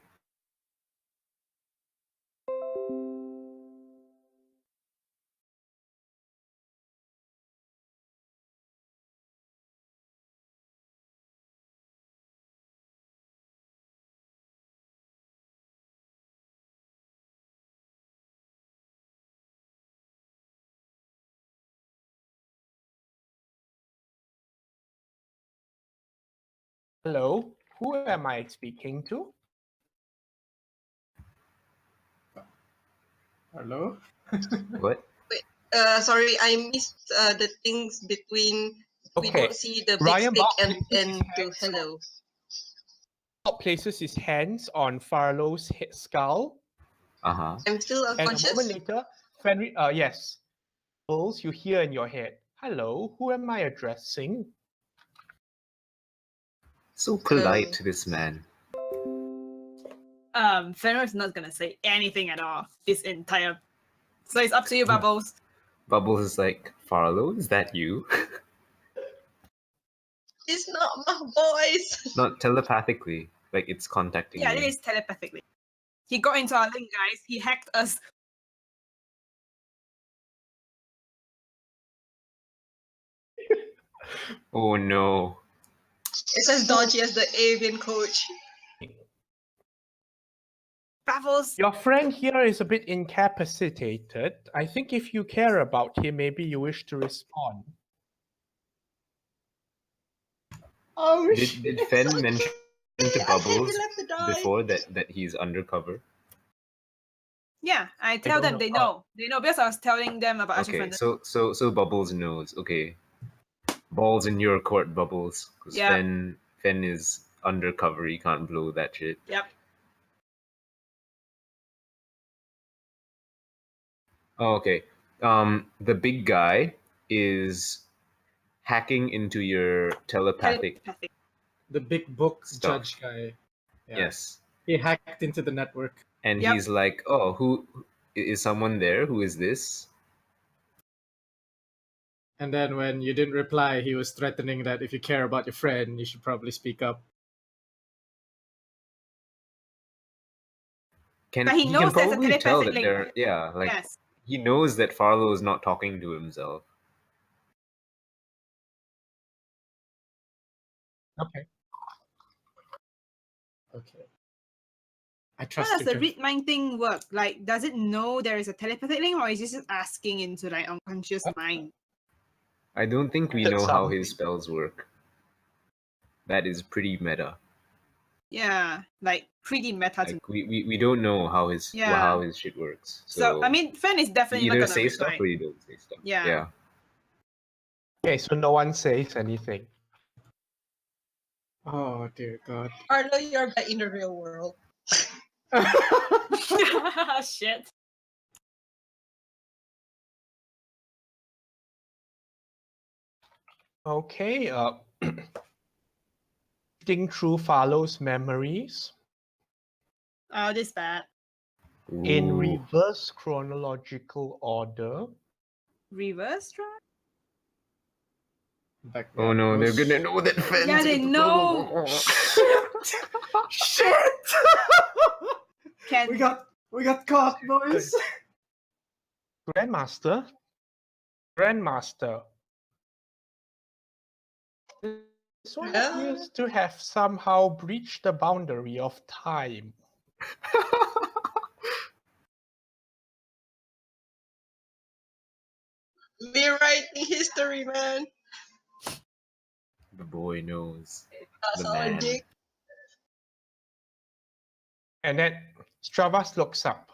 Hello, who am I speaking to? Hello? What? Sorry, I missed the things between. We Okay, don't see the big Ryan stick Bob and places his to hands hello. Bob places his hands on Farlow's skull, Uh-huh. I'm still and a moment unconscious. later, Fenry, yes, Bubbles, you hear in your head, hello, who am I addressing? So polite, this man. Fenrir's not gonna say anything at all this entire. So it's up to you, Bubbles. Bubbles is like, Farlow, is that you? It's not my voice. Not telepathically, like it's contacting Yeah, you. it is telepathically. He got into our link, guys. He hacked us. Oh no. It's as dodgy as the avian coach. Bubbles. Your friend here is a bit incapacitated. I think if you care about him, maybe you wish to respond. Oh, Did Fen mention to I can't Bubbles be left to die. before that he's undercover? Yeah, I tell don't them they know. know. They know because I was telling them about Okay, Ashifan. so Bubbles knows. Okay. Balls in your court, Bubbles. Because Yeah. Fen is undercover, he can't blow that shit. Yep. Oh, okay. The big guy is hacking into your telepathic Telepathic. the big book stuff. judge guy. Yeah. Yes. He hacked into the network. And Yep. he's like, oh, who is someone there? Who is this? And then when you didn't reply, he was threatening that if you care about your friend, you should probably speak up. Can But he knows can there's a probably tell telepathic that link. they're like Yes. he knows that Farlow is not talking to himself. Okay. Okay. I How trust does you. the Jeff. read mind thing work? Like, does it know there is a telepathic link, or is it just asking into like unconscious mind? I don't think we That's know how something. his spells work. That is pretty meta. Yeah, like pretty meta. Like we don't know how his shit works. So I mean, Fen is you definitely not either gonna say reply. stuff or you don't say stuff. Yeah. Yeah. Okay, so no one says anything. Oh dear God. Arlo, you're back in the real world. Shit. Okay, reading through Farlow's memories Oh, this bad. in Ooh. reverse chronological order. Reverse try? Back Oh no, they're gonna know that Fen's Yeah, they know. Shit! Can we got caught, boys. Grandmaster. This one Yeah. appears to have somehow breached the boundary of time. Rewriting history, man. The boy knows. That's The our man. dick. And then Stravas looks up.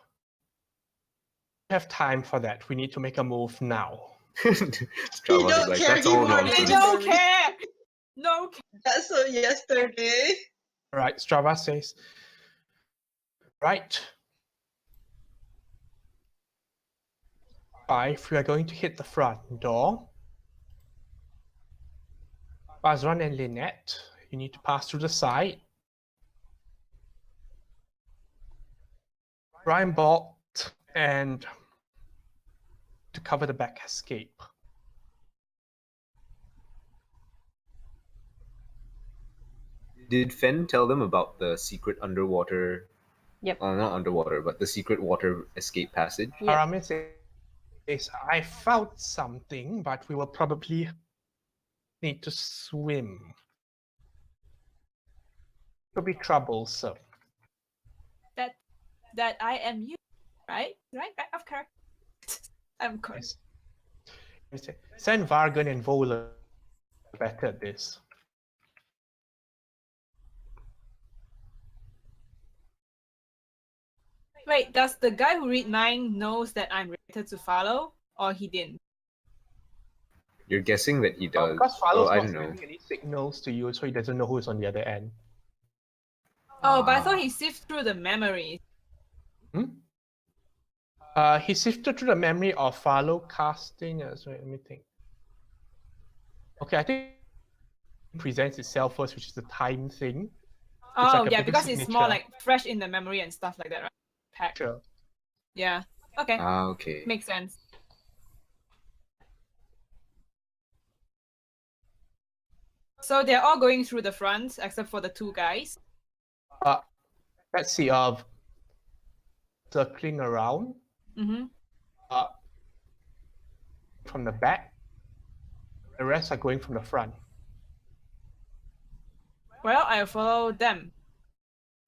We have time for that. We need to make a move now. Strava's don't like, care, that's he all wanted They to nonsense. don't marry. care. No care. That's so yesterday. Right, Stravas says, right. 5, we are going to hit the front door. Bazran and Lynette, you need to pass through the side. Brian Bolt and to cover the back escape. Did Fen tell them about the secret underwater? Yep. Not underwater, but the secret water escape passage. Yep. Aramis says, I found something, but we will probably need to swim. It'll be troublesome. That I am you, right? Right? Of course. I'm correct. Send Vargan and Vola better at this. Wait, does the guy who read mine knows that I'm related to Follow, or he didn't? You're guessing that he does. Because Falo's I not don't know. sending any signals to you, so he doesn't know who's on the other end. Oh, but I thought he sifted through the memories. He sifted through the memory of Falo casting. Sorry, let me think. Okay, I think it presents itself first, which is the time thing. Oh, like a yeah, big because it's more signature. like fresh in the memory and stuff like that, right? Pack. Sure. Yeah. Okay. Okay. Makes sense. So they're all going through the front except for the two guys. Let's see. Circling around. Mm-hmm. From the back. The rest are going from the front. Well, I'll follow them.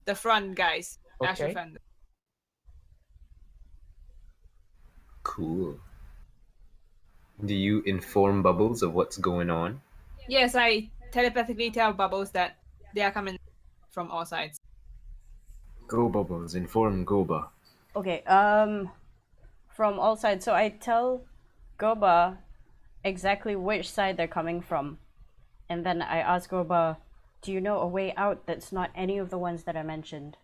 The front guys. Actual Okay. friend. Cool. Do you inform Bubbles of what's going on? Yes, I telepathically tell Bubbles that they are coming from all sides. Go, Bubbles. Inform Goba. Okay, from all sides. So I tell Goba exactly which side they're coming from. And then I ask Goba, do you know a way out that's not any of the ones that I mentioned?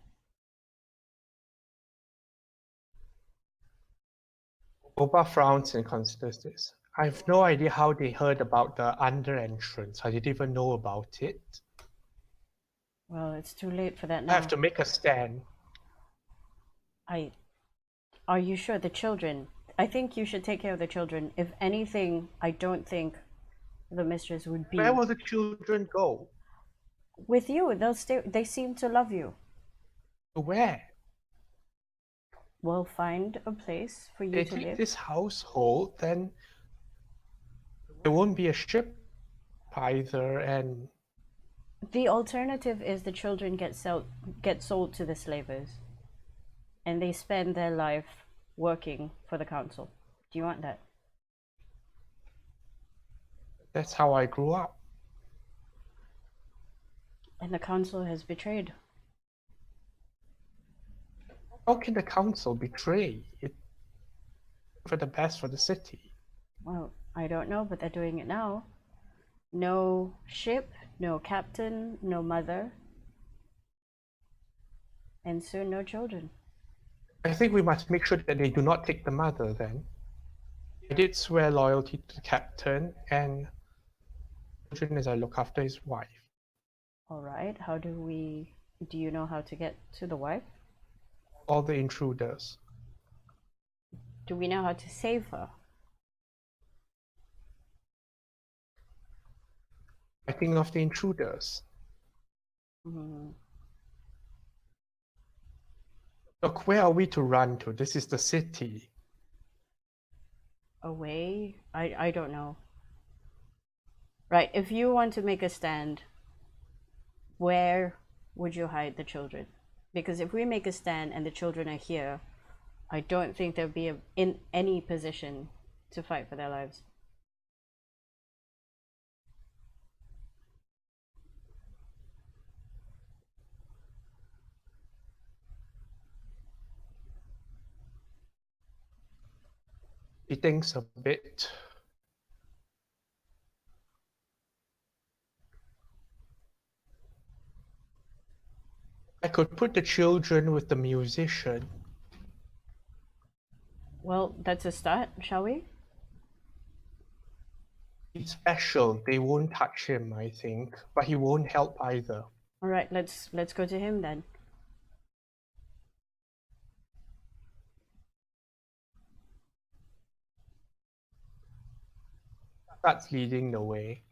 Boba frowns and considers this. I have no idea how they heard about the under entrance. I didn't even know about it. Well, it's too late for that I now. have to make a stand. Are you sure? The children? I think you should take care of the children. If anything, I don't think the mistress would be Where will the children go? with you. They'll stay. They seem to love you. Where? We'll find a place for you They to take live. this household, then there won't be a ship either, and The alternative is the children get sold to the slavers, and they spend their life working for the council. Do you want that? that's how I grew up. And the council has betrayed. How can the council betray it for the best for the city? Well, I don't know, but they're doing it now. No ship, no captain, no mother, and soon no children. I think we must make sure that they do not take the mother then. I did swear loyalty to the captain and children as I look after his wife. All right, do you know how to get to the wife? All the intruders. Do we know how to save her? Fighting off the intruders. Mhm. Look, where are we to run to? This is the city. Away? I don't know. Right, if you want to make a stand, where would you hide the children? Because if we make a stand and the children are here, I don't think they'll be in any position to fight for their lives. He thinks a bit. I could put the children with the musician. Well, that's a start, shall we? He's special. They won't touch him, I think, but he won't help either. All right, let's go to him then. Starts leading the way.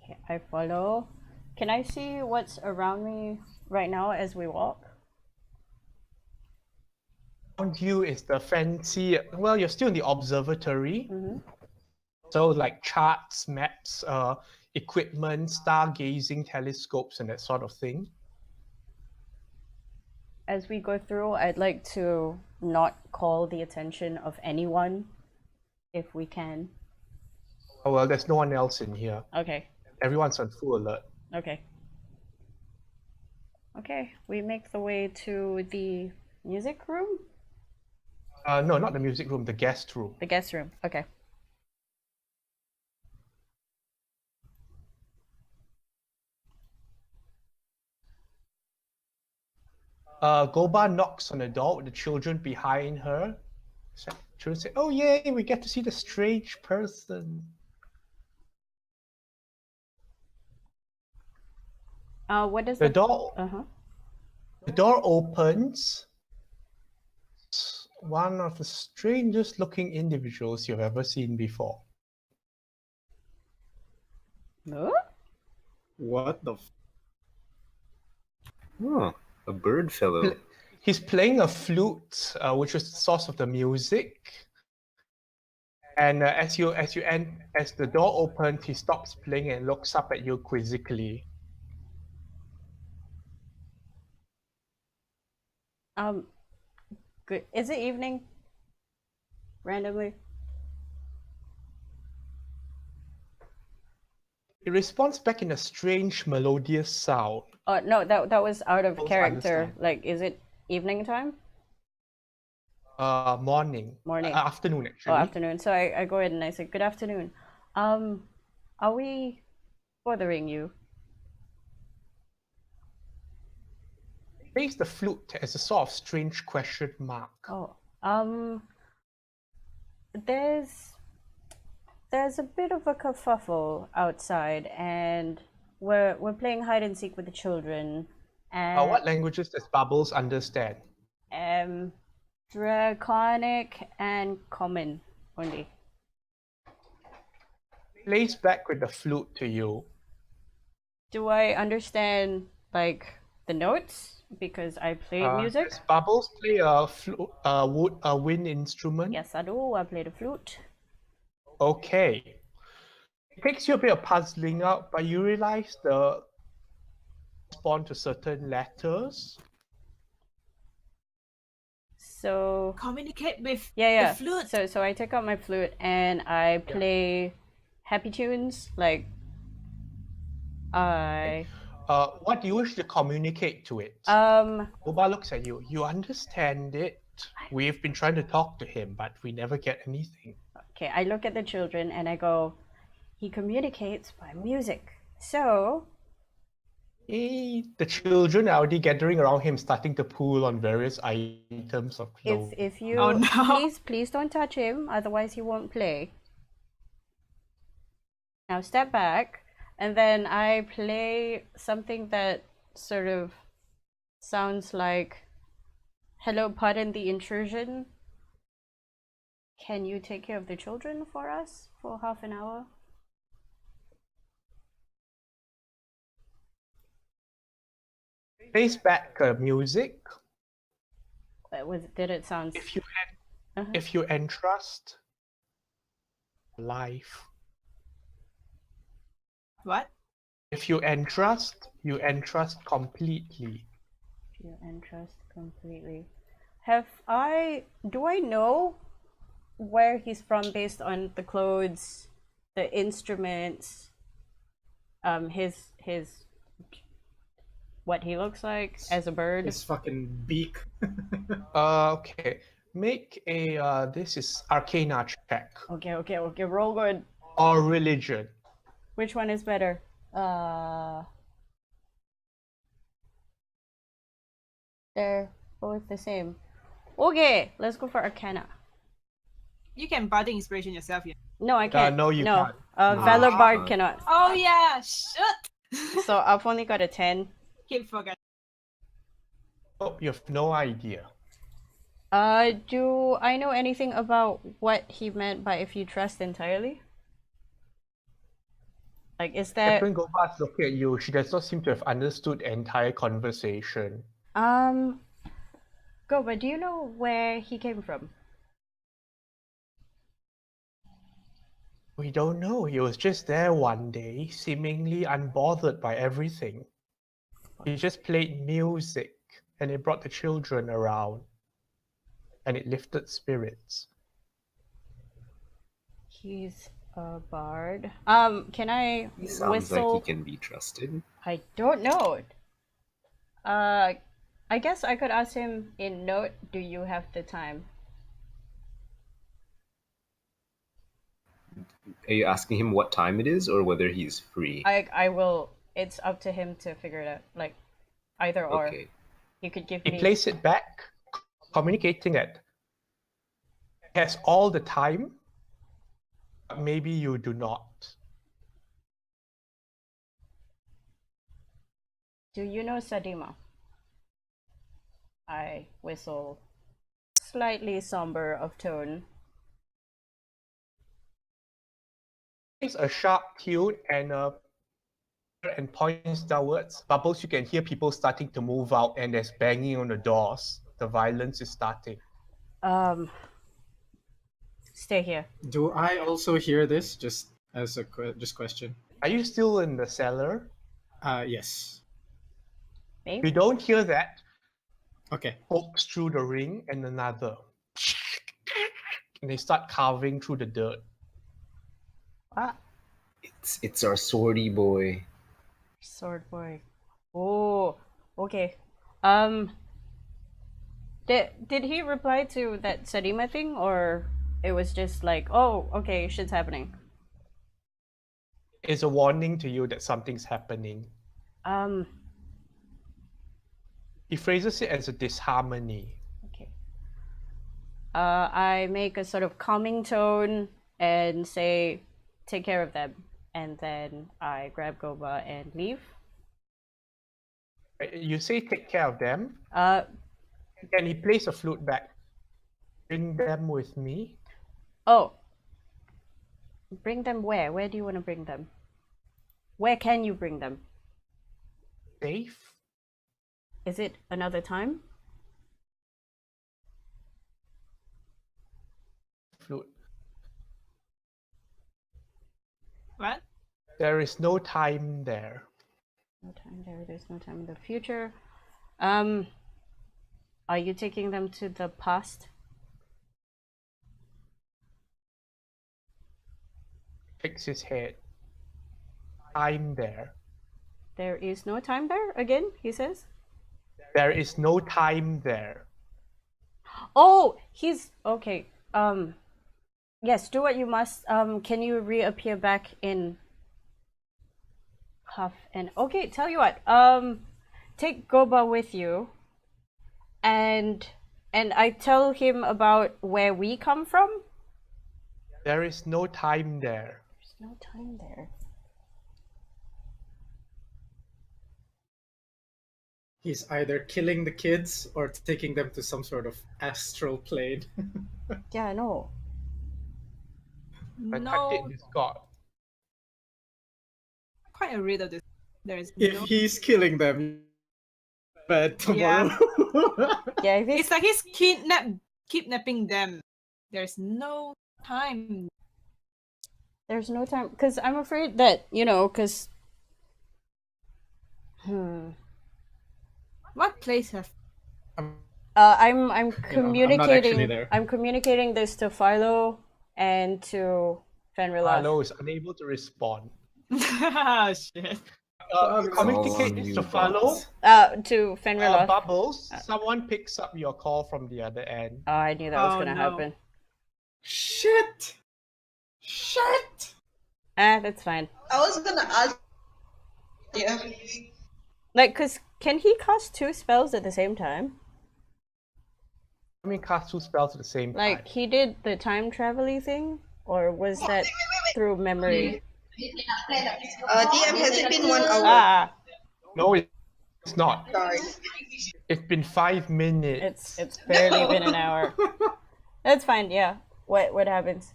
Okay, I follow. Can I see what's around me right now as we walk? Around you is the fancy. Well, you're still in the observatory. Mm-hmm. So like charts, maps, equipment, stargazing telescopes, and that sort of thing. As we go through, I'd like to not call the attention of anyone, if we can. Oh, well, there's no one else in here. Okay. Everyone's on full alert. Okay. Okay, we make the way to the music room? No, not the music room, the guest room. The guest room, okay. Goba knocks on the door with the children behind her. Children say, "Oh yay, we get to see the strange person." What does The door Uh-huh. the door opens. One of the strangest looking individuals you've ever seen before. Huh? What the? Oh, a bird fellow. He's playing a flute, which is the source of the music. And as the door opens, he stops playing and looks up at you quizzically. Good. Is it evening? Randomly? He responds back in a strange, melodious sound. Oh no, that was out of Both character. understand. Like, is it evening time? Morning. Morning. Afternoon, actually. Oh, afternoon. So I go ahead and I say, good afternoon. Are we bothering you? Plays the flute as a sort of strange question mark. Oh, there's a bit of a kerfuffle outside, and we're playing hide and seek with the children. And What languages does Bubbles understand? Draconic and common only. Plays back with the flute to you. Do I understand like the notes because I played music? Does Bubbles play a wind instrument? Yes, I do. I play the flute. Okay. It takes you a bit of puzzling out, but you realize the respond to certain letters. So Communicate with yeah. the flute. So I take out my flute and I play happy tunes. Like What do you wish to communicate to it? Goba looks at you. You understand it. We've been trying to talk to him, but we never get anything. Okay, I look at the children and I go, he communicates by music. So The children are already gathering around him, starting to pull on various items of clothes. if you Oh, no. please don't touch him, otherwise he won't play. Now step back, and then I play something that sort of sounds like, "Hello, pardon the intrusion. Can you take care of the children for us for half an hour?" Plays back music. Did it sound? If you entrust life. What? If you entrust completely. You entrust completely. Do I know where he's from based on the clothes, the instruments, his what he looks like as a bird? His fucking beak. Okay. Make a this is Arcana check Okay. Roll good. or religion. Which one is better? They're both the same. Okay, let's go for Arcana. You can bardic inspiration yourself. Yeah. No, I can't. no, you can't. Valor No. Bard cannot. Oh yeah, shit. So I've only got a 10. Keep forgetting. Oh, you have no idea. Do I know anything about what he meant by if you trust entirely? Like, is there... When Goba's looking at you, she does not seem to have understood the entire conversation. Goba, do you know where he came from? We don't know. He was just there one day, seemingly unbothered by everything. He just played music, and it brought the children around. And it lifted spirits. He's a bard. Can I He sounds whistle? like he can be trusted. I don't know. I guess I could ask him in note, do you have the time? Are you asking him what time it is or whether he's free? I will. It's up to him to figure it out. Like, either or. Okay. He could give He me. placed it back, communicating it. He has all the time, but maybe you do not. Do you know Sadima? I whistle, slightly somber of tone. It's a sharp tune and points downwards. Bubbles, you can hear people starting to move out, and there's banging on the doors. The violence is starting. Stay here. Do I also hear this? Just as a question. Are you still in the cellar? Yes. You Maybe. don't hear that. Okay. Pokes through the ring and another. And they start carving through the dirt. Ah, It's our swordy boy. sword boy. Oh, okay. Did he reply to that Sadima thing, or it was just like, oh, okay, shit's happening? It's a warning to you that something's happening. He phrases it as a disharmony. Okay. I make a sort of calming tone and say, take care of them. And then I grab Goba and leave. You say take care of them, Uh, and he plays a flute back. Bring them with me. oh. Bring them where? Where do you want to bring them? Where can you bring them? Safe. Is it another time? Flute. What? There is no time there. No time there. There's no time in the future. Are you taking them to the past? Shakes his head. Time there. There is no time there again, he says. There is no time there. Oh, he's okay. Yes, do what you must. Can you reappear back in half an... Okay, tell you what. Take Goba with you. And I tell him about where we come from. There is no time there. There's no time there. He's either killing the kids or taking them to some sort of astral plane. Yeah, I know. But No, is God. quite a rid of this. There is If no. he's killing them, but tomorrow. Yeah, if It's like he's kidnapping them. There's no time. there's no time, because I'm afraid that, you know, because... What place have? I'm I'm not actually communicating. there. I'm communicating this to Philo and to Fenrilas. Philo is unable to respond. Shit. Communicate Someone this you to follow. To Fenriloth. Bubbles, someone picks up your call from the other end. Oh, I knew that was Oh, gonna no. happen. Shit! That's fine. I was gonna ask. Yeah. Like, cause can he cast 2 spells at the same time? I mean, cast 2 spells at the same Like, time. he did the time travel thing, or was that through memory? DM, has it been 1 hour? Ah, No, it's not. Sorry. It's been 5 minutes. it's barely been an hour. That's fine. Yeah. What happens?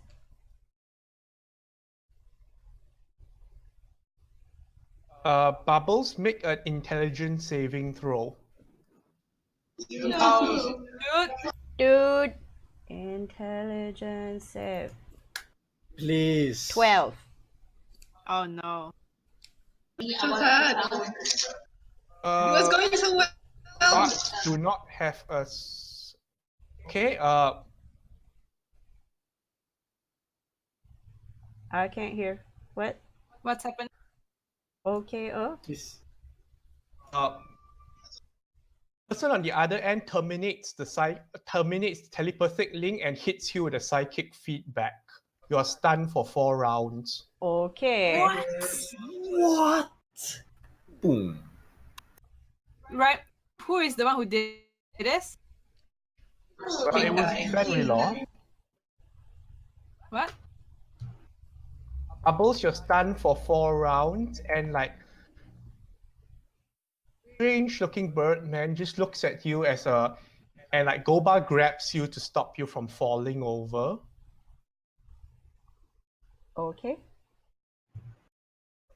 Bubbles, make an intelligence saving throw. Oh, dude. Dude, intelligence save. Please. 12. Oh no. Too bad. It was going so well. But do not have a. Okay. I can't hear. What? What's happened? Okay. Oh. Please. Person on the other end terminates the telepathic link and hits you with a psychic feedback. You are stunned for 4 rounds. Okay. What? Boom. Right. Who is the one who did this? Well, it was Fenriloth. What? Bubbles, you're stunned for 4 rounds, and like strange looking bird man just looks at you and like Goba grabs you to stop you from falling over. Okay.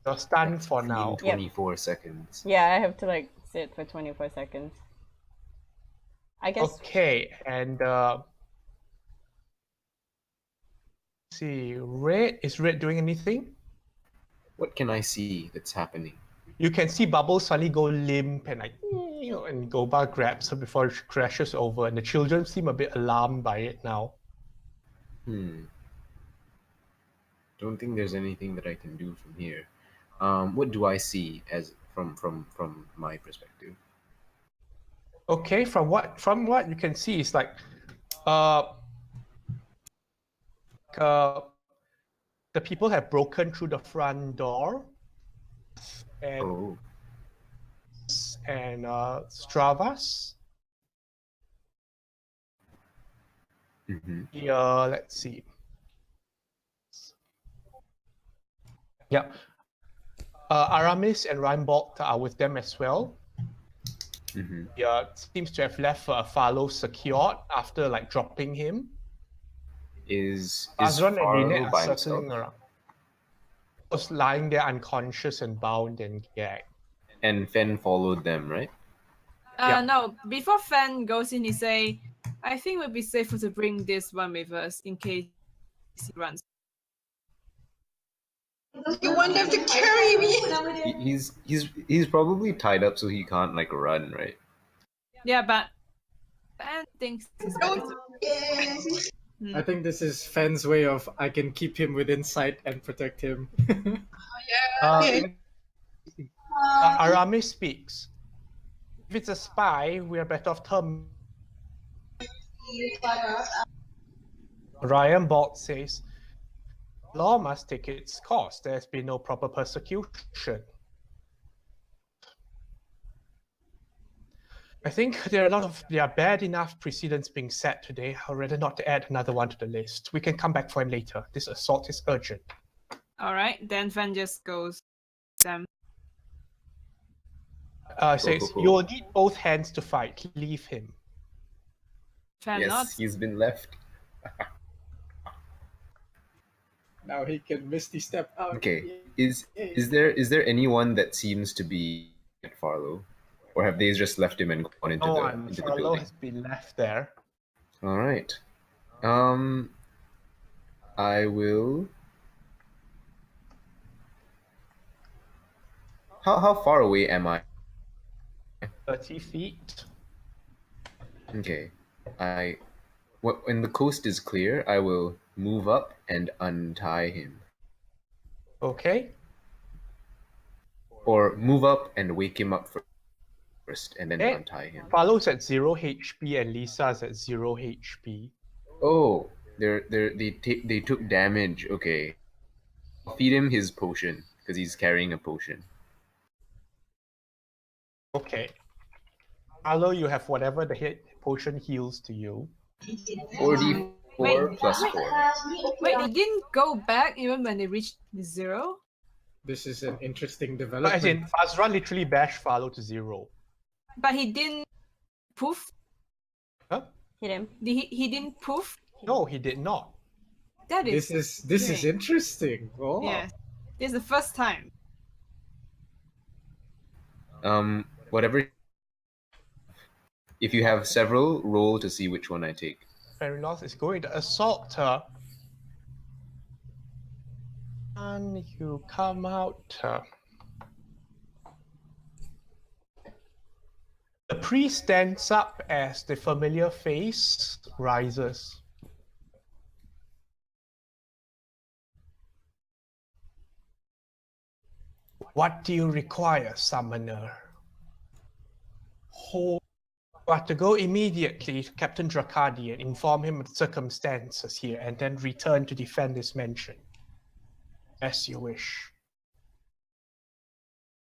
You're stunned for now. 24 seconds. Yeah, I have to like sit for 24 seconds. I guess. Okay, and let's see, Red, is Red doing anything? What can I see that's happening? You can see Bubbles suddenly go limp and like, and Goba grabs her before she crashes over, and the children seem a bit alarmed by it now. Don't think there's anything that I can do from here. What do I see as from my perspective? Okay, from what you can see is like, the people have broken through the front door, and Oh, Stravas. Let's see. Yeah. Aramis and Reinbold are with them as well. Yeah, seems to have left Farlow secured after like dropping him. is Azron and Farlow Lynette by are circling himself? around. Was lying there unconscious and bound and gagged. And Fen followed them, right? Yeah. No. Before Fan goes in, he say, "I think it would be safer to bring this one with us in case he runs." You want them to carry me? He's probably tied up so he can't like run, right? Yeah, but Fan thinks it's better to. Yes. I think this is Fen's way of I can keep him within sight and protect him. Aramis speaks. If it's a spy, we are better off Ryan Bolt says, law must take its course. There's been no proper persecution. I think there are bad enough precedents being set today. I'd rather not to add another one to the list. We can come back for him later. This assault is urgent. All right, then Fan just goes. Them. Says, you will need both hands to fight. Leave him. Fan Yes, nods. he's been left. Now he can misty step out. Okay. Is there anyone that seems to be at Farlow? Or have they just left him and gone into the Farlow building? has been left there. All right. I will. How far away am I? 30 feet. Okay. When the coast is clear, I will move up and untie him. Okay. Or move up and wake him up first, and then Eh? untie him. Paolo's at 0 HP and Lisa's at 0 HP. Oh, they took damage. Okay, feed him his potion because he's carrying a potion. Okay. Paolo, you have whatever the potion heals to you. 4d4 Wait, plus wait. 4. Wait, it didn't go back even when they reached 0? This is an interesting But development. as in, Fazra literally bashed Paolo to 0. But he didn't poof? Huh? Hit him. He didn't poof? No, he did not. That is... This is strange. interesting. Oh. Yeah. This is the first time. Whatever. If you have several, roll to see which one I take. Ferinos is going to assault her. And you come out. The priest stands up as the familiar face rises. What do you require, summoner? You are to go immediately to Captain Dracadi and inform him of the circumstances here, and then return to defend this mansion. As you wish.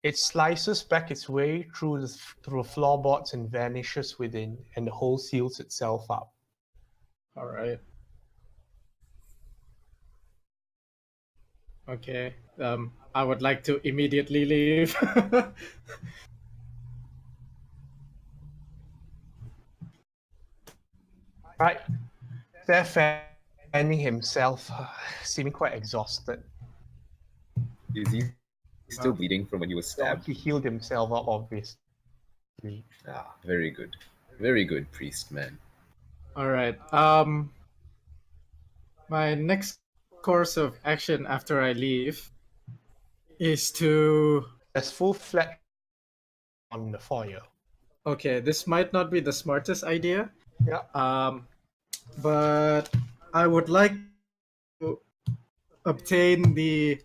It slices back its way through the floorboards and vanishes within, and the hole seals itself up. All right. Okay. I would like to immediately leave. Right. They're fanning himself, seeming quite exhausted. Is he still bleeding from when he was So stabbed? he healed himself up, obviously. Ah, very good. Very good, priest man. All right. My next course of action after I leave is to. There's full flat on the foyer. Okay, this might not be the smartest idea. Yeah. But I would like to obtain the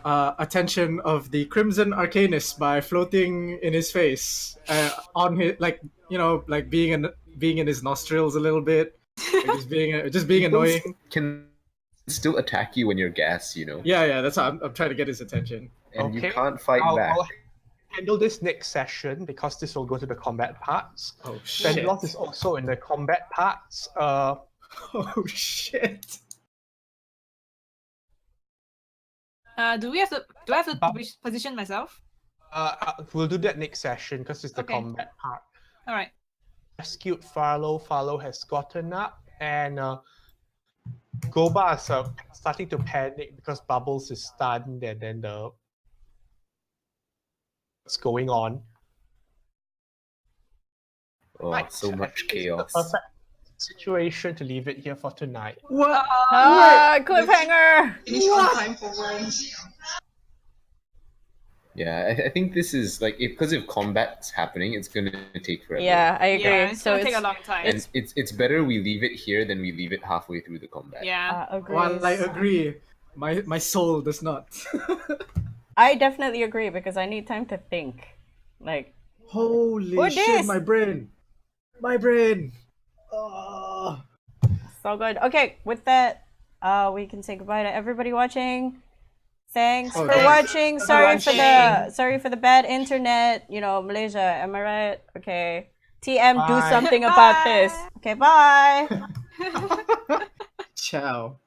attention of the Crimson Arcanist by floating in his face, on his, like, like being in his nostrils a little bit, like just being annoying. Can still attack you when you're gas, Yeah, that's how I'm trying to get his attention. And Okay. you can't fight back. I'll handle this next session because this will go to the combat parts. Oh shit! Fenlos is also in the combat parts. Oh shit! Do I have to position myself? We'll do that next session because it's the Okay. combat part. All right. Rescued Farlow. Farlow has gotten up, and Goba is starting to panic because Bubbles is stunned, and then what's going on? Oh, Right. so much It's the chaos. perfect situation to leave it here for tonight. What? Cliffhanger! Finish on time for once. Yeah, I think this is like because if combat's happening, it's gonna take forever. Yeah, I agree. Yeah, it's so gonna take a long time. And it's better we leave it here than we leave it halfway through the combat. Yeah. agree. While I agree, my soul does not. I definitely agree because I need time to think. Like, Holy What shit! is? My brain. Oh. so good. Okay, with that, we can say goodbye to everybody watching. Thanks for Okay. watching. Sorry for watching. the bad internet. Malaysia. Am I right? Okay. TM, do Bye. something about this. Okay, bye. Ciao.